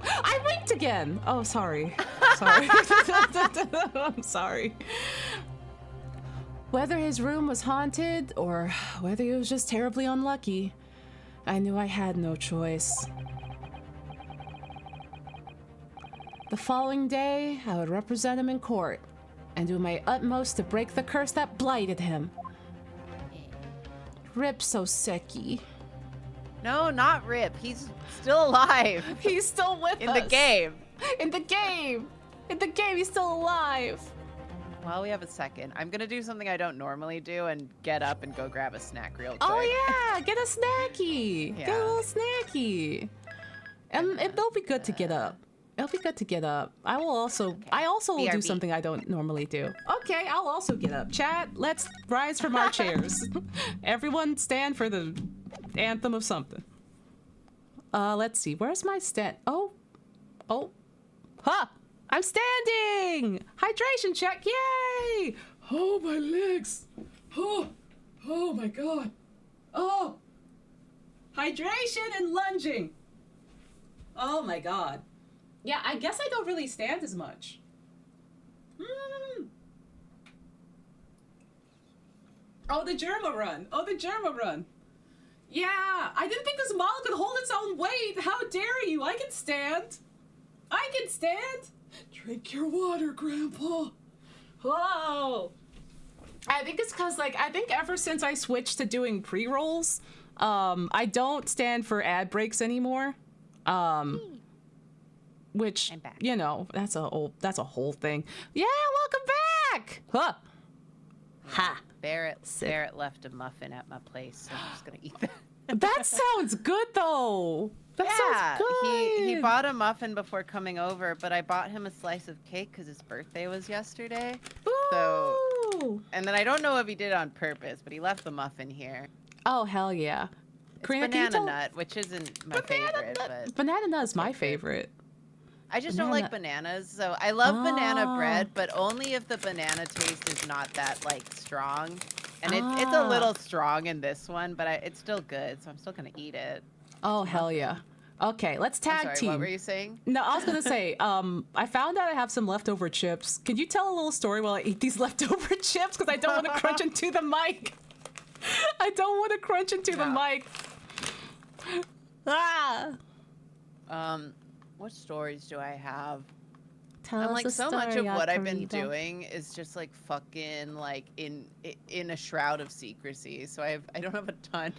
I winked again! Oh, sorry. Sorry. I'm sorry. Whether his room was haunted or whether he was just terribly unlucky, I knew I had no choice. The following day, I would represent him in court and do my utmost to break the curse that blighted him. Rip Soseki. No, not Rip. He's still alive. He's still with us. In the game. In the game. In the game, he's still alive. Well, we have a second. I'm gonna do something I don't normally do and get up and go grab a snack real quick. Oh yeah, get a snacky. Yeah. Get a little snacky. And it'll be good to get up. It'll be good to get up. I also will do BRB. something I don't normally do. Okay, I'll also get up. Chat, let's rise from our chairs. Everyone stand for the anthem of something. Let's see. Where's my stand? Oh. Ha! I'm standing! Hydration check, yay! Oh, my legs. Oh my god. Oh! Hydration and lunging. Oh my god. Yeah, I guess I don't really stand as much. Oh, the Germa run. Yeah, I didn't think this model could hold its own weight. How dare you? I can stand. Drink your water, Grandpa. Whoa. I think it's because, I think ever since I switched to doing pre-rolls, I don't stand for ad breaks anymore. Which, that's a whole thing. Yeah, welcome back! Huh. Ha. Barrett left a muffin at my place, so I'm just gonna eat that. That sounds good, though. That sounds good. He bought a muffin before coming over, but I bought him a slice of cake because his birthday was yesterday. Ooh. And then I don't know if he did it on purpose, but he left the muffin here. Oh, hell yeah. It's Karina, banana nut, which isn't my favorite, but banana nut is my favorite. I just don't like bananas, so I love banana bread, but only if the banana taste is not that strong. And it's a little strong in this one, but it's still good, so I'm still gonna eat it. Oh, hell yeah. Okay, let's tag team. What were you saying? No, I was gonna say, I found out I have some leftover chips. Can you tell a little story while I eat these leftover chips? Because I don't want to crunch into the mic. I don't want to crunch into the mic. What stories do I have? Tell us a so story, much of what I've been Karina. doing is just fucking in a shroud of secrecy. So I don't have a ton.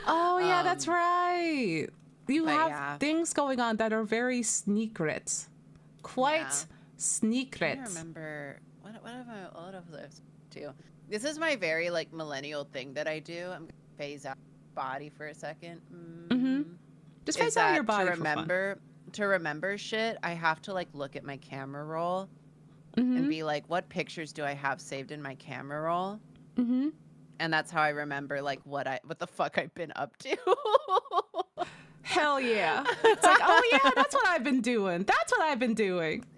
Oh yeah, that's right. You have yeah. things going on that are very secret. Quite secret. I can't remember what have this too. This is my very millennial thing that I do. I'm gonna phase out body for a second. Just phase out your body to remember shit. I have to look at my camera roll and be like, what pictures do I have saved in my camera roll? And that's how I remember what the fuck I've been up to. Hell yeah. It's oh yeah, that's what I've been doing.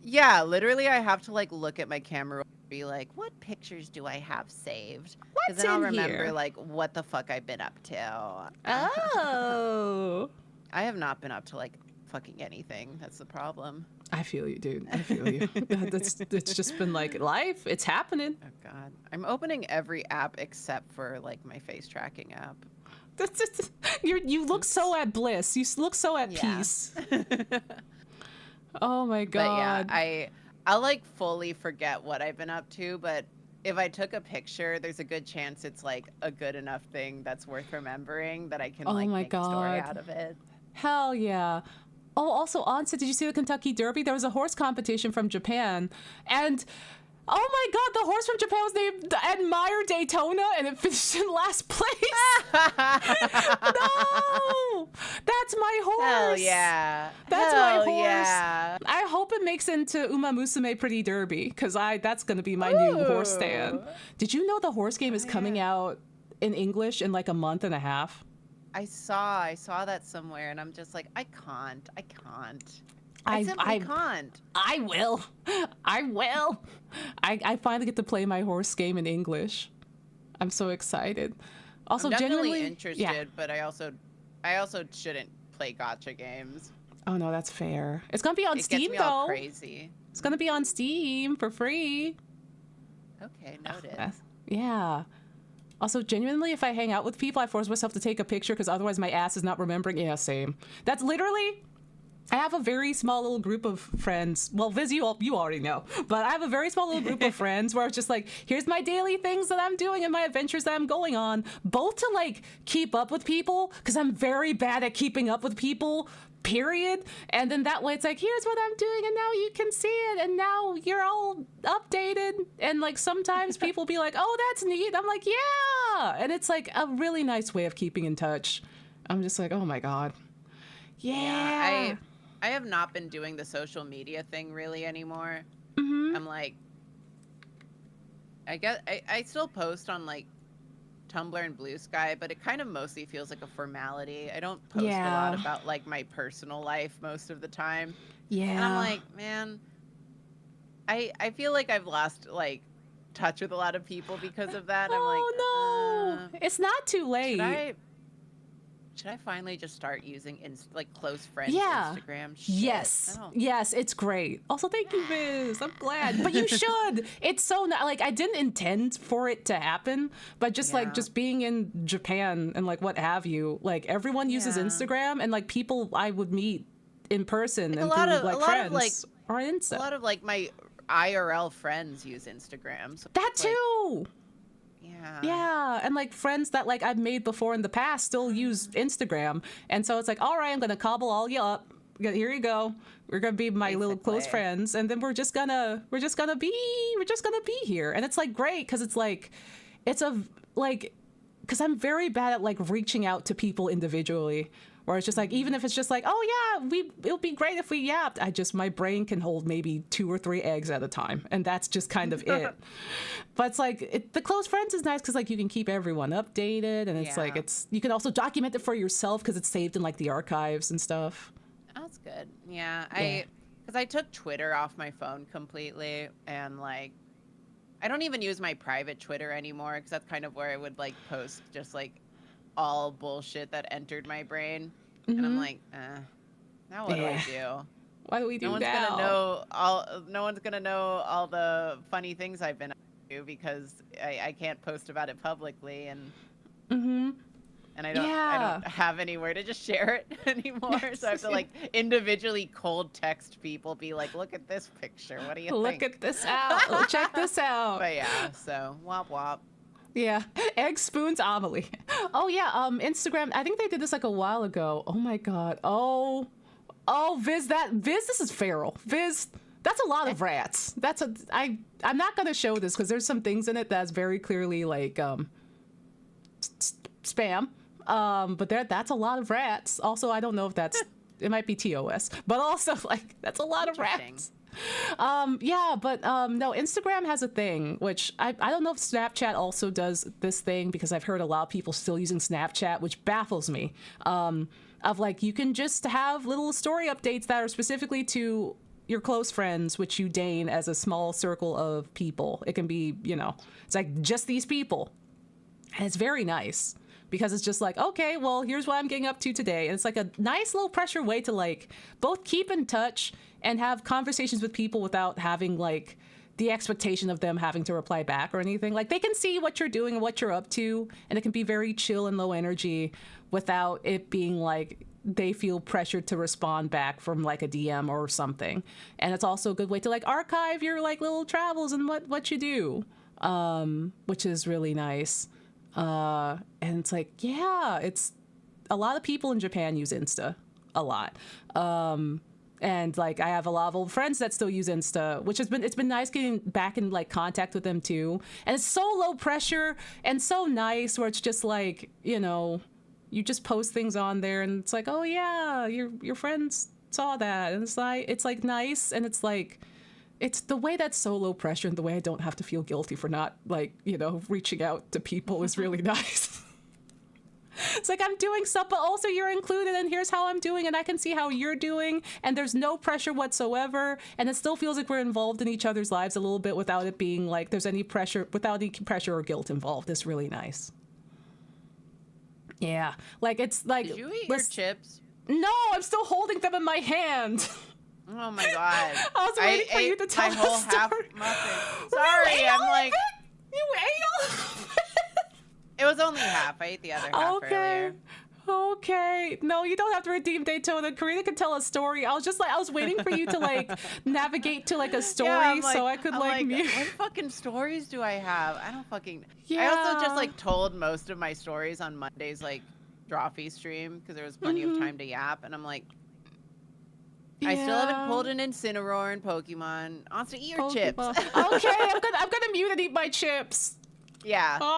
Yeah, literally I have to look at my camera roll and be like, what pictures do I have saved? Because then I'll remember what the fuck I've been up to. Oh. I have not been up to fucking anything. That's the problem. I feel you, dude. I feel you. It's just been life. It's happening. Oh god. I'm opening every app except for my face tracking app. You look so at bliss. You look so at peace. Oh my god. But yeah, I'll fully forget what I've been up to, but if I took a picture, there's a good chance it's a good enough thing that's worth remembering that I can make a story out of it. Hell yeah. Oh, also, Onsta, did you see the Kentucky Derby? There was a horse competition from Japan, and oh my God, the horse from Japan was named Admire Daytona, and it finished in last place. No, that's my horse. Hell yeah, that's Hell my horse. Yeah. I hope it makes into Uma Musume Pretty Derby, because that's gonna be my new horse stand. Did you know the horse game is coming out in English in like a month and a half? I saw that somewhere, and I'm just like, I can't. I can't. I will. I finally get to play my horse game in English. I'm so excited. Also, I'm definitely genuinely interested, but I also shouldn't play gacha games. Oh no, that's fair. It's gonna be on Steam gets me though. all crazy. It's gonna be on Steam for free. Okay, noted. Yeah. Also, genuinely, if I hang out with people, I force myself to take a picture because otherwise my ass is not remembering. Yeah, same. That's literally. I have a very small little group of friends. Well, Viz, you already know, but I have a very small little group of friends where it's just like, here's my daily things that I'm doing and my adventures that I'm going on, both to like keep up with people, because I'm very bad at keeping up with people, period. And then that way it's like, here's what I'm doing, and now you can see it, and now you're all updated. And like sometimes people be like, oh, that's neat. I'm like, yeah. And it's like a really nice way of keeping in touch. I'm just like, oh my God. Yeah. I have not been doing the social media thing really anymore. Mm-hmm. I'm like, I still post on like Tumblr and Blue Sky, but it kind of mostly feels like a formality. I don't post a lot about like my personal life most of the time. Yeah. And I'm like, man, I feel like I've lost like touch with a lot of people because of that. And Oh no, it's not too late. Should I finally just start using like close friends Instagram? Shit. Yes, it's great. Also, thank you, Viz. I'm glad, but you should. It's so like I didn't intend for it to happen, but just like just being in Japan and like what have you, like everyone uses Instagram, and like people I would meet in person like and through friends are on Insta. A lot of like my IRL friends use Instagram. So that too. Yeah, and like friends that like I've made before in the past still use Instagram, and so it's like, all right, I'm gonna cobble all you up. Here you go. We're gonna be my little close friends, and then we're just gonna be here, and it's like great because it's like because I'm very bad at like reaching out to people individually. Or it's just like, even if it's just like, oh yeah, it'll be great if we yapped. my brain can hold maybe 2 or 3 eggs at a time, and that's just kind of it. But it's like the close friends is nice because like you can keep everyone updated, and it's like you can also document it for yourself because it's saved in like the archives and stuff. That's good. Yeah. Because I took Twitter off my phone completely, and like I don't even use my private Twitter anymore because that's kind of where I would like post just like all bullshit that entered my brain. And I'm like, now what do I do? What do we do now? No one's gonna know all the funny things I've been up to because I can't post about it publicly, and and I don't have anywhere to just share it anymore. So I have to like individually cold text people, be like, look at this picture. What do you think? Look at this out. Check this out. But yeah, so womp womp. Yeah, egg spoons Amelie. Oh yeah, Instagram. I think they did this like a while ago. Oh my God. Oh, Viz. This is feral. Viz. That's a lot of rats. I'm not gonna show this because there's some things in it that's very clearly like spam. But that's a lot of rats. Also, I don't know if it might be TOS, but also like that's a lot of rats. No, Instagram has a thing, which I don't know if Snapchat also does this thing, because I've heard a lot of people still using Snapchat, which baffles me. Of like, you can just have little story updates that are specifically to your close friends, which you deign as a small circle of people. It can be, it's like just these people. And it's very nice because it's just like, okay, well, here's what I'm getting up to today. And it's like a nice low pressure way to like both keep in touch and have conversations with people without having like the expectation of them having to reply back or anything. Like they can see what you're doing and what you're up to, and it can be very chill and low energy without it being like they feel pressured to respond back from like a DM or something. And it's also a good way to like archive your like little travels and what you do, which is really nice. And it's like, yeah, it's a lot of people in Japan use Insta. a lot. And like I have a lot of old friends that still use Insta, which it's been nice getting back in like contact with them too. And it's so low pressure and so nice, where it's just like, you know, you just post things on there and it's like, oh yeah, your friends saw that, and it's like nice, and it's like, it's the way that's so low pressure, and the way I don't have to feel guilty for not, like, you know, reaching out to people is really nice. It's like, I'm doing stuff, but also you're included, and here's how I'm doing, and I can see how you're doing, and there's no pressure whatsoever, and it still feels like we're involved in each other's lives a little bit without it being like there's any pressure, without any pressure or guilt involved. It's really nice. Yeah, like, it's like... Did you eat your chips? No, I'm still holding them in my hand. Oh my god. I was waiting for you to tell my whole the story. half muffin. Sorry, I'm like... You ate all of it? It was only half. I ate the other half earlier. Okay. No, you don't have to redeem Daytona. Karina can tell a story. I was waiting for you to like navigate to like a story, so I could like mute. What fucking stories do I have? I don't fucking... Yeah. I also just like told most of my stories on Monday's like Drawfee stream because there was plenty of time to yap, and I'm like, I still haven't pulled an Incineroar in Pokemon. Onsta, eat your chips. Okay, I'm gonna mute and eat my chips. Yeah. Oh.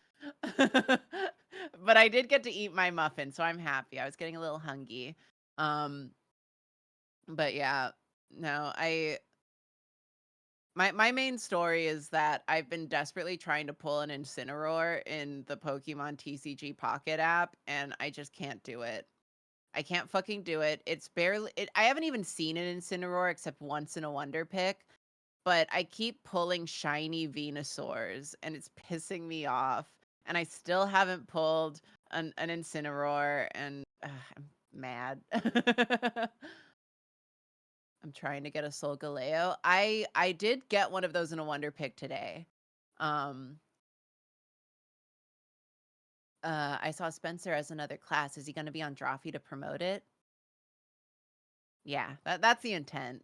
But I did get to eat my muffin, so I'm happy. I was getting a little hungry. But yeah, no, my main story is that I've been desperately trying to pull an Incineroar in the Pokemon TCG Pocket app, and I just can't do it. I can't fucking do it. It's barely... I haven't even seen an Incineroar except once in a Wonder Pick, but I keep pulling shiny Venusaurs, and it's pissing me off. And I still haven't pulled an Incineroar, and I'm mad. I'm trying to get a Solgaleo. I did get one of those in a Wonder Pick today. I saw Spencer as another class. Is he going to be on Drawfee to promote it? Yeah, that's the intent.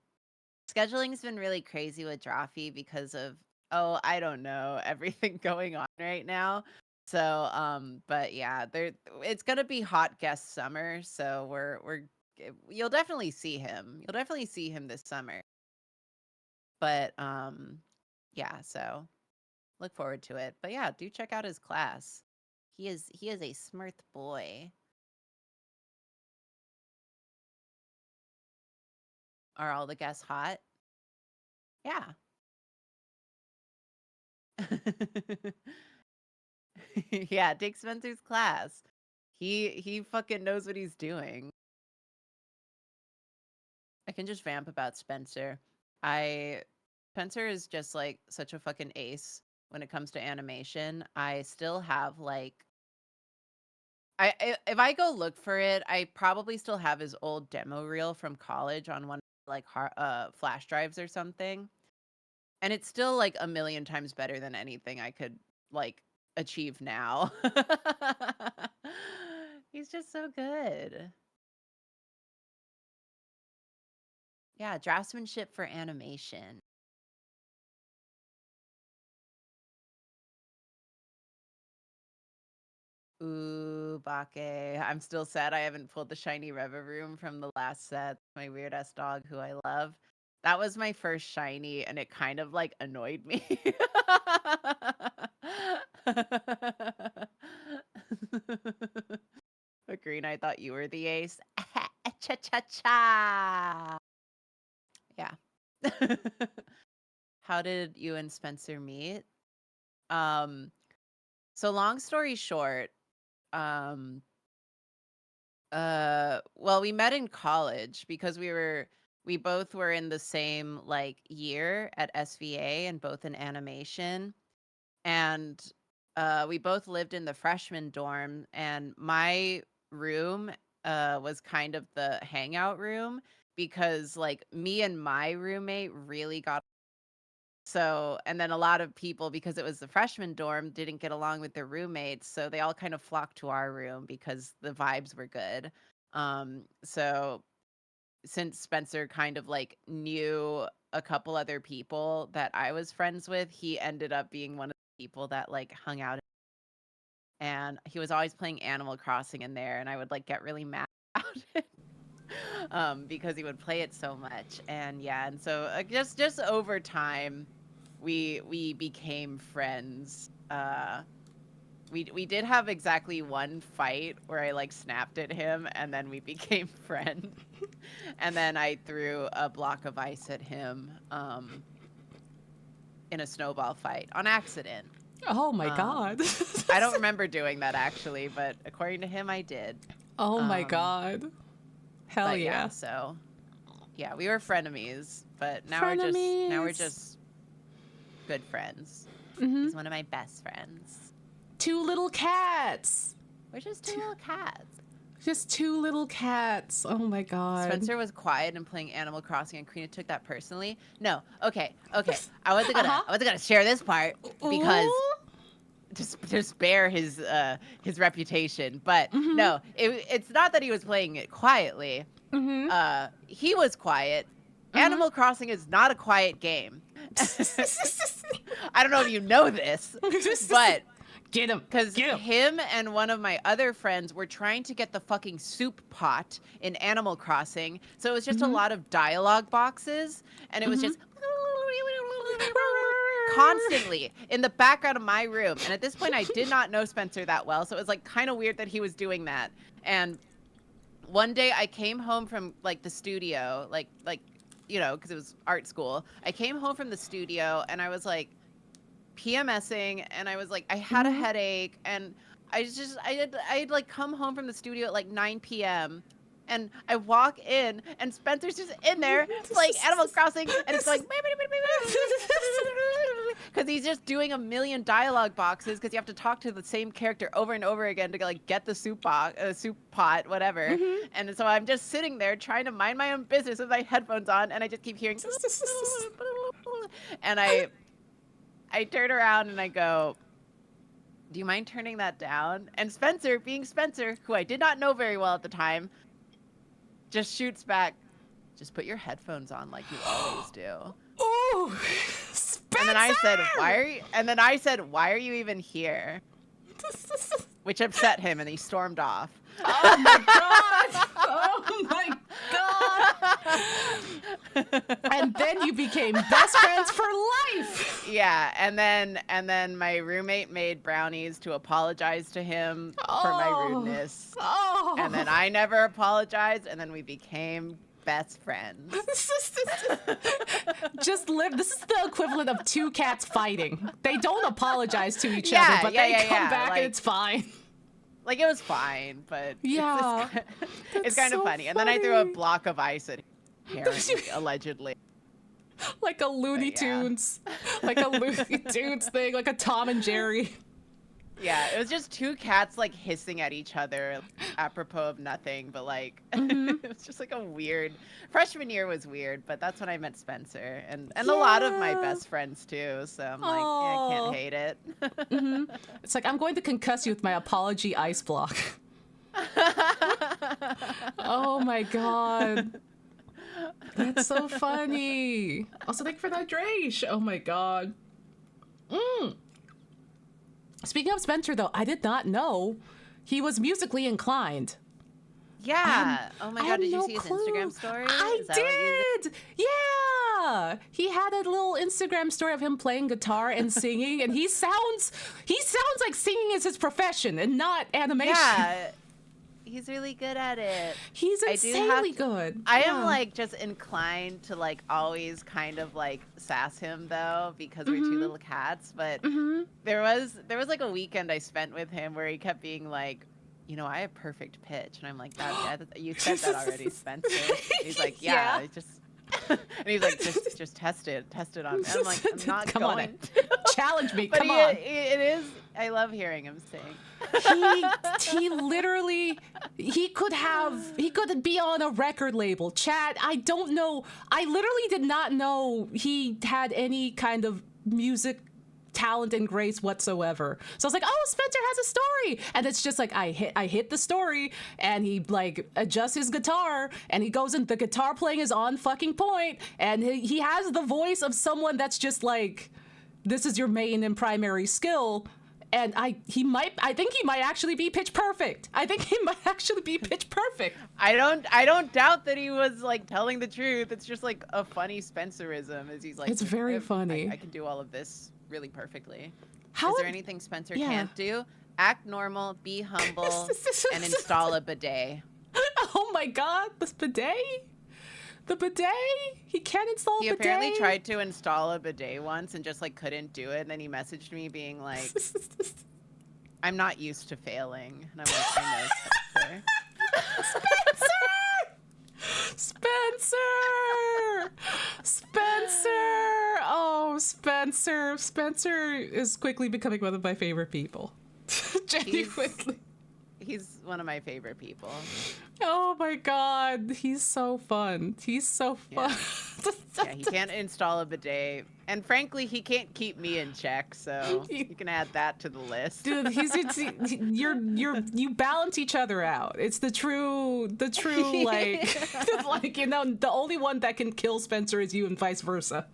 Scheduling's been really crazy with Drawfee because of, I don't know, everything going on right now. So, but yeah, it's gonna be hot guest summer, so you'll definitely see him. You'll definitely see him this summer. But yeah, so look forward to it. But yeah, do check out his class. He is a smart boy. Are all the guests hot? Yeah. Yeah, take Spencer's class. He fucking knows what he's doing. I can just vamp about Spencer. Spencer is just like such a fucking ace when it comes to animation. I still have like... if I go look for it, I probably still have his old demo reel from college on one like flash drives or something. And it's still like a million times better than anything I could like achieve now. He's just so good. Yeah, draftsmanship for animation. Ooh, Bake. I'm still sad I haven't pulled the shiny Reveroom from the last set. My weird ass dog who I love. That was my first shiny, and it kind of like annoyed me. But Green, I thought you were the ace. Cha cha cha. Yeah. How did you and Spencer meet? So long story short, well, we met in college because we both were in the same like year at SVA and both in animation. And we both lived in the freshman dorm, and my room was kind of the hangout room because like me and my roommate really got... So, and then a lot of people, because it was the freshman dorm, didn't get along with their roommates, so they all kind of flocked to our room because the vibes were good. So since Spencer kind of like knew a couple other people that I was friends with, he ended up being one of the people that like hung out. And he was always playing Animal Crossing in there, and I would like get really mad about it. because he would play it so much. And yeah, and so just over time, we became friends. We did have exactly one fight where I like snapped at him, and then we became friends. And then I threw a block of ice at him in a snowball fight on accident. Oh my God. I don't remember doing that actually, but according to him, I did. Oh my God. Hell yeah. So yeah, we were frenemies, but now Frenemies. we're just good friends. Mm-hmm. He's one of my best friends. 2 little cats. We're just 2 little cats. Just 2 little cats. Oh my God. Spencer was quiet and playing Animal Crossing, and Karina took that personally. No, okay. I wasn't gonna share this part because to spare his reputation. But no, it's not that he was playing it quietly. He was quiet. Animal Crossing is not a quiet game. I don't know if you know this, but. Get him. Because him and one of my other friends were trying to get the fucking soup pot in Animal Crossing. So it was just a lot of dialogue boxes. And it was just constantly in the background of my room. And at this point, I did not know Spencer that well. So it was like kind of weird that he was doing that. And one day I came home from like the studio, like you know, because it was art school. I came home from the studio and I was like, PMSing, and I was like, I had a headache, and I had like come home from the studio at like 9 p.m. and I walk in and Spencer's just in there playing Animal Crossing, and it's like because he's just doing a million dialogue boxes because you have to talk to the same character over and over again to like get the soup pot, whatever. And so I'm just sitting there trying to mind my own business with my headphones on, and I just keep hearing and I turn around and I go, do you mind turning that down? And Spencer, being Spencer, who I did not know very well at the time, just shoots back, just put your headphones on like you always do. Ooh, Spencer! And then I said, why are you even here? Which upset him, and he stormed off. Oh my God! Oh my God! And then you became best friends for life. Yeah, and then my roommate made brownies to apologize to him for my rudeness. Oh. And then I never apologized, and then we became best friends. Just live. This is the equivalent of 2 cats fighting. They don't apologize to each other, but they come back like, and it's fine. Like, it was fine, but yeah, it's kind of funny. And then I threw a block of ice at him, apparently, allegedly. Like a Looney Tunes. Like a Looney Tunes thing, like a Tom and Jerry. Yeah, it was just 2 cats, like, hissing at each other, apropos of nothing, but, like, it was just, like, a weird... Freshman year was weird, but that's when I met Spencer, and a lot of my best friends, too, so I'm like, yeah, I can't hate it. It's like, I'm going to concuss you with my apology ice block. Oh, my God. That's so funny. Also, thank you for that Draish. Oh, my God. Speaking of Spencer, though, I did not know he was musically inclined. Yeah. Oh my God, did you see his Instagram story? I did. Yeah. He had a little Instagram story of him playing guitar and singing, and he sounds like singing is his profession and not animation. Yeah. He's really good at it. He's insanely good. I am like just inclined to like always kind of like sass him though because we're 2 little cats. But there was like a weekend I spent with him where he kept being like, you know, I have perfect pitch, and I'm like, yeah, you said that already, Spencer. And he's like, yeah. I just. And he's like, just test it on me. I'm like, I'm not Come going on. Challenge me. But Come on. It is. I love hearing him sing. He literally, he could be on a record label. Chad, I don't know. I literally did not know he had any kind of music talent and grace whatsoever. So I was like, oh, Spencer has a story. And it's just like, I hit the story, and he like adjusts his guitar, and he goes in, the guitar playing is on fucking point, and he has the voice of someone that's just like, this is your main and primary skill. And I think he might actually be pitch perfect. I don't doubt that he was like telling the truth. It's just like a funny Spencerism, as he's like, it's very funny. I can do all of this really perfectly. How is there anything Spencer can't do? Act normal, be humble, and install a bidet. Oh my God, this bidet? The bidet? He can't install a bidet? He apparently tried to install a bidet once and just like couldn't do it. And then he messaged me being like, I'm not used to failing. And I'm like, I know, Spencer! Oh, Spencer. Spencer is quickly becoming one of my favorite people. Genuinely. He's one of my favorite people. Oh my God, he's so fun. He's so fun. Yeah, he can't install a bidet, and frankly, he can't keep me in check. So you can add that to the list. Dude, you balance each other out. It's the true like you know, the only one that can kill Spencer is you, and vice versa.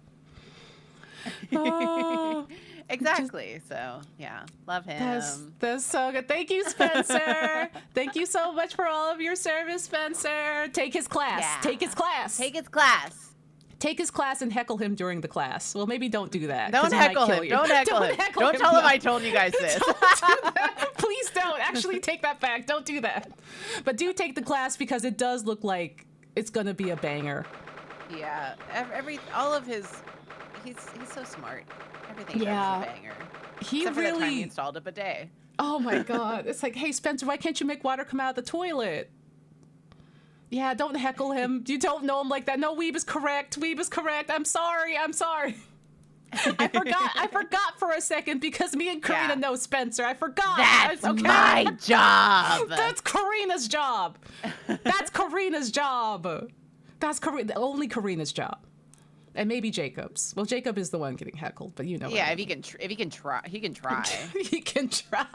Oh. Exactly. So yeah, love him. That's so good. Thank you, Spencer. Thank you so much for all of your service, Spencer. Take his class. Yeah. Take his class. Take his class. Take his class and heckle him during the class. Well, maybe don't do that. Don't heckle him. Don't heckle him. Don't tell him I told you guys this. Don't do that. Please don't. Actually, take that back. Don't do that. But do take the class because it does look like it's gonna be a banger. Yeah. All of his. He's so smart. Everything is a banger. He Except for really the time he installed a bidet. Oh my God. It's like, hey, Spencer, why can't you make water come out of the toilet? Yeah, don't heckle him. You don't know him like that. No, Weeb is correct. Weeb is correct. I'm sorry. I forgot for a second because me and Karina know Spencer. I forgot. That's my job. That's Karina's job. That's Karina's job. That's only Karina's job. And maybe Jacob's. Well, Jacob is the one getting heckled, but you know. Yeah, if he can try, he can try. He can try.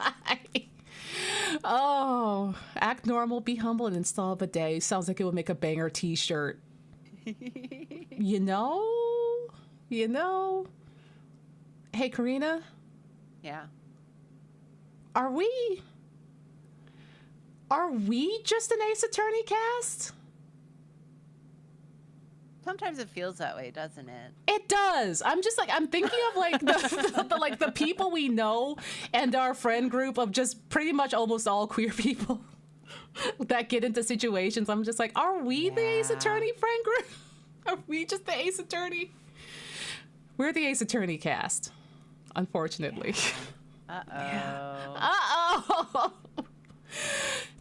Oh, act normal, be humble, and install a bidet. Sounds like it would make a banger T-shirt. You know. Hey, Karina. Yeah. Are we just an Ace Attorney cast? Sometimes it feels that way, doesn't it? It does. I'm thinking of like the people we know and our friend group of just pretty much almost all queer people that get into situations. I'm just like, are we the Ace Attorney friend group? Are we just the Ace Attorney? We're the Ace Attorney cast, unfortunately. Uh-oh.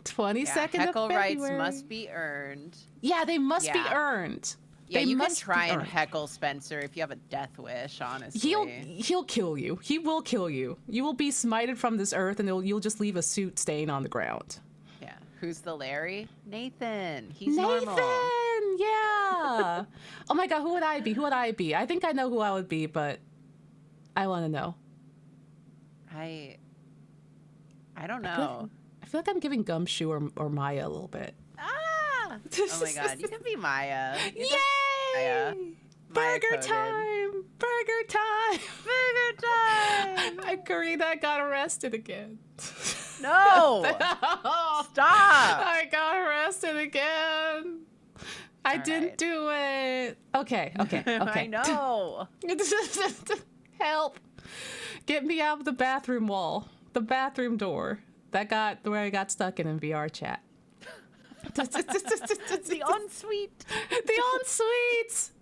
22nd of heckle February. rights must be earned. Yeah, they must be earned. Yeah, you can try and heckle Spencer if you have a death wish, honestly. He'll kill you. He will kill you. You will be smited from this earth, and you'll just leave a suit stain on the ground. Yeah. Who's the Larry? Nathan. He's Nathan, normal. Yeah. Oh my God, who would I be? I think I know who I would be, but I want to know. I don't know. I feel like I'm giving Gumshoe or Maya a little bit. Oh my God, you can be Maya. Yay! Maya. Burger time! Burger time! Burger time! Karina got arrested again. No! Stop! I got arrested again. I didn't do it. Okay. I know. Help. Get me out of the bathroom wall. The bathroom door. Where I got stuck in VR chat. The ensuite. The ensuite.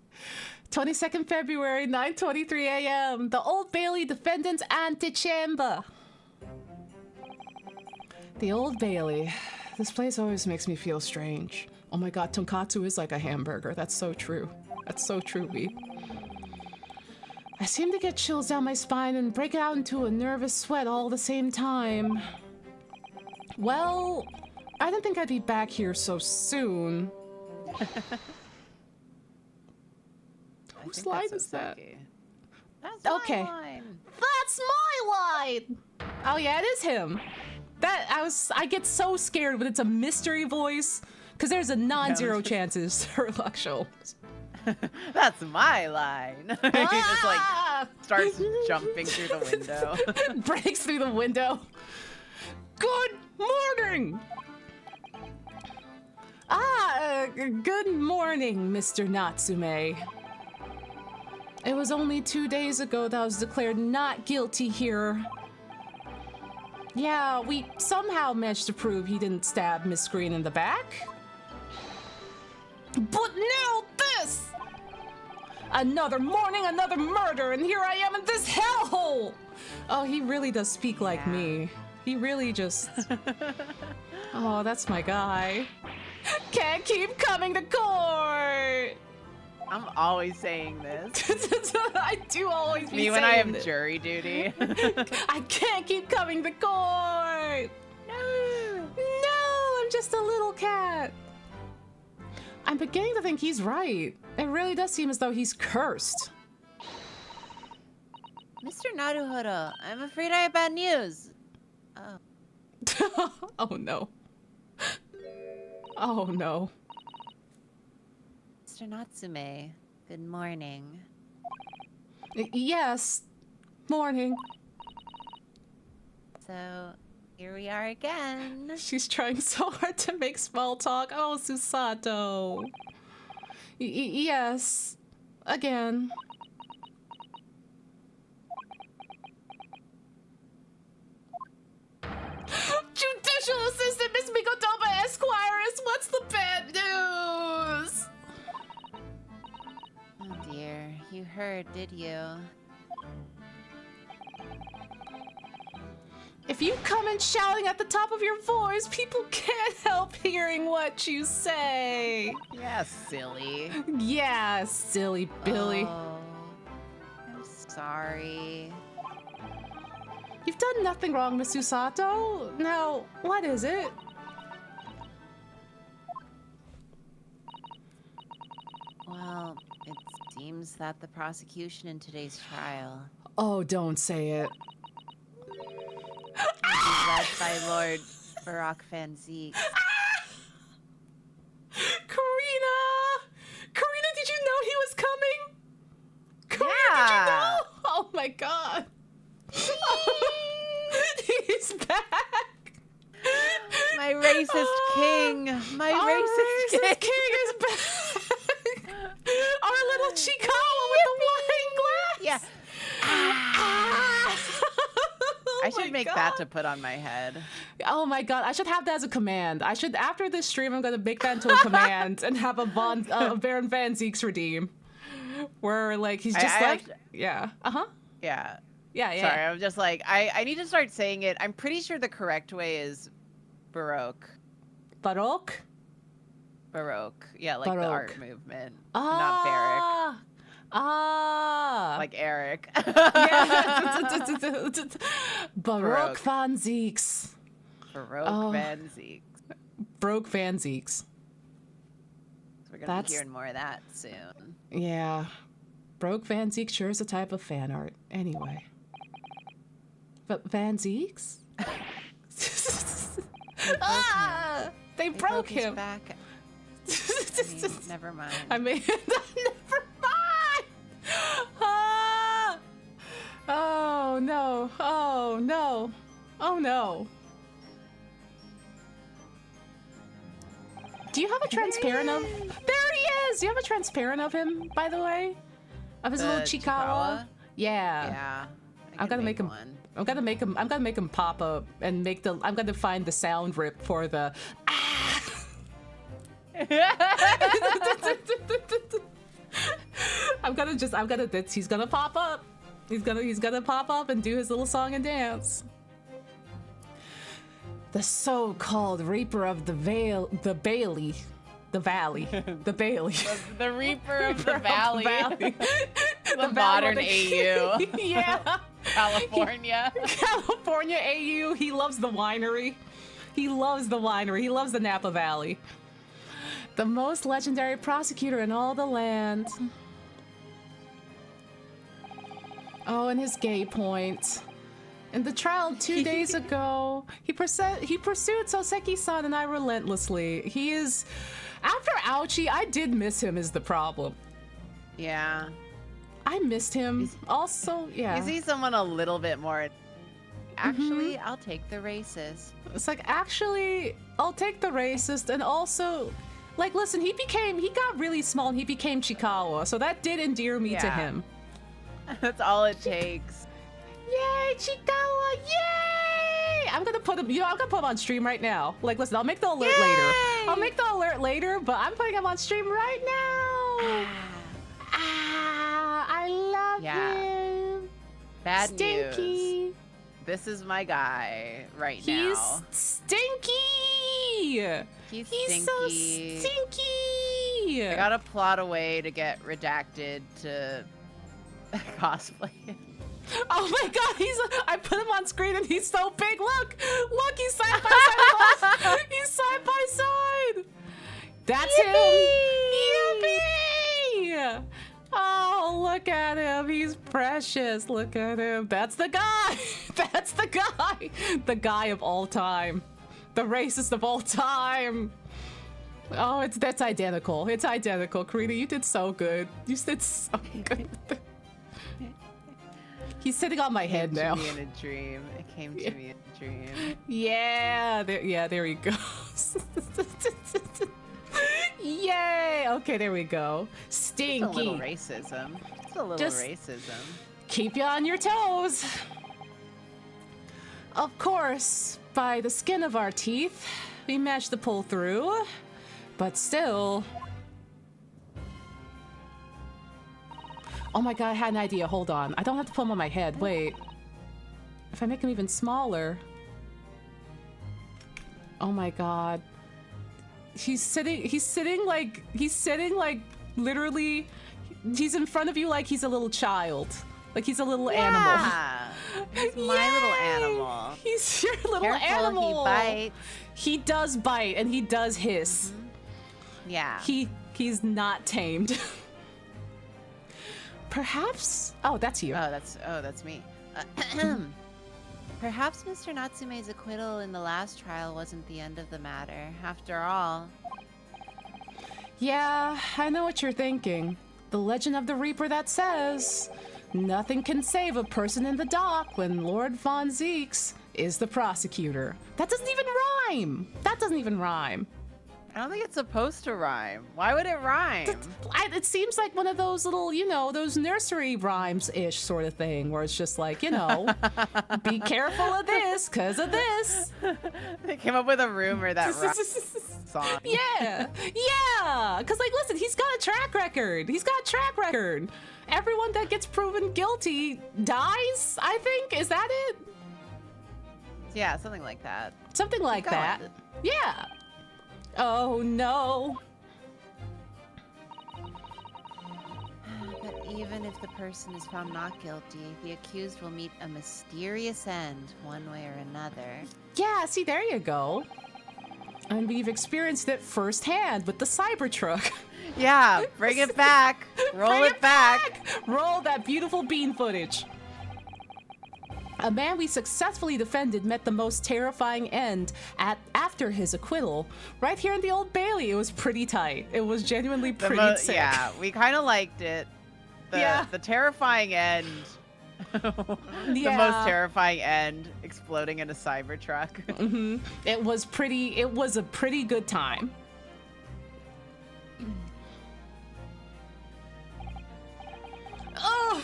22nd February, 9:23 a.m. The Old Bailey Defendant's Antechamber. The Old Bailey. This place always makes me feel strange. Oh my God, tonkatsu is like a hamburger. That's so true. That's so true, Weeb. I seem to get chills down my spine and break out into a nervous sweat all the same time. Well, I didn't think I'd be back here so soon. Whose line is that? That's okay. my line. That's my line! Oh yeah, it is him. I get so scared when it's a mystery voice, because there's a non-zero chances for luck Sholmes. That's my line. You're just like, Starts jumping through the window. Breaks through the window. Good morning! Good morning, Mr. Natsume. It was only 2 days ago that I was declared not guilty here. Yeah, we somehow managed to prove he didn't stab Miss Green in the back. But now this! Another morning, another murder, and here I am in this hellhole! Oh, he really does speak like me. He really just... Oh, that's my guy. Can't keep coming to court! I'm always saying this. I do always be Me when saying I have this. jury duty. I can't keep coming to court! No, I'm just a little cat. I'm beginning to think he's right. It really does seem as though he's cursed. Mr. Naruhodo, I'm afraid I have bad news. Oh. Oh no. Oh no. Mr. Natsume, good morning. Yes. Morning. So, here we are again. She's trying so hard to make small talk. Oh, Susato. Yes. Again. Judicial Assistant Miss Mikotoba Esquires, what's the bad news? Oh dear, you heard, did you? If you come in shouting at the top of your voice, people can't help hearing what you say. Yeah, silly. Yeah, silly Billy. Oh, I'm sorry. You've done nothing wrong, Miss Susato. Now, what is it? Well, it seems that the prosecution in today's trial Oh, don't say it. will be led by Lord Barack Van Zeek. Karina! Karina, did you know he was coming? Karina, Yeah. did you know? Oh my god. He's back. My racist king! My Our racist racist king! king is back. Our little Chikawa with the wine glass. Yeah. Oh I should my make God. that to put on my head. Oh my god, I should have that as a command. I should, after this stream, I'm gonna make that into a command and have a Baron Van Zeeks redeem. Where, like, he's just I like, have yeah, uh-huh. Yeah. Yeah, yeah. Sorry, I'm just like, I need to start saying it. I'm pretty sure the correct way is Baroque. Baroque? Baroque. Yeah, like the Baroque. art movement. Not Barrack. Ah. Like Eric. Yeah. Baroque Baroque. Van Zeeks. Baroque Oh. Van Zeek. Broke Van Zeeks. So we're going to That's- be hearing more of that soon. Yeah. Broke Van Zeek sure is a type of fan art. Anyway. But Van Zeeks? They broke his him. back. I mean, never mind. I mean, never mind. Ah! Oh no! Oh no! Oh no! Do you have a transparent of? There he is. Do you have a transparent of him, by the way? Of his The little Chikawa? Chikawa? Yeah. Yeah. I'm gonna make him. one. I'm gonna make him pop up and make the. I'm gonna find the sound rip for the. He's gonna pop up. He's gonna pop up and do his little song and dance. The so-called Reaper of the Valley. The Bailey. The Reaper of the Reaper Valley. The modern Valley. AU. Yeah. California. California AU. He loves the winery. He loves the Napa Valley. The most legendary prosecutor in all the land. Oh, and his gay point. In the trial 2 days ago, he pursued Soseki-san and I relentlessly. He is... After Ouchie, I did miss him is the problem. Yeah. I missed him. Also, yeah. You see someone a little bit more. Actually, I'll take the racist. It's like, actually, I'll take the racist, and also, like, listen, he got really small and he became Chikawa, so that did endear me to him. That's all it takes. Yay, Chikawa! Yay! I'm gonna put him. I'm gonna put him on stream right now. Like, listen, I'll make the alert later. I'll make the alert later, but I'm putting him on stream right now. I love him. Bad Stinky. news. This is my guy right now. He's stinky. He's so stinky. I gotta plot a way to get redacted to cosplay. Oh my god, I put him on screen and he's so big. Look, he's side by side. He's side by side. That's Yippee! him. Yippee! Oh, look at him. He's precious. Look at him. That's the guy. That's the guy. The guy of all time. The racist of all time. Oh, that's identical. It's identical. Karina, you did so good. You did so good. He's sitting on my head now. It came to me in a dream. It came to me in a dream. Yeah, there he goes. Yay! Okay, there we go. Stinky. Just a little racism. Just a little racism. Keep you on your toes. Of course, by the skin of our teeth, we managed to pull through, but still. Oh my god, I had an idea. Hold on. I don't have to put him on my head. Wait. If I make him even smaller. Oh my god. He's sitting like literally, he's in front of you like he's a little child. Like he's a little animal. He's my little animal. He's your little Careful, animal. He bites. He does bite and he does hiss. Yeah. He's not tamed. Perhaps. Oh, that's you. Oh, that's me. Perhaps Mr. Natsume's acquittal in the last trial wasn't the end of the matter. After all. Yeah, I know what you're thinking. The legend of the Reaper that says, nothing can save a person in the dock when Lord Von Zeeks is the prosecutor. That doesn't even rhyme. That doesn't even rhyme. I don't think it's supposed to rhyme. Why would it rhyme? It seems like one of those little, those nursery rhymes-ish sort of thing, where it's just like, be careful of this, because of this. They came up with a rumor that song. Yeah, because, listen, he's got a track record. Everyone that gets proven guilty dies, I think. Is that it? Yeah, something like that. Something like that. Yeah. Oh no. But even if the person is found not guilty, the accused will meet a mysterious end one way or another. Yeah, see, there you go. And we've experienced it firsthand with the Cybertruck. Yeah, bring it back. Roll it back. Roll that beautiful bean footage. A man we successfully defended met the most terrifying end after his acquittal. Right here in the Old Bailey, it was pretty tight. It was genuinely pretty sick. Yeah, we kind of liked it. The terrifying end. The most terrifying end, exploding in a Cybertruck. It was a pretty good time. Oh,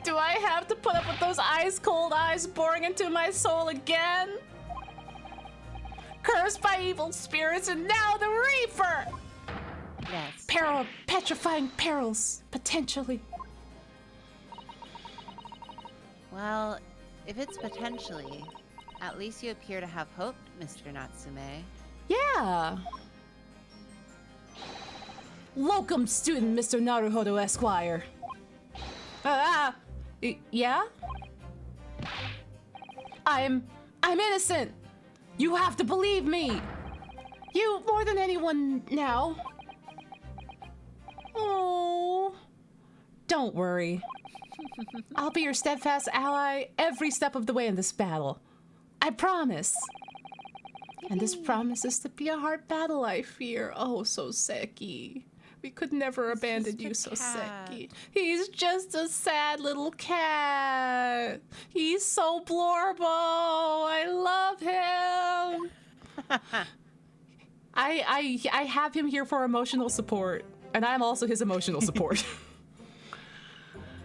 do I have to put up with those ice-cold eyes boring into my soul again? Cursed by evil spirits and now the Reaper! Yes. Petrifying perils, potentially. Well, if it's potentially, at least you appear to have hope, Mr. Natsume. Yeah. Locum student, Mr. Naruhodo Esquire. Yeah? I'm innocent. You have to believe me. You more than anyone now. Oh. Don't worry. I'll be your steadfast ally every step of the way in this battle. I promise. And this promise is to be a hard battle, I fear. Oh, so secky. We could never abandon you, Soseki. He's just a sad little cat. He's so blorbo. I love him. I have him here for emotional support, and I'm also his emotional support.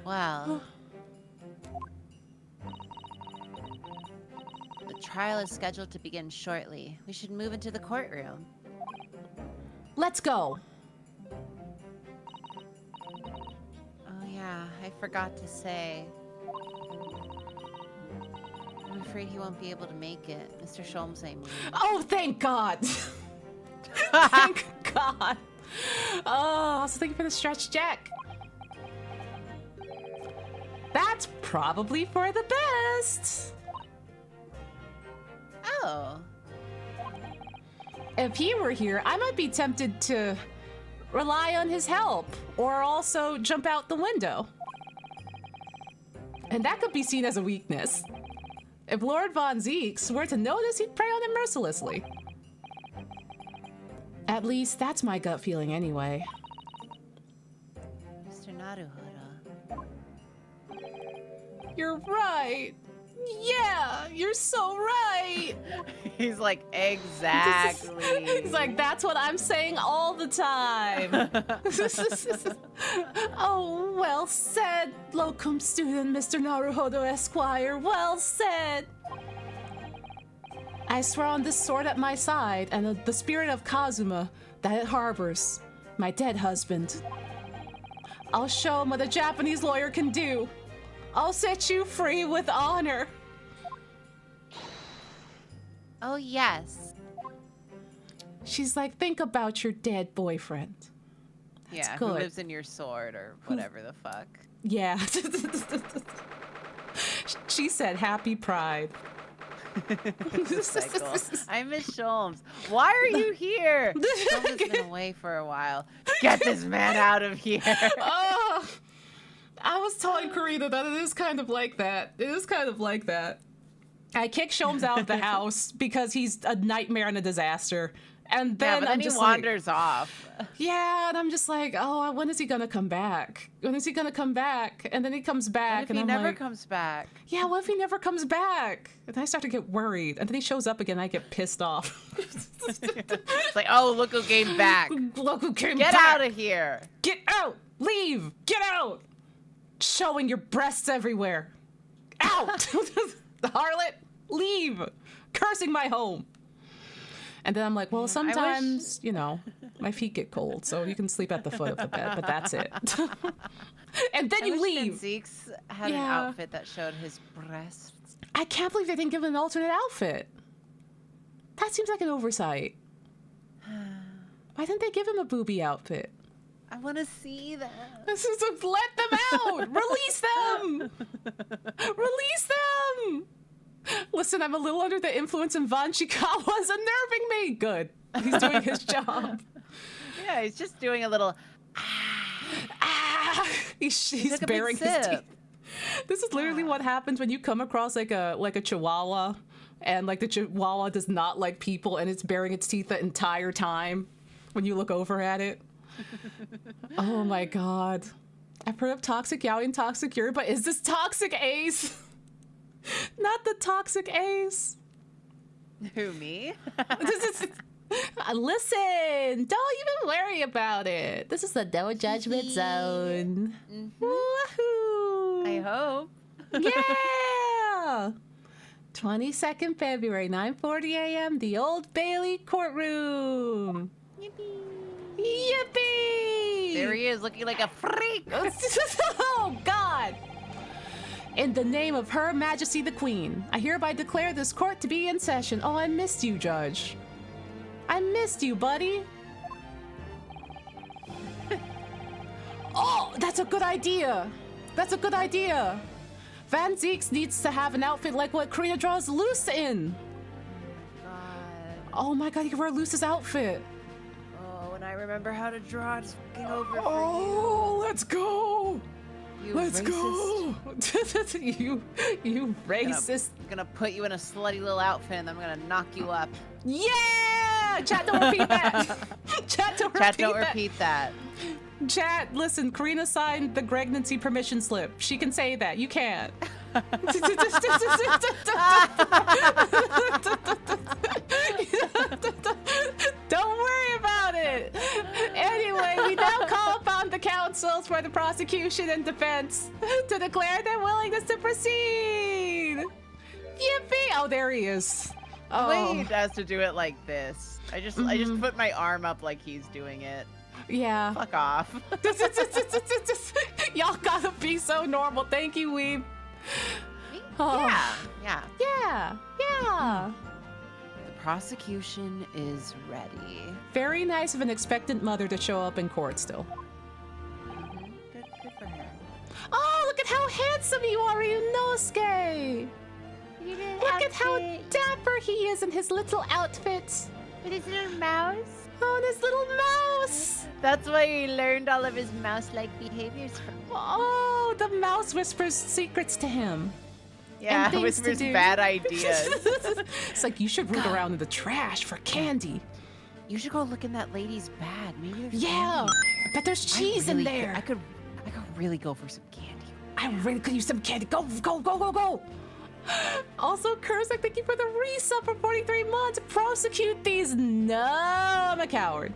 Well, the trial is scheduled to begin shortly. We should move into the courtroom. Let's go. Oh yeah, I forgot to say. I'm afraid he won't be able to make it. Mr. Sholmes, I mean. Oh, thank God. Thank God. Oh, so thank you for the stretch check. That's probably for the best. Oh. If he were here, I might be tempted to rely on his help or also jump out the window. And that could be seen as a weakness. If Lord Von Zeeks were to notice, he'd prey on him mercilessly. At least that's my gut feeling anyway. Mr. Naruhodo. You're right. Yeah, you're so right. He's like, exactly. He's like, that's what I'm saying all the time. Oh, well said, locum student Mr. Naruhodo Esquire. Well said. I swear on this sword at my side and the spirit of Kazuma that it harbors, my dead husband. I'll show him what a Japanese lawyer can do. I'll set you free with honor. Oh, yes. She's like, think about your dead boyfriend. That's yeah, good. who lives in your sword or whatever the fuck. Yeah. She said happy pride. Cycle. I miss Sholmes. Why are you here? Sholmes has been away for a while. Get this man out of here. Oh, I was telling Karina that it is kind of like that. It is kind of like that. I kick Sholmes out of the house because he's a nightmare and a disaster. And then, he wanders off. Yeah, and I'm just like, oh, when is he gonna come back? When is he gonna come back? And then he comes back, What if and he I'm never like, comes back? yeah, what if he never comes back? And then I start to get worried, and then he shows up again, and I get pissed off. It's like, oh, look who came back. Look who came Get back. out of here. Get out! Leave! Get out! Showing your breasts everywhere. Out! The harlot, leave! Cursing my home. And then I'm like, well, sometimes, you know, my feet get cold, so you can sleep at the foot of the bed, but that's it. And then you leave. Zeeks had an Yeah. outfit that showed his breasts. I can't believe they didn't give him an alternate outfit. That seems like an oversight. Why didn't they give him a booby outfit? I want to see that. This is let them out! Release them! Release them! Listen, I'm a little under the influence, and Von Chikawa's unnerving me. Good. He's doing his job. Yeah, he's just doing a little. He's baring his teeth. This is literally what happens when you come across like a chihuahua, and like the chihuahua does not like people, and it's baring its teeth the entire time when you look over at it. Oh my god. I've heard of Toxic Yaoi and Toxic Yuri, but is this Toxic Ace? Not the Toxic Ace. Who, me? Listen, don't even worry about it. This is the no judgment zone. Woohoo! I hope. Yeah! 22nd February, 9:40 a.m., the Old Bailey courtroom. Yippee. Yippee! There he is, looking like a freak. Oh, God! In the name of Her Majesty the Queen, I hereby declare this court to be in session. Oh, I missed you, Judge. I missed you, buddy. Oh, that's a good idea. That's a good idea. Van Zeeks needs to have an outfit like what Karina draws Luce in. God. Oh my god, you can wear Luce's outfit. Oh, and I remember how to draw. It's fucking over Oh, let's go. for you. Let's racist. go. you racist. I'm gonna put you in a slutty little outfit and I'm gonna knock you up. Yeah! that. Chat, don't repeat that. Chat, don't repeat that. Chat, listen, Karina signed the pregnancy permission slip. She can say that. You can't. Don't worry about it. Anyway, we now call upon the counsels for the prosecution and defense to declare their willingness to proceed. Yippee! Oh, there he is. Oh. The way he has to do it like this. I just put my arm up like he's doing it. Yeah. Fuck off. Y'all gotta be so normal. Thank you, Weeb. Oh. Yeah. The prosecution is ready. Very nice of an expectant mother to show up in court still. Good for her. Oh, look at how handsome you are, Ryunosuke! Look at how dapper he is in his little outfit. With his little mouse. Oh, and his little mouse. That's why he learned all of his mouse-like behaviors from. Oh, the mouse whispers secrets to him. Yeah, whispers bad ideas. It's like, you should root around in the trash for candy. You should go look in that lady's bag. Maybe there's candy. I bet there's cheese in there. I could really go for some candy. I really could use some candy. Go. Also, Kurzak, thank you for the resub for 43 months. Prosecute these. No, I'm a coward.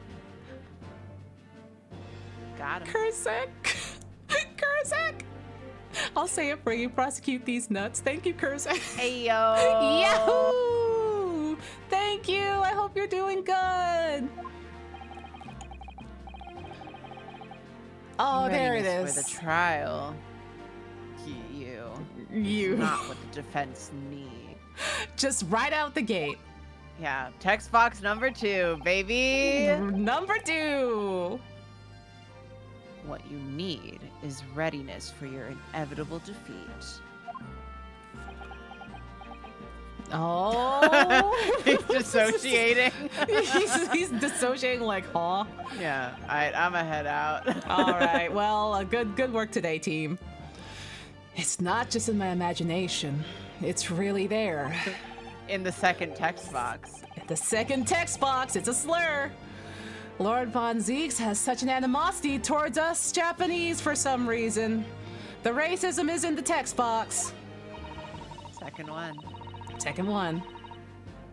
Got him. Kurzak. I'll say it for you. Prosecute these nuts. Thank you, Kurzak. Hey, yo. Yahoo! Thank you. I hope you're doing good. Oh, there it is. For the trial. You. Not what the defense need. Just right out the gate. Yeah. Text box number 2, baby. Number 2. What you need is readiness for your inevitable defeat. Oh. He's dissociating. he's dissociating like, huh? Yeah. All right, I'm a head out. All right. Well, good work today, team. It's not just in my imagination. It's really there. In the second text box. The second text box. It's a slur. Lord Von Zeeks has such an animosity towards us Japanese for some reason. The racism is in the text box. Second one.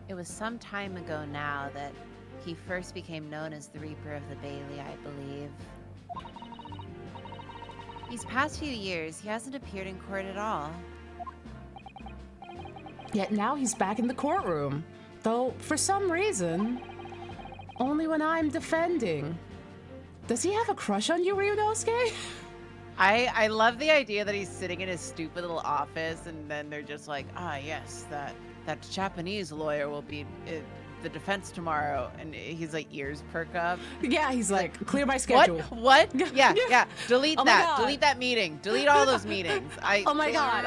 It was some time ago now that he first became known as the Reaper of the Bailey, I believe. These past few years, he hasn't appeared in court at all. Yet now he's back in the courtroom. Though, for some reason, only when I'm defending. Does he have a crush on you, Ryunosuke? I love the idea that he's sitting in his stupid little office and then they're just like, yes, that Japanese lawyer will be the defense tomorrow, and he's like, ears perk up. Yeah, he's like, clear my schedule. What? Yeah. Delete that. Delete that meeting. Delete all those meetings. Oh my god.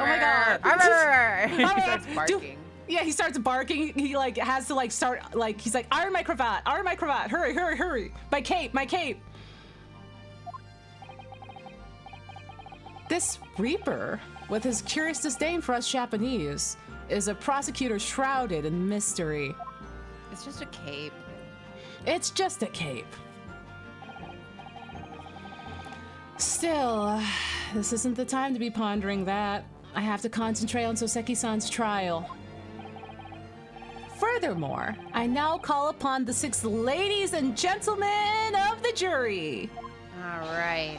He starts barking. Yeah, he starts barking. He like has to like start like, he's like, iron my cravat. Hurry. My cape. This Reaper, with his curious disdain for us Japanese, is a prosecutor shrouded in mystery. It's just a cape. It's just a cape. Still, this isn't the time to be pondering that. I have to concentrate on Soseki-san's trial. Furthermore, I now call upon the 6 ladies and gentlemen of the jury. All right.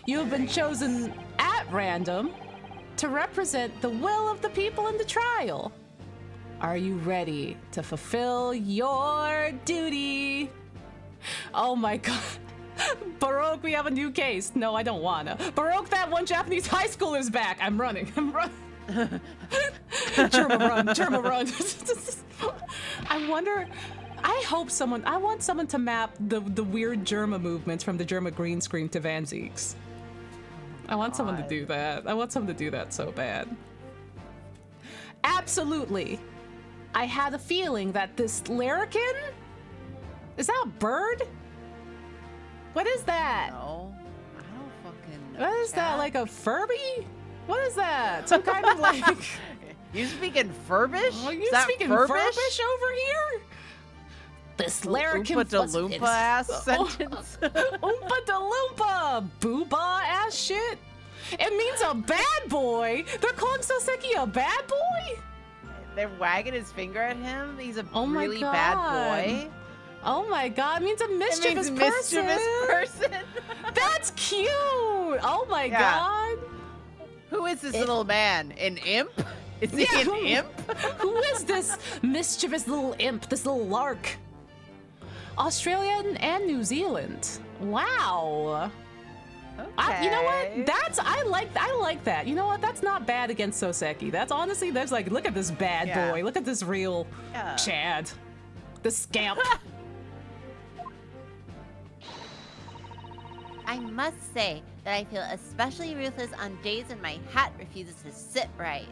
You have been chosen at random to represent the will of the people in the trial. Are you ready to fulfill your duty? Oh my god. Baroque, we have a new case. No, I don't wanna. Baroque, that one Japanese high schooler's back. I'm running. Germa run. I wonder, I want someone to map the weird Germa movements from the Germa green screen to Van Zeek's. I want someone to do that. I want someone to do that so bad. Absolutely. I had a feeling that this larrikin? Is that a bird? What is that? No, I don't fucking know. What is that, like a Furby? What is that? Some kind of like... You speaking Furbish? Are you speaking Furbish over here? This larrikin Oompa da Loompa ass sentence. Oompa da Loompa! Booba ass shit? It means a bad boy? They're calling Soseki a bad boy? They're wagging his finger at him. He's a Oh my really God. bad boy. Oh my God, it means a mischievous It means person. mischievous person. That's cute. Oh my Yeah. God. Who is this little man? An imp? Is he an imp? Who is this mischievous little imp, this little lark? Australia and New Zealand. Wow. Okay. You know what? I like that. You know what? That's not bad against Soseki. That's honestly, there's like, look at this bad Yeah. boy. Look at this real Yeah. Chad. The scamp. I must say that I feel especially ruthless on days when my hat refuses to sit right.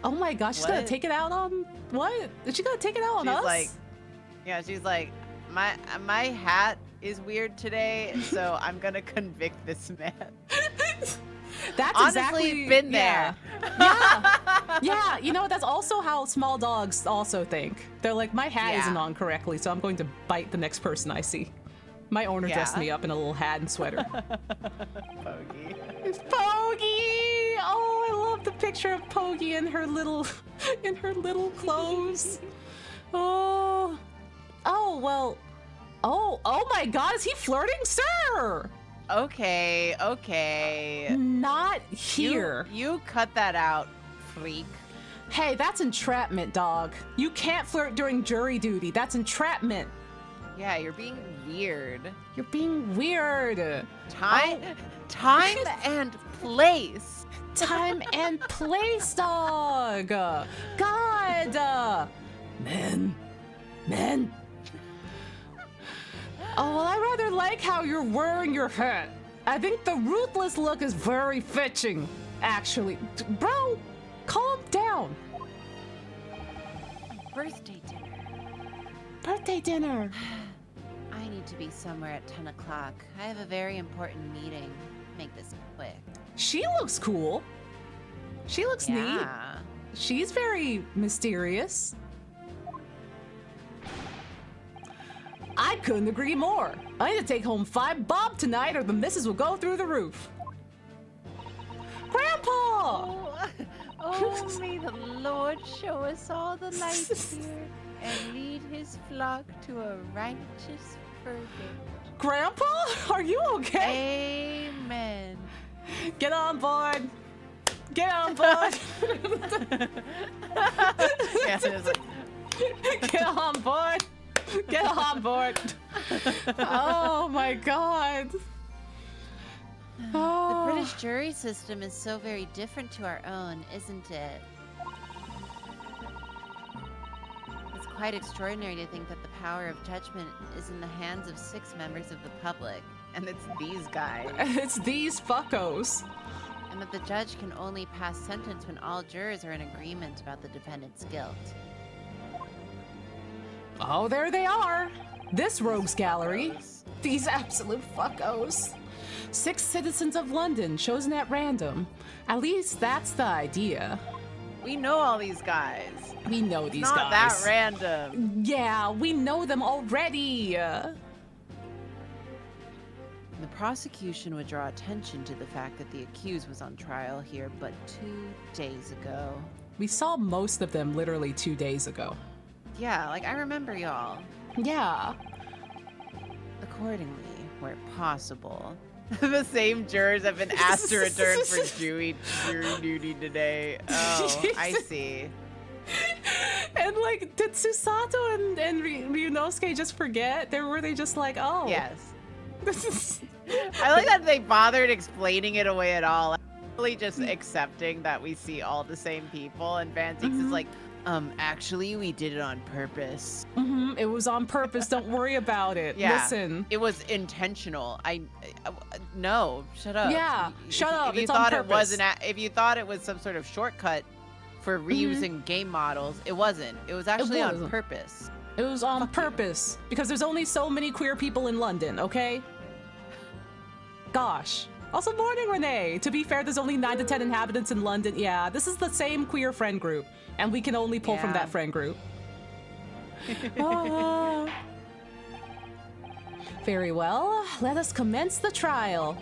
Oh my gosh, she's gonna What? take it out on what? Is she gonna take it out on us? She's like, my hat is weird today, so I'm gonna convict this man. That's Honestly, exactly been there. Yeah, you know, that's also how small dogs also think. They're like, my hat Yeah. isn't on correctly, so I'm going to bite the next person I see. My owner dressed Yeah. me up in a little hat and sweater. Bogey. Poggy! Oh, I love the picture of Poggy in her little clothes. Oh. Oh, well. Oh my God, is he flirting, sir? Okay. Not here. You cut that out, freak. Hey, that's entrapment, dog. You can't flirt during jury duty. That's entrapment. Yeah, you're being weird. You're being weird. Time and place. Time and place, dog. God. Men. Oh, well, I rather like how you're wearing your hat. I think the ruthless look is very fetching, actually. Bro, calm down. Birthday dinner. Birthday dinner. I need to be somewhere at 10 o'clock. I have a very important meeting. Make this quick. She looks cool. She looks neat. Yeah. She's very mysterious. I couldn't agree more. I need to take home 5 bob tonight or the missus will go through the roof. Grandpa! Oh, may the Lord show us all the light here and lead his flock to a righteous verdict. Grandpa? Are you okay? Amen. Get on board. Get on board. Yeah, it's like, Get on board. Get on board. Oh my God. The British jury system is so very different to our own, isn't it? It's quite extraordinary to think that the power of judgment is in the hands of 6 members of the public, and it's these guys. It's these fuckos. and that the judge can only pass sentence when all jurors are in agreement about the defendant's guilt. Oh, there they are. This rogues gallery. These absolute fuckos. 6 citizens of London chosen at random. At least that's the idea. We know all these guys. We know these guys. Not that random. Yeah, we know them already. The prosecution would draw attention to the fact that the accused was on trial here but 2 days ago. We saw most of them literally 2 days ago. Yeah, like I remember y'all. Yeah. Accordingly, where possible. The same jurors have been asked to return for jury duty today. Oh, I see. And like, did Susato and Ryunosuke just forget? Were they just like, oh. Yes. This is... I like that they bothered explaining it away at all. Really just accepting that we see all the same people, and Van Zeeks is like, actually, we did it on purpose. It was on purpose. Don't worry about it. Yeah. Listen. It was intentional. No, shut up. Yeah, shut up. If you It's on thought it purpose. wasn't, if you thought it was some sort of shortcut for reusing game models, it wasn't. It was actually on wasn't. purpose. It was on purpose. Because there's only so many queer people in London, okay? Gosh. Also, morning, Renee. To be fair, there's only 9 to 10 inhabitants in London. Yeah, this is the same queer friend group. And we can only pull from Yeah. that friend group. Ah. Very well. Let us commence the trial.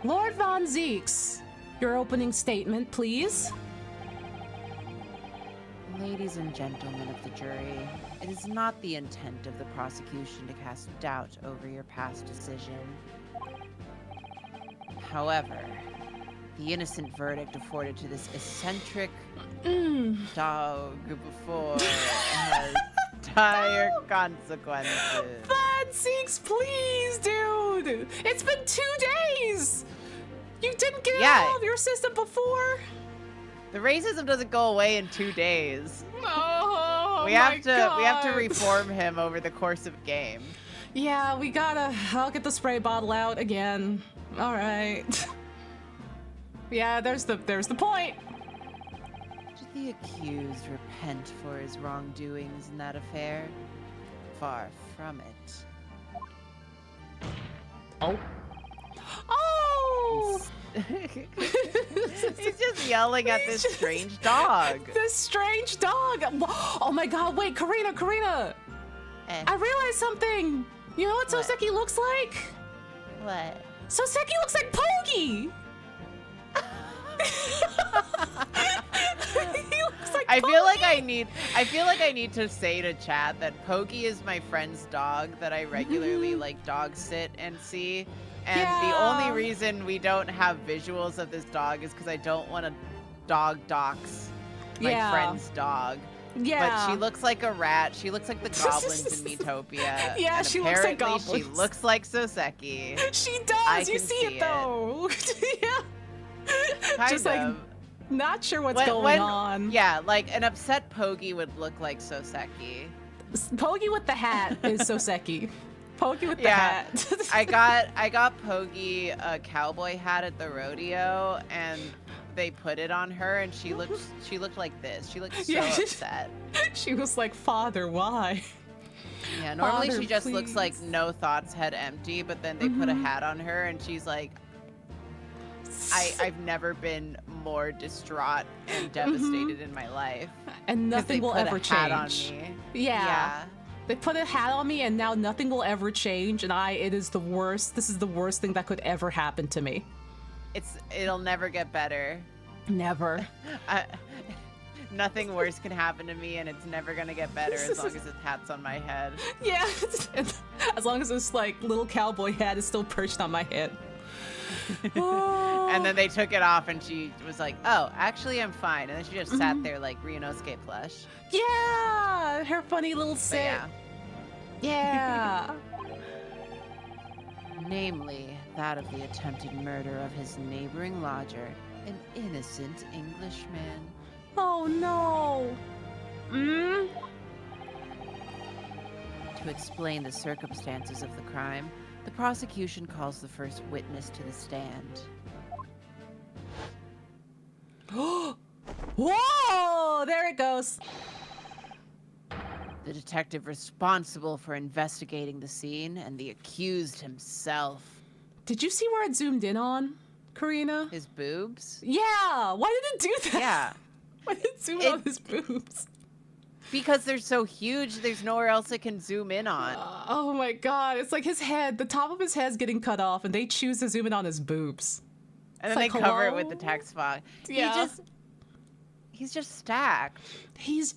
Lord Von Zeeks, your opening statement, please. Ladies and gentlemen of the jury, it is not the intent of the prosecution to cast doubt over your past decision. However, the innocent verdict afforded to this eccentric dog before has dire consequences. Von Zeeks, please, dude! It's been 2 days! You didn't get it out of your system before? The racism doesn't go away in 2 days. Oh, we have to reform him over the course of game. Yeah, we gotta. I'll get the spray bottle out again. All right. Yeah, there's the point. Did the accused repent for his wrongdoings in that affair? Far from it. Oh. Oh! He's just yelling at this strange dog. This strange dog. Oh my god, wait, Karina. I realized something. You know what Soseki looks like? What? Soseki looks like Pogi. He looks like I Pogi. feel like I need to say to chat that Pokey is my friend's dog that I regularly like dog sit and see. And the only reason we don't have visuals of this dog is because I don't want to dog dox my friend's dog. Yeah. But she looks like a rat. She looks like the goblins in Miitopia. Yeah, and she looks like apparently goblins. She looks like Soseki. She does. You can see it though. Yeah. Kind Just of. like not sure what's going on. Yeah, like an upset Pogi would look like Soseki. Pogi with the hat is Soseki. Pogi with the hat. I got Pogi a cowboy hat at the rodeo, and they put it on her, and she looked like this. She looked so upset. She was like, "Father, why?" Yeah, normally Father, she just please. looks like no thoughts, head empty, but then they put a hat on her, and she's like, I've never been more distraught and devastated in my life. And nothing will ever a hat on change. me. Yeah. They put a hat on me, and now nothing will ever change, and it is the worst. This is the worst thing that could ever happen to me. It'll never get better. Never. Nothing worse can happen to me, and it's never gonna get better as long as this hat's on my head. Yeah, as long as this like little cowboy hat is still perched on my head. And then they took it off, and she was like, "Oh, actually, I'm fine." And then she just sat there like Ryunosuke plush. Yeah, her funny little sit. Yeah. Namely, that of the attempted murder of his neighboring lodger, an innocent Englishman. Oh no. To explain the circumstances of the crime, the prosecution calls the first witness to the stand. Whoa! There it goes. The detective responsible for investigating the scene and the accused himself. Did you see where it zoomed in on, Karina? His boobs? Yeah. Why did it do that? Yeah. Why did it zoom in on his boobs? Because they're so huge, there's nowhere else it can zoom in on. Oh my god. It's like his head, the top of his head's getting cut off, and they choose to zoom in on his boobs. And then they cover it with the text box. Yeah. He's just stacked. He has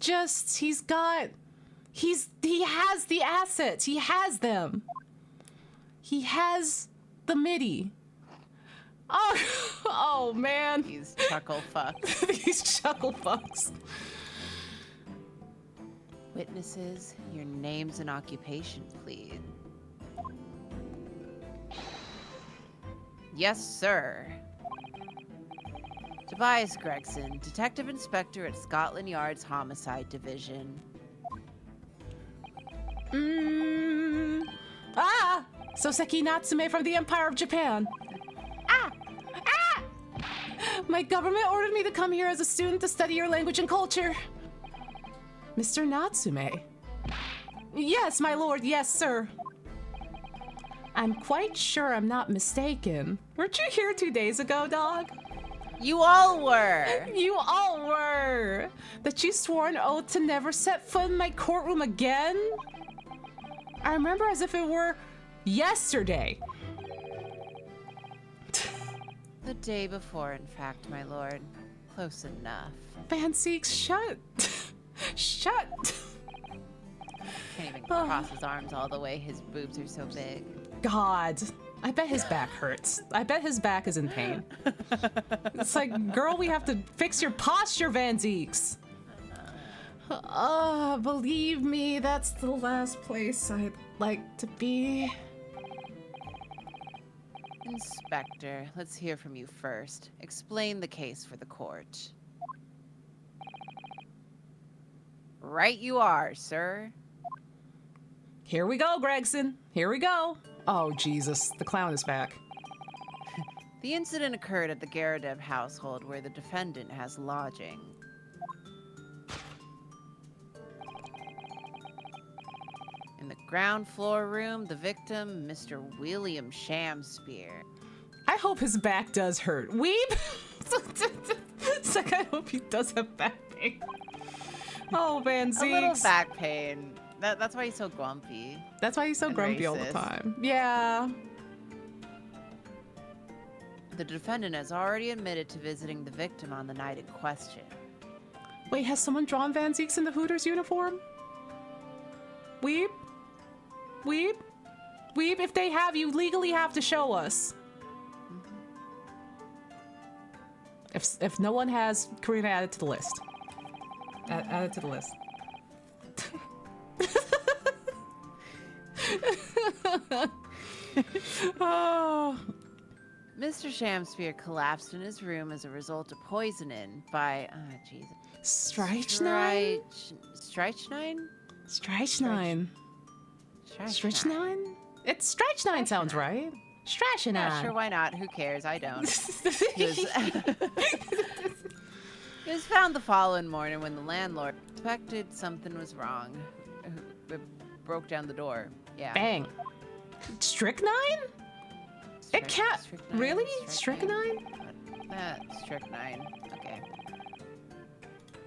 the assets. He has them. He has the MIDI. Oh man. These chuckle fucks. These chuckle fucks. Witnesses, your names and occupation, please. Yes, sir. Tobias Gregson, Detective Inspector at Scotland Yard's Homicide Division. Soseki Natsume from the Empire of Japan. My government ordered me to come here as a student to study your language and culture. Mr. Natsume. Yes, my lord, yes, sir. I'm quite sure I'm not mistaken. Weren't you here 2 days ago, dog? You all were. You all were. That you swore an oath to never set foot in my courtroom again? I remember as if it were Yesterday. The day before, in fact, my lord. Close enough. Van Zieks, shut. Shut. Can't even cross his arms all the way. His boobs are so big. God. I bet his back hurts. I bet his back is in pain. It's like, girl, we have to fix your posture, Van Zieks. Believe me, that's the last place I'd like to be. Inspector, let's hear from you first. Explain the case for the court. Right you are, sir. Here we go, Gregson. Here we go. Oh, Jesus. The clown is back. The incident occurred at the Garadev household where the defendant has lodging. In the ground floor room, the victim, Mr. William Shamspear. I hope his back does hurt. Weeb? It's like, I hope he does have back pain. Oh, Van Zieks. A little back pain. That's why he's so grumpy. That's why he's so grumpy all the time. Yeah. The defendant has already admitted to visiting the victim on the night in question. Wait, has someone drawn Van Zieks in the Hooters uniform? Weeb? Weeb? Weeb, if they have, you legally have to show us. If no one has, Karina, add it to the list. Add it to the list. Oh. Mr. Shamspear collapsed in his room as a result of poisoning by, Jesus. Strychnine? Strychnine? Strychnine. Strychnine? It's Strychnine sounds right. Strychnine. Yeah, sure, why not? Who cares? I don't. He was found the following morning when the landlord suspected something was wrong. Broke down the door. Yeah. Bang. Strychnine? It can't. Really? Strychnine? Strychnine. Okay.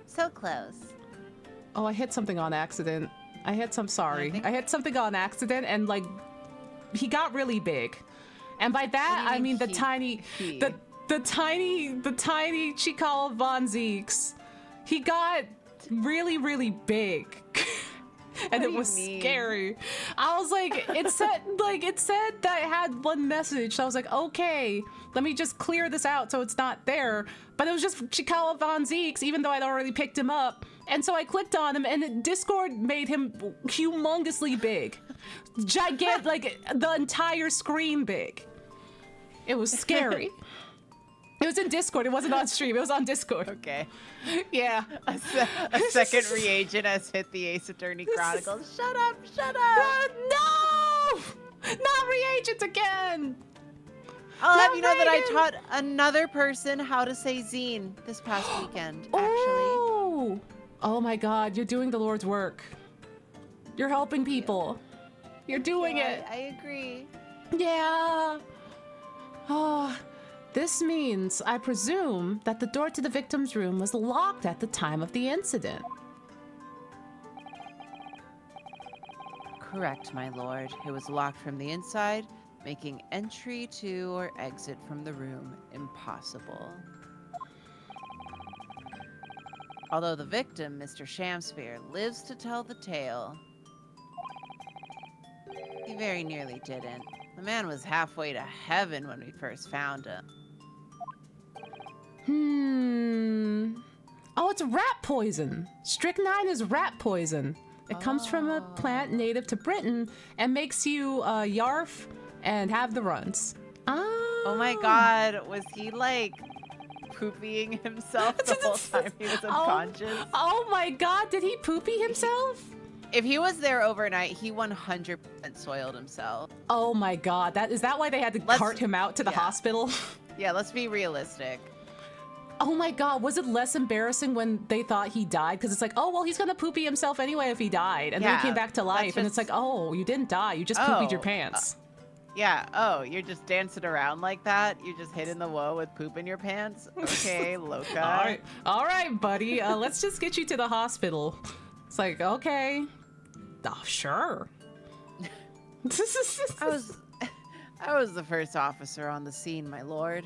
So close. Oh, I hit something on accident. I hit something on accident, and like, he got really big. And by that, I mean the tiny Chikala Van Zieks. He got really, really big. And it was scary. I was like, it said that it had one message. So I was like, okay, let me just clear this out so it's not there. But it was just Chikala Van Zieks, even though I'd already picked him up. And so I clicked on him, and Discord made him humongously big. Gigantic, like the entire screen big. It was scary. It was in Discord. It wasn't on stream. It was on Discord. Okay. Yeah. A second reagent has hit the Ace Attorney Chronicles. Shut up! Shut up! No! Not reagents again! I'll have you know that I taught another person how to say zine this past weekend, actually. Oh my God, you're doing the Lord's work. You're helping people. You're doing it. I agree. Yeah. Oh, this means, I presume, that the door to the victim's room was locked at the time of the incident. Correct, my lord. It was locked from the inside, making entry to or exit from the room impossible. Although the victim, Mr. Shamspear, lives to tell the tale, he very nearly didn't. The man was halfway to heaven when we first found him. Oh, it's rat poison. Strychnine is rat poison. It comes from a plant native to Britain and makes you yarf and have the runs. Oh my God, was he like poopying himself the whole time he was unconscious? Oh my God, did he poopy himself? If he was there overnight, he 100% soiled himself. Oh my God, is that why they had to cart him out to the hospital? Yeah, let's be realistic. Oh my God, was it less embarrassing when they thought he died? Because it's like, oh, well, he's going to poopy himself anyway if he died. And then he came back to life, and it's like, oh, you didn't die. You just poopied your pants. Yeah, you're just dancing around like that? You're just hitting the wall with poop in your pants? Okay, Loca. All right, buddy. Let's just get you to the hospital. It's like, okay. Oh, sure. I was the first officer on the scene, my lord.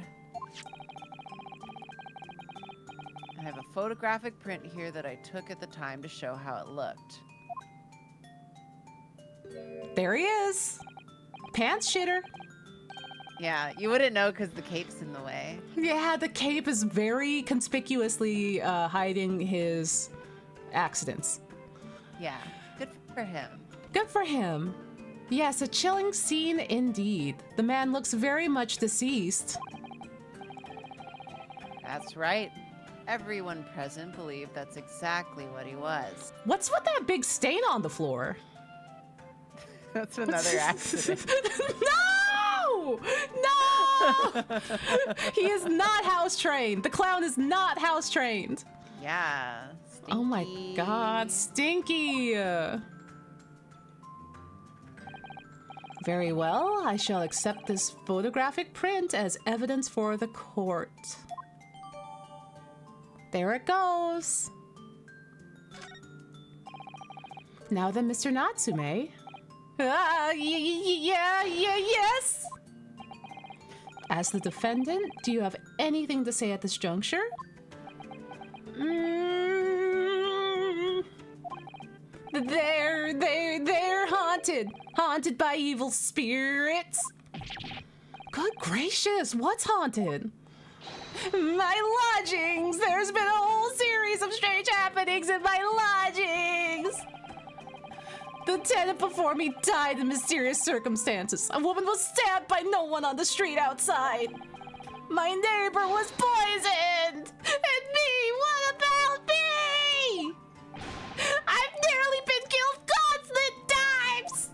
I have a photographic print here that I took at the time to show how it looked. There he is. Pants shitter. Yeah, you wouldn't know because the cape's in the way. Yeah, the cape is very conspicuously hiding his accidents. Yeah, good for him. Good for him. Yes, a chilling scene indeed. The man looks very much deceased. That's right. Everyone present believed that's exactly what he was. What's with that big stain on the floor? That's another accident. No! No! He is not house trained. The clown is not house trained. Yeah. Stinky. Oh my god, Stinky! Very well, I shall accept this photographic print as evidence for the court. There it goes. Now then, Mr. Natsume. Yes! As the defendant, do you have anything to say at this juncture? They're haunted. Haunted by evil spirits. Good gracious, what's haunted? My lodgings! There's been a whole series of strange happenings in my lodgings! The tenant before me died in mysterious circumstances. A woman was stabbed by no one on the street outside. My neighbor was poisoned! And me! What about me? I've nearly been killed constant times!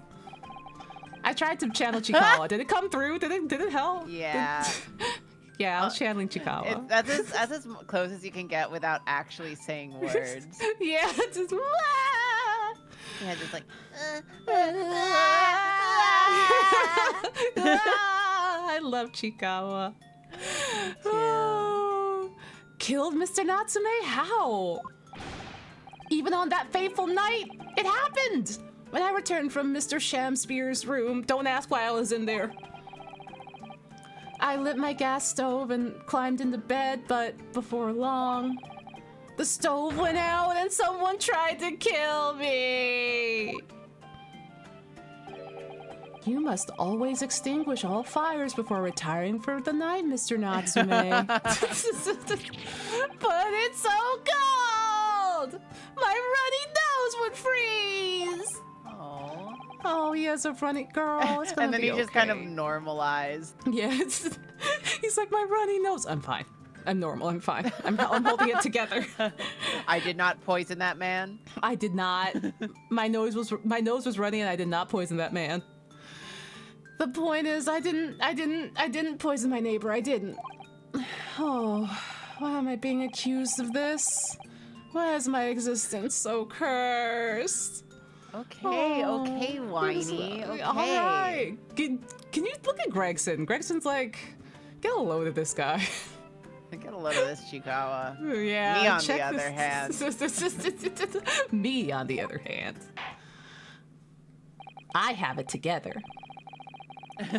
I tried to channel Chikawa. Did it come through? Did it help? Yeah. Yeah, I was channeling Chikawa. That's as close as you can get without actually saying words. Yeah, it's just Yeah, just like. I love Chikawa. Oh, killed Mr. Natsume? How? Even on that fateful night, it happened! When I returned from Mr. Shamspear's room, don't ask why I was in there. I lit my gas stove and climbed into bed, but before long, the stove went out and someone tried to kill me. You must always extinguish all fires before retiring for the night, Mr. Natsume. But it's so cold! My runny nose would freeze! Oh. Oh, he has a runny girl. It's gonna And then be he just okay. kind of normalized. Yeah, he's like, my runny nose. I'm fine. I'm normal. I'm fine. I'm holding it together. I did not poison that man. I did not. My nose was runny, and I did not poison that man. The point is, I didn't poison my neighbor. I didn't. Oh, why am I being accused of this? Why is my existence so cursed? Okay, okay, whiny. Okay. All right. Can you look at Gregson? Gregson's like, get a load of this guy. Get a load of this, Chikawa. Yeah. Me on the other hand. Me on the other hand. I have it together.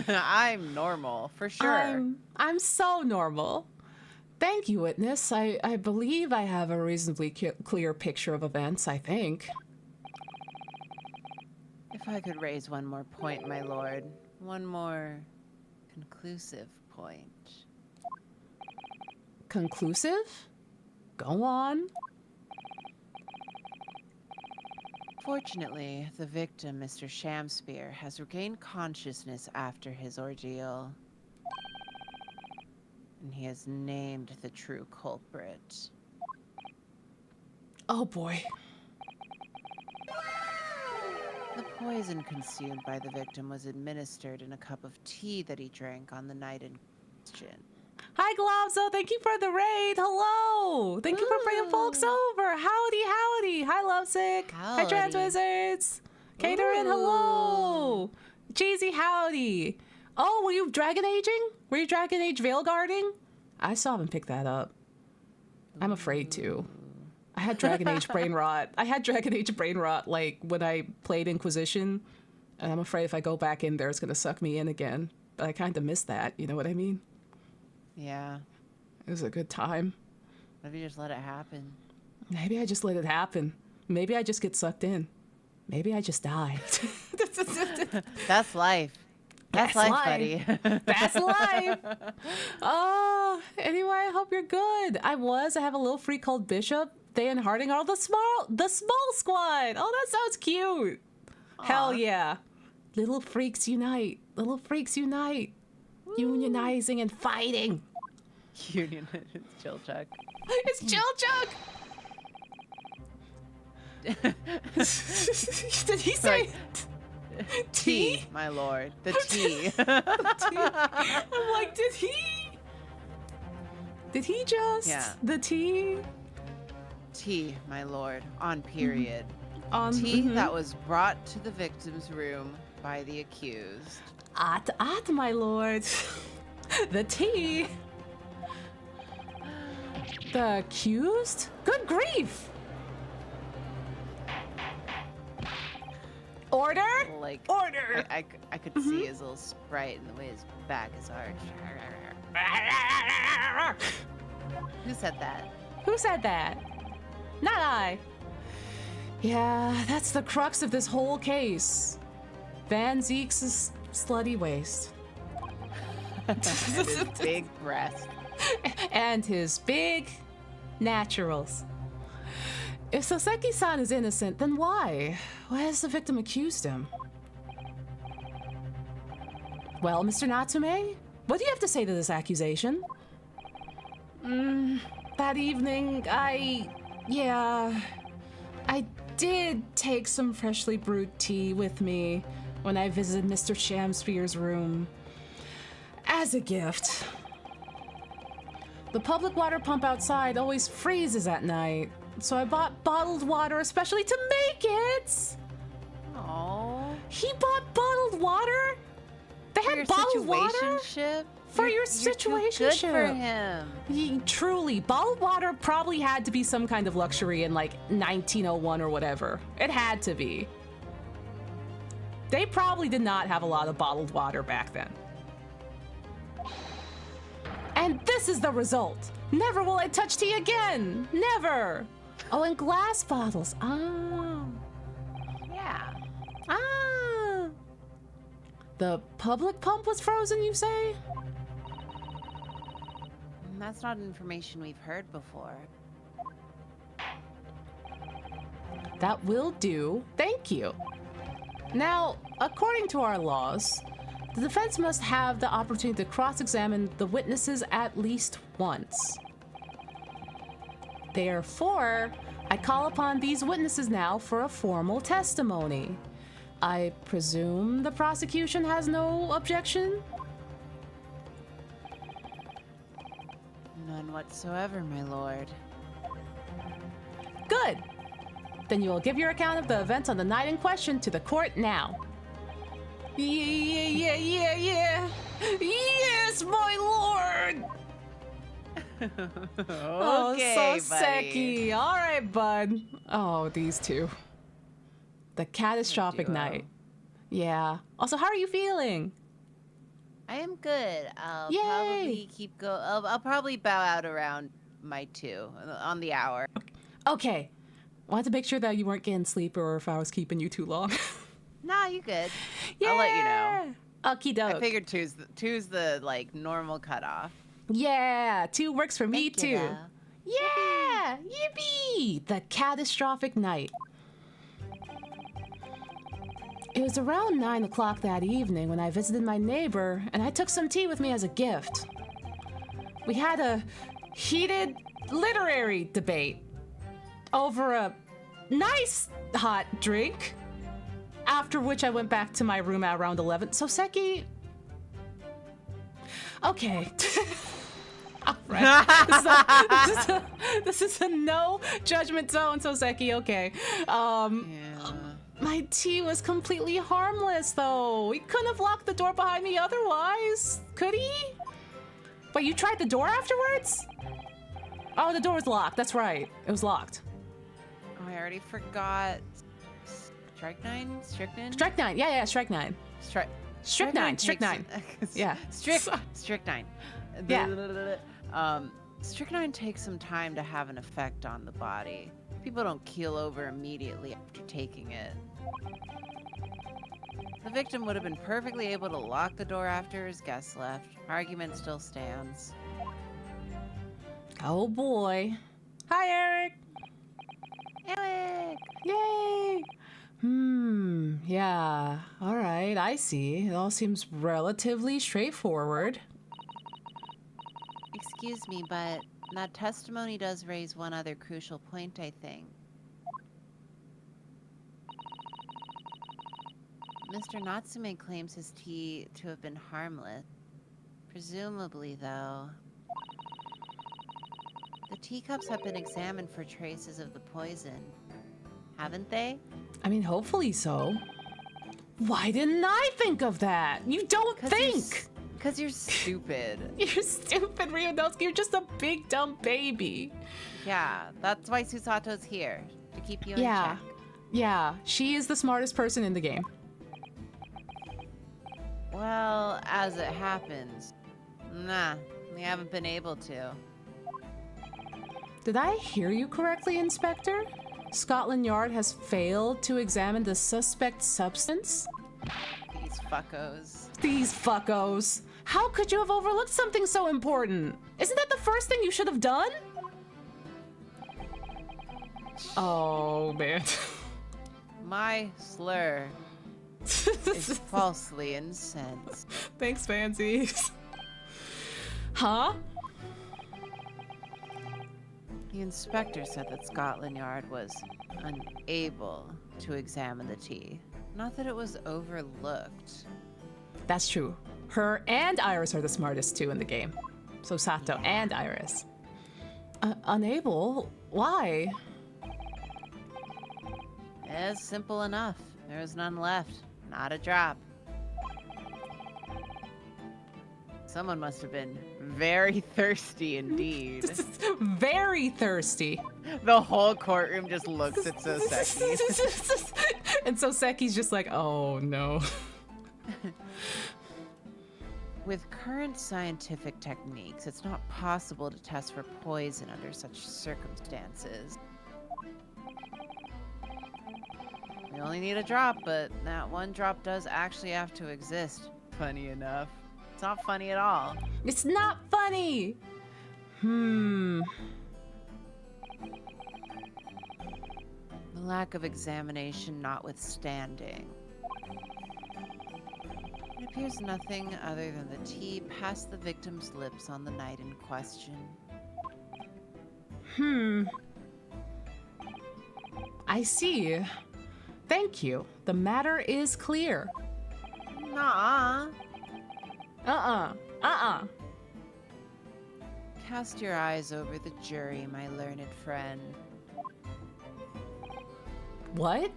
I'm normal, for sure. I'm so normal. Thank you, witness. I believe I have a reasonably clear picture of events, I think. If I could raise one more point, my lord. One more conclusive point. Conclusive? Go on. Fortunately, the victim, Mr. Shamspear, has regained consciousness after his ordeal. And he has named the true culprit. Oh boy. The poison consumed by the victim was administered in a cup of tea that he drank on the night in question. Hi, Globzo. Thank you for the raid. Hello. Thank you for bringing folks over. Howdy, howdy. Hi, Lovesick. Hi, Trans Wizards. Catering, hello. Cheesy, howdy. Oh, were you Dragon Aging? Were you Dragon Age Veil Guarding? I still haven't picked that up. I'm afraid to. I had Dragon Age brain rot. I had Dragon Age brain rot like when I played Inquisition And I'm afraid if I go back in there, it's going to suck me in again. But I kind of miss that. You know what I mean? Yeah. It was a good time. What if you just let it happen? Maybe I just let it happen. Maybe I just get sucked in. Maybe I just die. That's life. That's life, buddy. That's life. Oh, anyway, I hope you're good. I have a little freak called Bishop. They and Harding are the small squad. Oh, that sounds cute. Aww. Hell yeah. Little freaks unite. Little freaks unite. Woo. Unionizing and fighting. Union. It's Chill Chuck. It's Chill Chuck. Did he say tea? My lord. The tea. I'm like, did he just? Yeah. The tea? Tea, my lord. On period. Tea that was brought to the victim's room by the accused. At, my lord. The tea. The accused? Good grief. Order? Like, order. I could see his little sprite and the way his back is arched. Who said that? Who said that? Not I. Yeah, that's the crux of this whole case. Van Zeke's slutty waist. And his big breast. And his big naturals. If Soseki-san is innocent, then why? Why has the victim accused him? Well, Mr. Natsume, what do you have to say to this accusation? That evening, I did take some freshly brewed tea with me when I visited Mr. Shamspeare's room as a gift. The public water pump outside always freezes at night, so I bought bottled water especially to make it. Oh. He bought bottled water? They had bottled water? For your situationship. Good for him. Truly, bottled water probably had to be some kind of luxury in like 1901 or whatever. It had to be. They probably did not have a lot of bottled water back then. And this is the result. Never will I touch tea again. Never. Oh, and glass bottles. Oh. Yeah. Ah. The public pump was frozen, you say? That's not information we've heard before. That will do. Thank you. Now, according to our laws, the defense must have the opportunity to cross-examine the witnesses at least once. Therefore, I call upon these witnesses now for a formal testimony. I presume the prosecution has no objection? None whatsoever, my lord. Good. Then you will give your account of the events on the night in question to the court now. Yeah. Yes, my lord! Okay, Soseki. All right, bud. Oh, these two. The catastrophic night. Yeah. Also, how are you feeling? I am good. I'll Yay. probably keep go. I'll probably bow out around my 2 on the hour. Okay. Wanted to make sure that you weren't getting sleep or if I was keeping you too long. Nah, you good. Yeah. I'll let you know. Okie doke. I figured two's the like normal cutoff. Yeah, 2 works for me Thank you, too. though. Yeah, yippee! The catastrophic night. It was around 9 o'clock that evening when I visited my neighbor and I took some tea with me as a gift. We had a heated literary debate over a nice hot drink, after which I went back to my room at around 11. Soseki... Okay. Right. This is a no judgment zone, Soseki, okay. My tea was completely harmless, though. He couldn't have locked the door behind me otherwise, could he? Wait, you tried the door afterwards? Oh, the door was locked, that's right. It was locked. Oh, I already forgot. Strychnine? Strychnine? Strychnine. Yeah, Strychnine. Strychnine. Yeah. Strychnine. Yeah. Strychnine takes some time to have an effect on the body. People don't keel over immediately after taking it. The victim would have been perfectly able to lock the door after his guests left. Argument still stands. Oh boy. Hi, Eric. Eric! Yay. Yeah. All right, I see. It all seems relatively straightforward. Excuse me, but that testimony does raise one other crucial point, I think. Mr. Natsume claims his tea to have been harmless. Presumably, though, the teacups have been examined for traces of the poison, haven't they? I mean, hopefully so. Why didn't I think of that? You don't think! Because you're stupid. You're stupid, Ryunosuke. You're just a big, dumb baby. Yeah, that's why Susato's here. To keep you in check. Yeah, she is the smartest person in the game. Well, as it happens, nah, we haven't been able to. Did I hear you correctly, Inspector? Scotland Yard has failed to examine the suspect's substance? These fuckos. These fuckos. How could you have overlooked something so important? Isn't that the first thing you should have done? Oh, man. My slur is falsely incensed. Thanks, fancies. Huh? The inspector said that Scotland Yard was unable to examine the tea. Not that it was overlooked. That's true. Her and Iris are the smartest two in the game. So Sato and Iris. Unable? Why? It's simple enough. There was none left. Not a drop. Someone must have been very thirsty indeed. Very thirsty. The whole courtroom just looks at Soseki. And Soseki's just like, oh no. With current scientific techniques, it's not possible to test for poison under such circumstances. We only need a drop, but that one drop does actually have to exist. Funny enough. It's not funny at all. It's not funny! The lack of examination notwithstanding. It appears nothing other than the tea passed the victim's lips on the night in question. I see. Thank you. The matter is clear. Nah. Cast your eyes over the jury, my learned friend. What?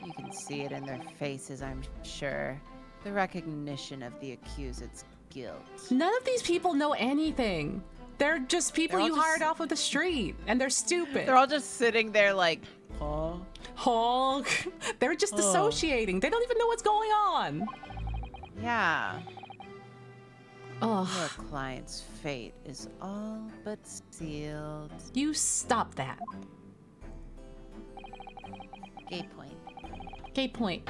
You can see it in their faces, I'm sure. The recognition of the accused's guilt. None of these people know anything. They're just people you hired off of the street, and they're stupid. They're all just sitting there like, huh? Honk. They're just associating. They don't even know what's going on. Yeah. Ugh. Your client's fate is all but sealed. You stop that. Gay point. Gay point.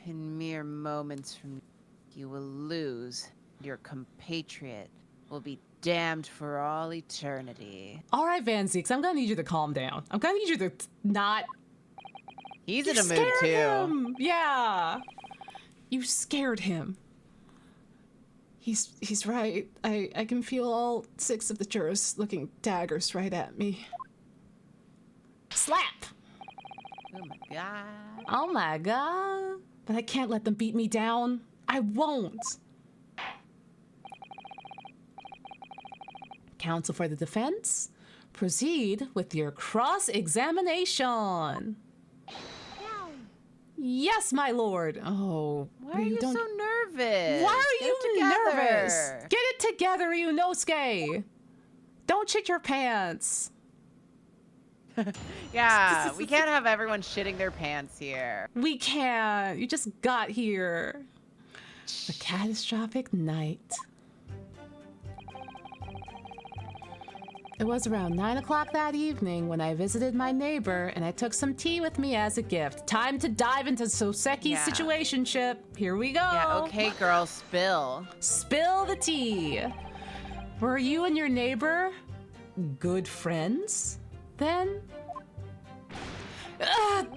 In mere moments from now, you will lose. Your compatriot will be damned for all eternity. All right, Van Zeeks, I'm gonna need you to calm down. I'm gonna need you to not... He's in a mood too. Him. Yeah. You scared him. He's right. I can feel all 6 of the jurors looking daggers right at me. Slap! Oh my god. Oh my god. But I can't let them beat me down. I won't. Counsel for the defense, proceed with your cross-examination. Yes, my lord. Oh, why are you so nervous? Why are you nervous? Get it together, Ryunosuke. Don't shit your pants. Yeah, we can't have everyone shitting their pants here. We can't. You just got here. The catastrophic night. It was around 9 o'clock that evening when I visited my neighbor and I took some tea with me as a gift. Time to dive into Soseki's situationship. Here we go. Yeah, okay, girl, spill. Spill the tea. Were you and your neighbor good friends then?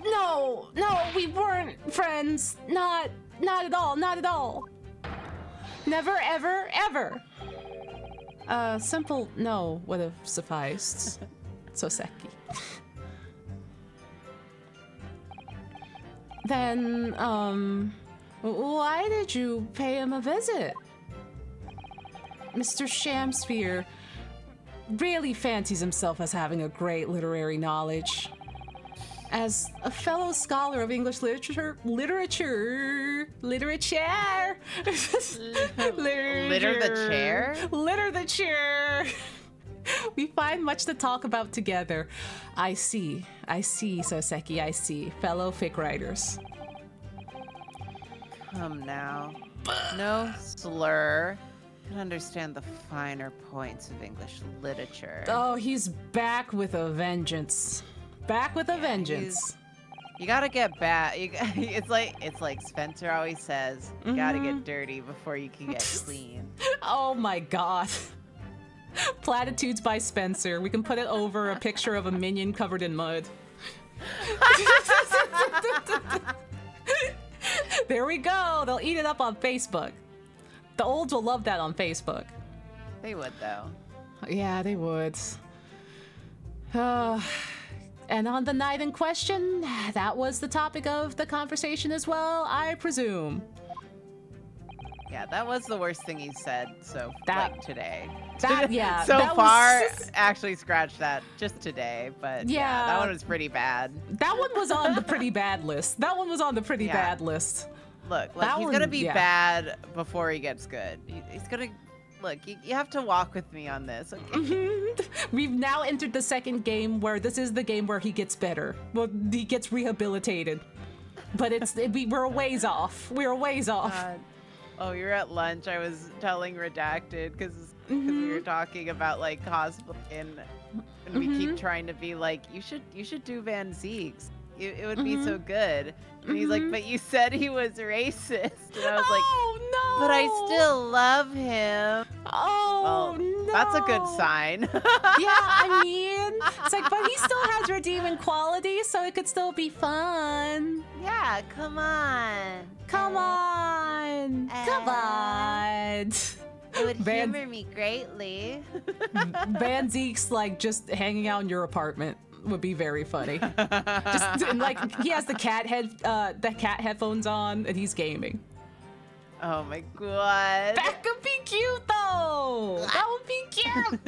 No, we weren't friends. Not at all, not at all. Never, ever, ever. Simple no would have sufficed. Soseki. Then, why did you pay him a visit? Mr. Shamsphere really fancies himself as having a great literary knowledge. As a fellow scholar of English literature. Litter the chair? Litter the chair. We find much to talk about together. I see, Soseki, I see. Fellow fic writers. Come now. No slur. I can understand the finer points of English literature. Oh, he's back with a vengeance. Back with a vengeance. You gotta get back. It's like Spencer always says. You gotta get dirty before you can get clean. Oh my god. Platitudes by Spencer. We can put it over a picture of a minion covered in mud. There we go. They'll eat it up on Facebook. The olds will love that on Facebook. They would, though. Yeah, they would. And on the night in question, that was the topic of the conversation as well, I presume. Yeah, that was the worst thing he said today. Yeah. So far, actually scratched that just today, but yeah, that one was pretty bad. That one was on the pretty bad list. That one was on the pretty bad list. Look, he's gonna be bad before he gets good. He's gonna... Look, you have to walk with me on this, okay? We've now entered the second game where this is the game where he gets better. Well, he gets rehabilitated. But we're a ways off. We're a ways off. Oh, you're at lunch. I was telling Redacted because we were talking about like cosplay and we keep trying to be like, you should do Van Zeek's. It would be so good. And he's like, but you said he was racist. And I was like, oh no! But I still love him. Oh no! That's a good sign. Yeah, I mean, it's like, but he still has redeeming qualities, so it could still be fun. Yeah, come on. Come on. It would humor me greatly. Van Zeek's like just hanging out in your apartment would be very funny. Just like he has the cat headphones on and he's gaming. Oh my god. That could be cute though. That would be cute.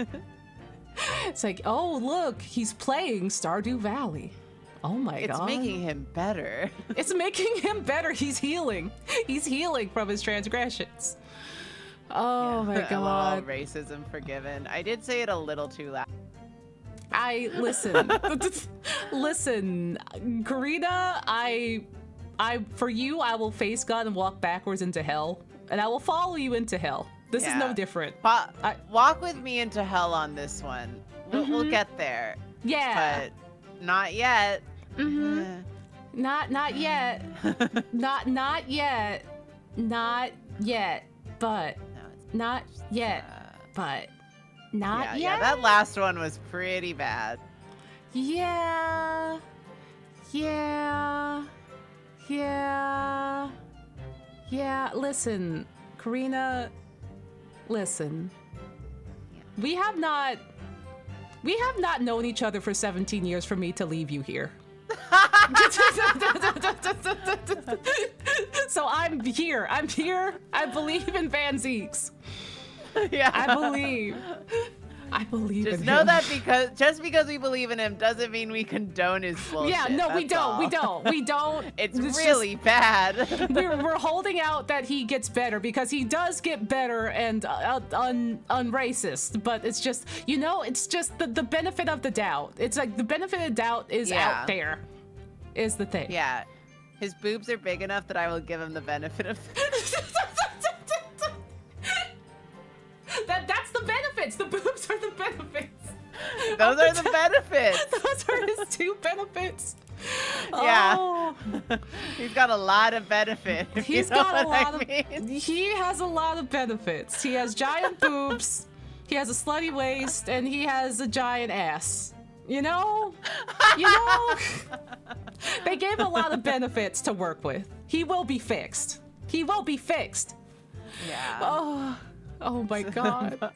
It's like, oh look, he's playing Stardew Valley. Oh my god. It's making him better. It's making him better. He's healing. He's healing from his transgressions. Oh my god. Racism forgiven. I did say it a little too loud. Listen, Karina, for you, I will face gun and walk backwards into hell, and I will follow you into hell. This is no different. Walk with me into hell on this one. We'll get there. Yeah. But not yet. Not yet. not yet. Not yet. But not yet. But not yet. Yeah, that last one was pretty bad. Yeah. Listen, Karina. Listen. We have not known each other for 17 years for me to leave you here. So I'm here. I believe in Van Zeek's. Yeah. I believe. I believe in him. Just know that because we believe in him doesn't mean we condone his bullshit. Yeah, no, we don't. All. We don't. It's really bad. we're holding out that he gets better because he does get better and unracist. But it's just, it's just the benefit of the doubt. It's like the benefit of doubt is out there, is the thing. Yeah, his boobs are big enough that I will give him the benefit of. That's the benefits. The boobs are the benefits. Those are the benefits. Those are his two benefits. Yeah. Oh. He's got a lot of benefit. He has a lot of benefits. He has giant boobs. He has a slutty waist, and he has a giant ass. They gave him a lot of benefits to work with. He will be fixed. Yeah. Oh my God.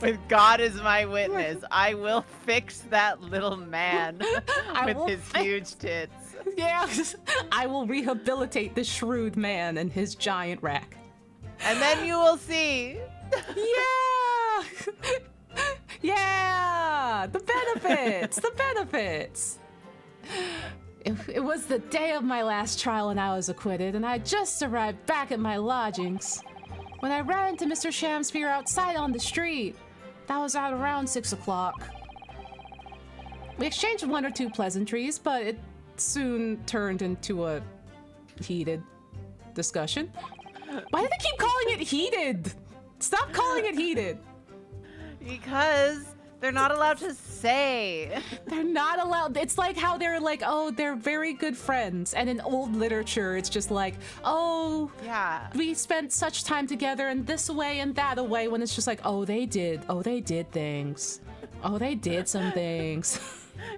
With God as my witness, I will fix that little man with his huge tits. Yeah, I will rehabilitate the shrewd man and his giant rack. And then you will see. Yeah! Yeah! The benefits! It was the day of my last trial and I was acquitted, and I just arrived back at my lodgings when I ran into Mr. Shamsphere outside on the street. That was at around 6 o'clock. We exchanged one or two pleasantries, but it soon turned into a heated discussion. Why do they keep calling it heated? Stop calling it heated. Because they're not allowed to say. They're not allowed. It's like how they're like, oh, they're very good friends. And in old literature, it's just like, oh, yeah, we spent such time together in this way and that way, when it's just like, oh, they did things. Oh, they did some things.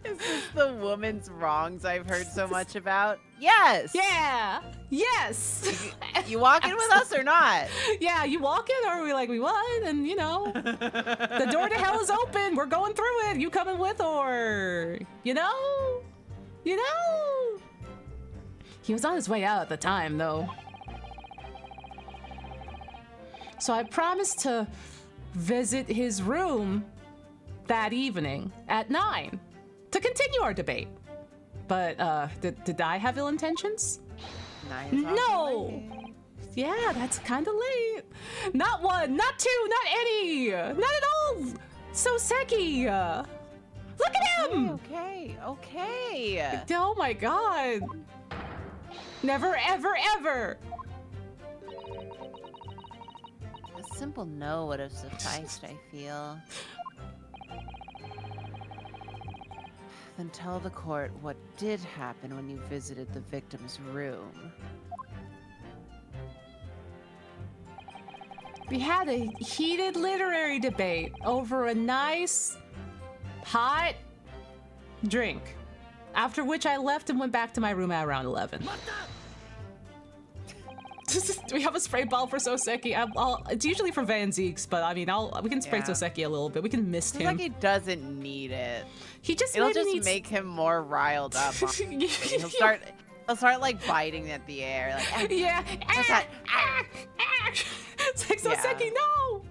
Is this the woman's wrongs I've heard so much about? Yes. Yeah. Yes. You walk in with us or not? Yeah, you walk in, or are we like, we what? And the door to hell is open. We're going through it. You coming with, or He was on his way out at the time, though. So I promised to visit his room that evening at 9 to continue our debate. But did I have ill intentions? No. Yeah, that's kind of late. Not one, not two, not any, not at all. Soseki. Look at him. Okay. Oh my God. Never, ever, ever. A simple no would have sufficed, I feel. Then tell the court what did happen when you visited the victim's room. We had a heated literary debate over a nice, hot drink. After which I left and went back to my room at around 11. Do we have a spray ball for Soseki? It's usually for Van Zeeks, but I mean, we can spray Soseki a little bit. We can mist him. Soseki doesn't need it. It'll just make him more riled up. He'll start like biting at the air. Like, yeah. It's like, Soseki, no.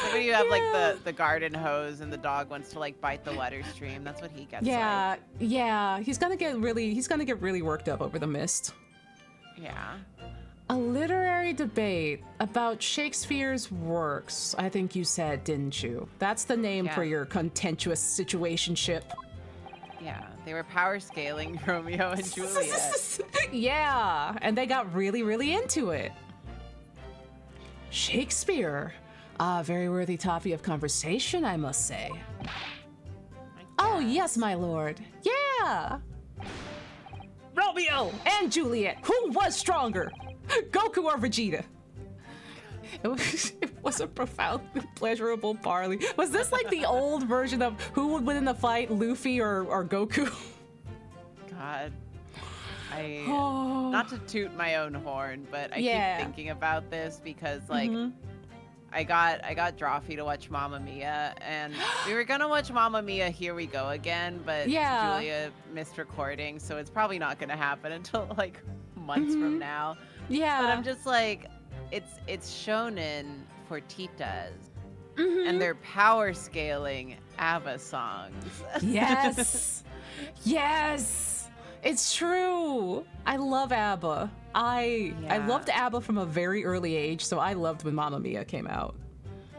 Like when you have like the garden hose and the dog wants to like bite the water stream. That's what he gets. Yeah, yeah. He's gonna get really worked up over the mist. Yeah. A literary debate about Shakespeare's works, I think you said, didn't you? That's the name for your contentious situationship. Yeah, they were power scaling Romeo and Juliet. Yeah, and they got really, really into it. Shakespeare. Very worthy topic of conversation, I must say. Oh, yes, my lord. Yeah. Romeo and Juliet. Who was stronger? Goku or Vegeta? It was a profoundly pleasurable parley. Was this like the old version of who would win in the fight, Luffy or Goku? God. Not to toot my own horn, but I keep thinking about this because like I got Drawfee to watch Mamma Mia, and we were gonna watch Mamma Mia Here We Go Again, but Julia missed recording, so it's probably not gonna happen until like months from now. Yeah. But I'm just like, it's shonen for titas. and they're power scaling ABBA songs. Yes. Yes. It's true. I love ABBA. I loved ABBA from a very early age, so I loved when Mamma Mia came out.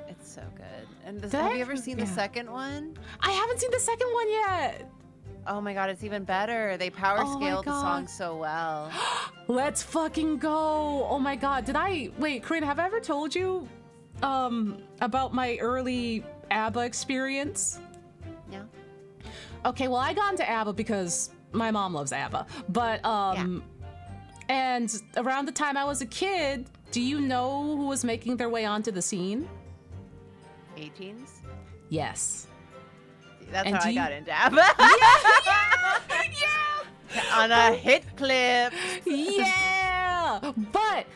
It's so good. And have you ever seen the second one? I haven't seen the second one yet. Oh my god, it's even better. They power scaled the song so well. Let's fucking go. Oh my god. Wait, Karina, have I ever told you about my early ABBA experience? No. Okay, well, I got into ABBA because my mom loves ABBA. But and around the time I was a kid, do you know who was making their way onto the scene? 18s? Yes. That's and how I got into ABBA. Yeah. On a hit clip. Yeah. But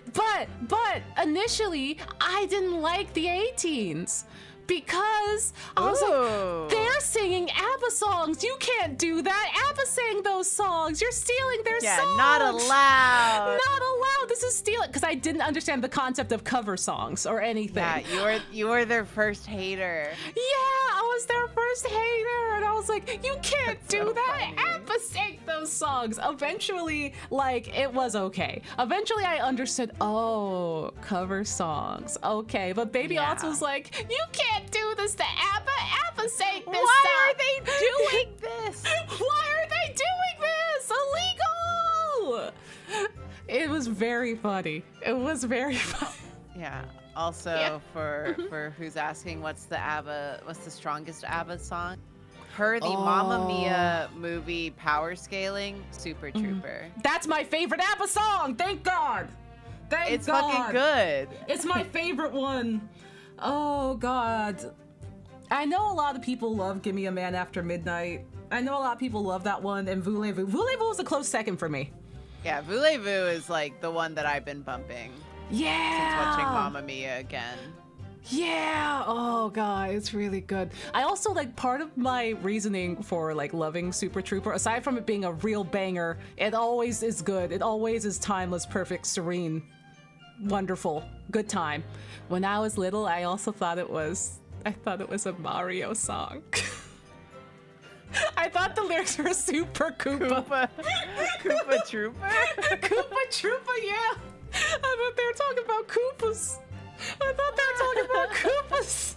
initially I didn't like the 18s because I was like, they're singing ABBA songs. You can't do that. ABBA sang those songs. You're stealing their songs. Yeah, not allowed. Not allowed. This is stealing. Because I didn't understand the concept of cover songs or anything. Yeah, you were their first hater. Yeah, I was their first hater. And I was like, you can't do so that. funny. ABBA sang those songs. Eventually, like, it was okay. Eventually, I understood, oh, cover songs. Okay. But Baby Otz was like, you can't do this to ABBA. ABBA sang this Why song. are they doing this? Why are they doing this? Illegal! It was very funny. It was very funny. Yeah. Also, for who's asking, what's the strongest ABBA song? Per the Mamma Mia movie power scaling, Super Trooper. That's my favorite ABBA song. Thank God. It's fucking good. It's my favorite one. Oh God. I know a lot of people love Gimme a Man After Midnight. I know a lot of people love that one, and Voulez-Vous. Voulez-Vous was a close second for me. Yeah, Voulez-Vous is like the one that I've been bumping Yeah. since watching Mamma Mia again. Yeah. Oh God, it's really good. I also like part of my reasoning for like loving Super Trooper, aside from it being a real banger, it always is good. It always is timeless, perfect, serene, wonderful, good time. When I was little, I also thought it was a Mario song. I thought the lyrics were Super Koopa. Koopa Trooper? Koopa Troopa, yeah. I thought they were talking about Koopas. I thought they were talking about Koopas.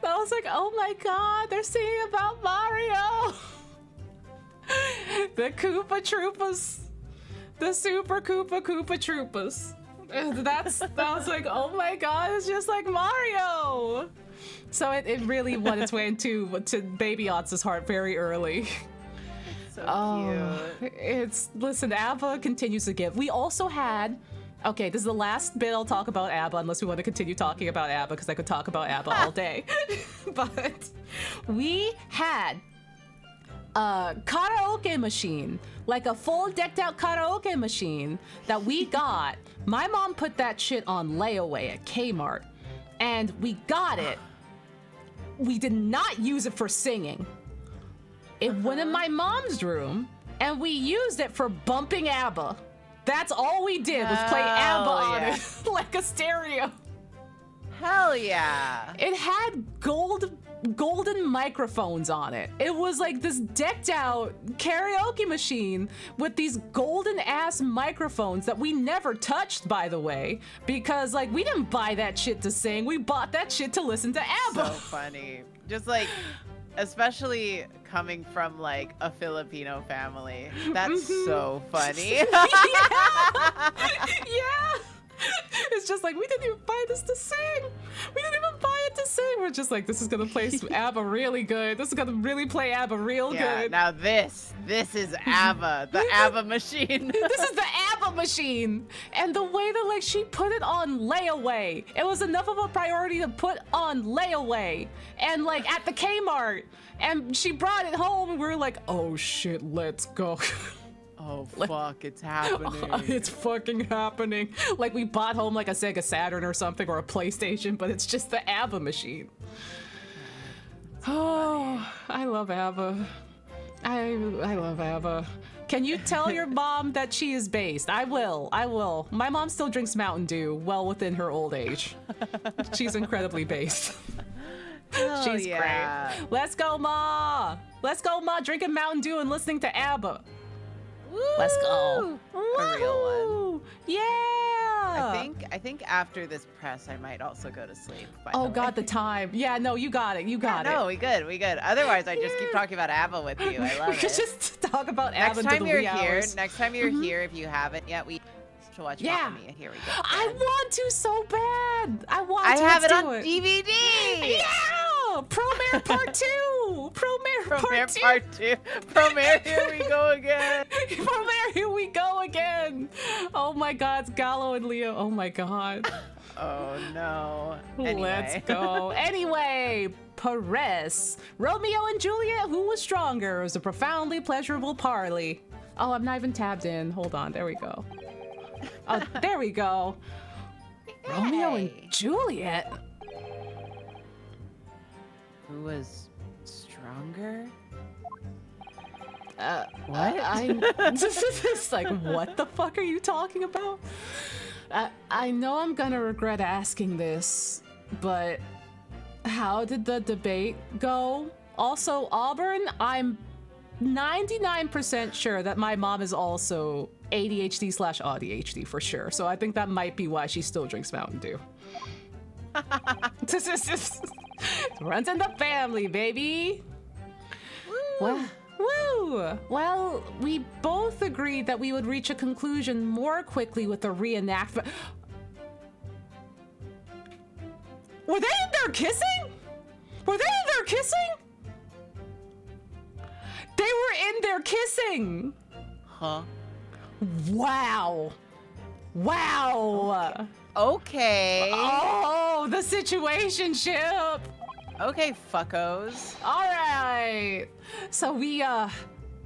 I was like, oh my God, they're singing about Mario. The Koopa Troopas. The Super Koopa Troopas. I was like, oh my God, it's just like Mario. So it really won its way to Baby Otz's heart very early. So cute. Listen, ABBA continues to give. We also had, okay, this is the last bit I'll talk about ABBA, unless we want to continue talking about ABBA, because I could talk about ABBA all day. But we had a karaoke machine, like a full decked out karaoke machine that we got. My mom put that shit on layaway at Kmart, and we got it. We did not use it for singing. It went in my mom's room, and we used it for bumping ABBA. That's all we did was play ABBA on it, like a stereo. Hell yeah. It had golden microphones on it. It was like this decked out karaoke machine with these golden ass microphones that we never touched, by the way, because like we didn't buy that shit to sing. We bought that shit to listen to ABBA. So funny. Just like, especially coming from like a Filipino family. That's so funny. Yeah. It's just like, we didn't even buy this to sing. We didn't even buy it to sing. We're just like, this is gonna play ABBA really good. This is gonna really play ABBA real good. Now this is ABBA, the ABBA machine. This is the ABBA machine. And the way that like she put it on layaway, it was enough of a priority to put on layaway. And like at the Kmart. And she brought it home and we were like, oh shit, let's go. Oh fuck, it's happening. It's fucking happening. Like we bought home like a Sega Saturn or something, or a PlayStation, but it's just the ABBA machine. Oh, I love ABBA. I love ABBA. Can you tell your mom that she is based? I will. My mom still drinks Mountain Dew well within her old age. She's incredibly based. She's great. Let's go, Ma. Let's go, Ma. Drinking Mountain Dew and listening to ABBA. Woo! Let's go. A real one. Yeah. I think after this press, I might also go to sleep. Oh God, the time. Yeah, no, you got it. You got it. No, we good. Otherwise, I just keep talking about ABBA with you. I love we it. could just talk about next ABBA time to the you're wee here. hours. Next time you're here, if you haven't yet, we to watch Mamma Mia. Here we go. I want to so bad. I want I to. have it on it. DVD. Yeah. Promare Part 2. Promare Part 2. Promare, here we go again. Promare, here we go again. Oh my God, it's Gallo and Leo. Oh my God. Oh no. Anyway. Let's go. Anyway, Perez. Romeo and Juliet, who was stronger? It was a profoundly pleasurable parley. Oh, I'm not even tabbed in. Hold on, there we go. Oh, there we go. Hey. Romeo and Juliet. Who was stronger? What? It's like, what the fuck are you talking about? I know I'm gonna regret asking this, but how did the debate go? Also, Auburn, I'm 99% sure that my mom is also ADHD/ADHD for sure. So I think that might be why she still drinks Mountain Dew. Runs in the family, baby. Woo. Woo! Well, we both agreed that we would reach a conclusion more quickly with the reenactment. Were they in there kissing? Were they in there kissing? They were in there kissing! Huh? Wow. Wow. Okay. Oh, the situationship. Okay, fuckos. All right. So we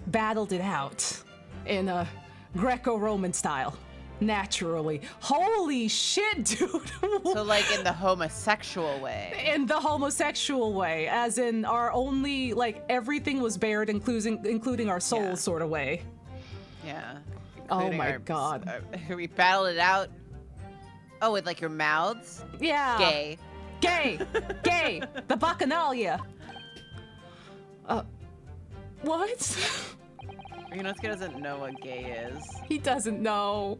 battled it out in a Greco-Roman style, naturally. Holy shit, dude. So like in the homosexual way. In the homosexual way, as in our only, like, everything was bared, including our souls sort of way. Yeah. Oh my God. We battled it out. Oh, with like your mouths? Yeah. Gay. Gay! Gay! The Bacchanalia! What? Ryunosuke doesn't know what gay is. He doesn't know.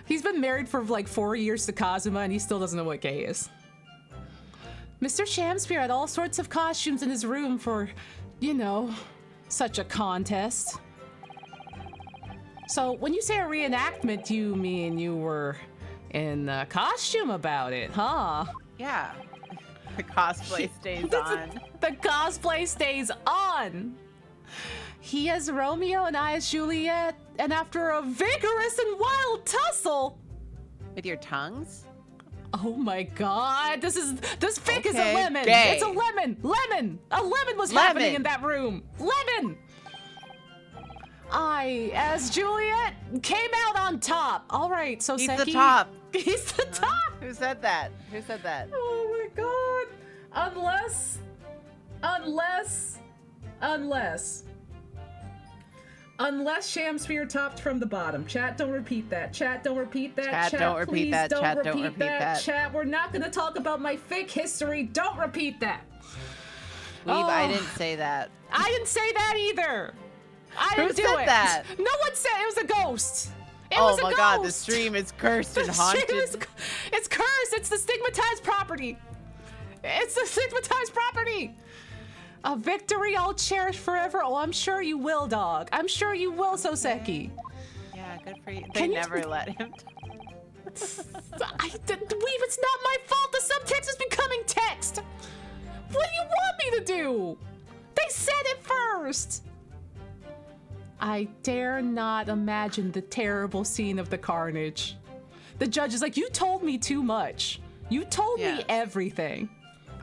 He's been married for like 4 years to Kazuma and he still doesn't know what gay is. Mr. Shamspeare had all sorts of costumes in his room for, you know, such a contest. So when you say a reenactment, you mean you were in a costume about it, huh? Yeah. The cosplay stays on. The cosplay stays on. He as Romeo and I as Juliet, and after a vigorous and wild tussle. With your tongues? Oh my God, this fic is a lemon. Gay. It's a lemon. Lemon. A lemon was happening in that room. Lemon. I, as Juliet, came out on top. All right, so He's Seki. the top. He's the top. Who said that? Who said that? Oh my God. Unless Shamsphere topped from the bottom. Chat, don't repeat that. Chat, don't repeat that. Chat, don't repeat that. Please Chat, don't repeat that. Chat, we're not going to talk about my fake history. Don't repeat that. Weeb, I didn't say that. I didn't say that either. I Who didn't do said it. that? No one said it was a ghost. It Oh was a my ghost. God, the stream is cursed and haunted. It's cursed. It's the stigmatized property. It's the stigmatized property. A victory I'll cherish forever. Oh, I'm sure you will, dog. I'm sure you will, Soseki. Yeah, good for you. They never let him. Weave, it's not my fault. The subtext is becoming text. What do you want me to do? They said it first. I dare not imagine the terrible scene of the carnage. The judge is like, you told me too much. You told me everything.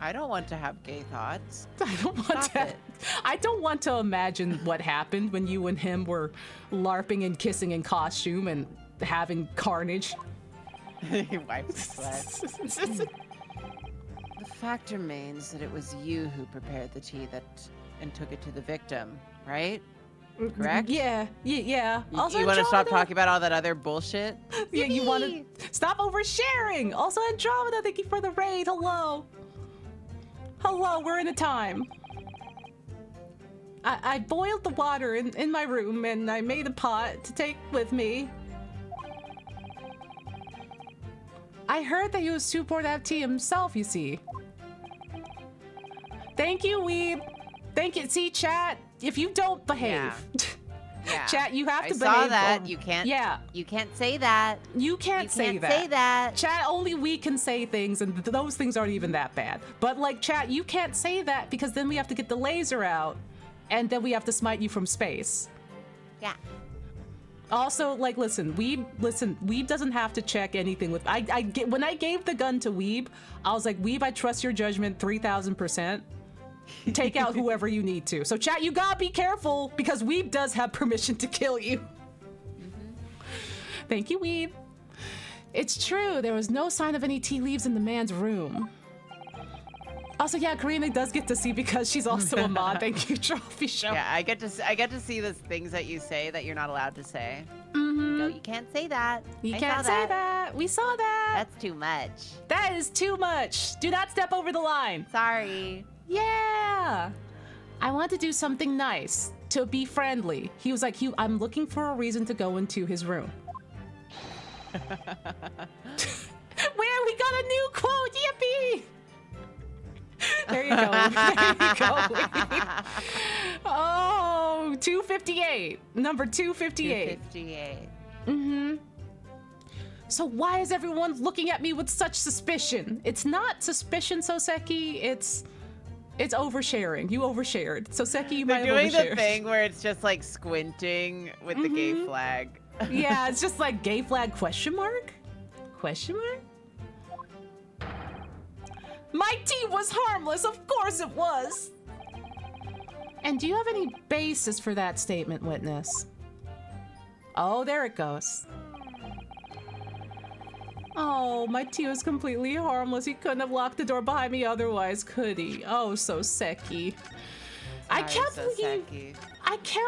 I don't want to have gay thoughts. I don't want to imagine what happened when you and him were LARPing and kissing in costume and having carnage. He wipes his sweat. The fact remains that it was you who prepared the tea and took it to the victim, right? Correct? Yeah. Also, you want to stop talking about all that other bullshit? Yeah, you want to stop oversharing. Also, Andromeda, thank you for the raid. Hello. Hello, we're in a time. I boiled the water in my room and I made a pot to take with me. I heard that he was too poor to have tea himself, you see. Thank you, Weeb. Thank you. See, chat, if you don't behave. Yeah. Chat, you have to behave. I saw that. You can't. Yeah. You can't say that. You can't say that. Chat, only we can say things, and those things aren't even that bad. But, like, chat, you can't say that because then we have to get the laser out, and then we have to smite you from space. Yeah. Also, like, listen, Weeb doesn't have to check anything with. When I gave the gun to Weeb, I was like, Weeb, I trust your judgment 3,000%. Take out whoever you need to. So, chat, you gotta be careful because Weeb does have permission to kill you. Thank you, Weeb. It's true, there was no sign of any tea leaves in the man's room. Also, yeah, Karina does get to see because she's also a mod. Thank you, Trophy Show. Yeah, I get to see the things that you say that you're not allowed to say. No, you can't say that. You can't say that. We saw that. That's too much. That is too much. Do not step over the line. Sorry. Yeah. I want to do something nice to be friendly. He was like, I'm looking for a reason to go into his room. Where we got a new quote. Yippee. There you go. There you go. Oh, 258. Number 258. 258. Mm-hmm. So why is everyone looking at me with such suspicion? It's not suspicion, Soseki. It's oversharing. You overshared. Soseki, you might have overshared. They're doing the thing where it's just like squinting with the gay flag. Yeah, it's just like gay flag question mark? Question mark? My tea was harmless, of course it was. And do you have any basis for that statement, witness? Oh, there it goes. Oh, my tea was completely harmless. He couldn't have locked the door behind me otherwise, could he? Oh, Soseki. I can't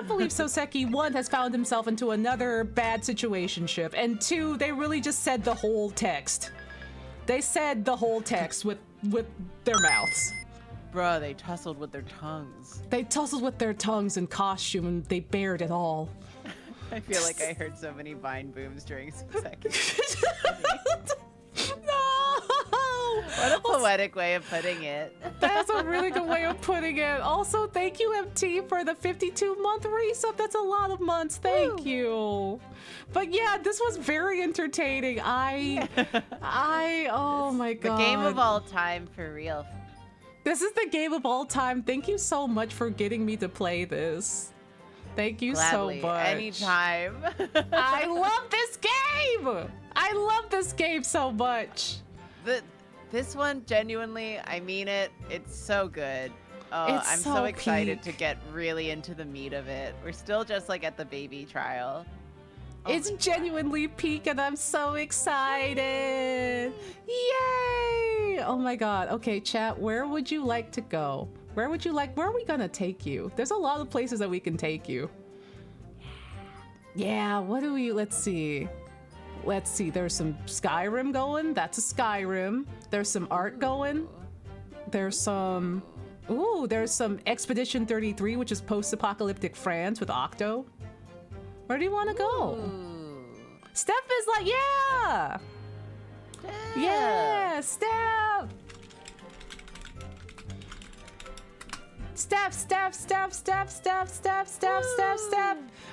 believe Soseki, 1, has found himself into another bad situationship, and 2, they really just said the whole text. They said the whole text with their mouths. Bruh, they tussled with their tongues. They tussled with their tongues in costume and they bared it all. I feel like I heard so many Vine booms during seconds. No! What a poetic way of putting it. That's a really good way of putting it. Also, thank you, MT, for the 52-month resub. That's a lot of months. Thank you. But yeah, this was very entertaining. Oh my god. The game of all time, for real. This is the game of all time. Thank you so much for getting me to play this. Thank you Gladly, so much. Anytime. I love this game. I love this game so much. This one, genuinely, I mean it. It's so good. Oh, I'm so excited to get really into the meat of it. We're still just like at the baby trial. It's genuinely peak and I'm so excited. Yay! Oh my god. Okay, chat, where would you like to go? Where are we gonna take you? There's a lot of places that we can take you. Yeah, let's see. There's some Skyrim going. That's a Skyrim. There's some art going. There's some Expedition 33, which is post-apocalyptic France with Octo. Where do you want to go? Ooh. Steph is like, yeah! Yeah, Steph! Steph.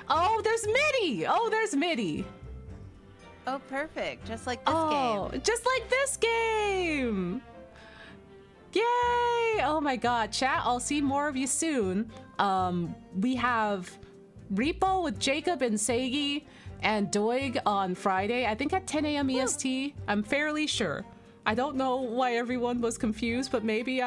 Oh, there's MIDI. Oh, perfect. Just like this game. Just like this game. Yay! Oh my god, chat, I'll see more of you soon. We have Repo with Jacob and Sagi and Doig on Friday, I think at 10 a.m. EST. I'm fairly sure. I don't know why everyone was confused, but maybe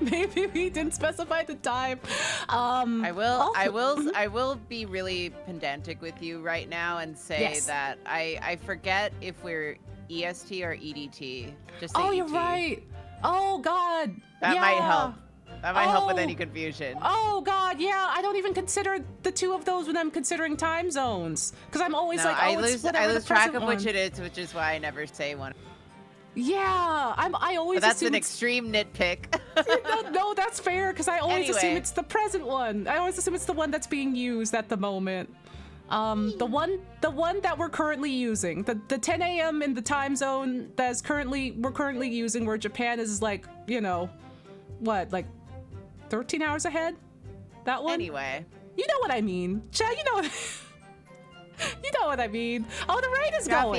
maybe we didn't specify the time. I will be really pedantic with you right now and say that I forget if we're EST or EDT. Just say you're right. Oh god. That might help. That might help with any confusion. Oh god, yeah. I don't even consider the two of those when I'm considering time zones, because I'm always I lose track of one. which it is, which is why I never say one. Yeah, I always But that's assume an extreme nitpick. no, that's fair because I always assume Anyway. it's the present one. I always assume it's the one that's being used at the moment. The one that we're currently using, the 10 a.m. in the time zone we're currently using, where Japan is like, you know, what, like 13 hours ahead? That one? Anyway. You know what I mean. You know what I mean. Oh, the rain is Drafty, going.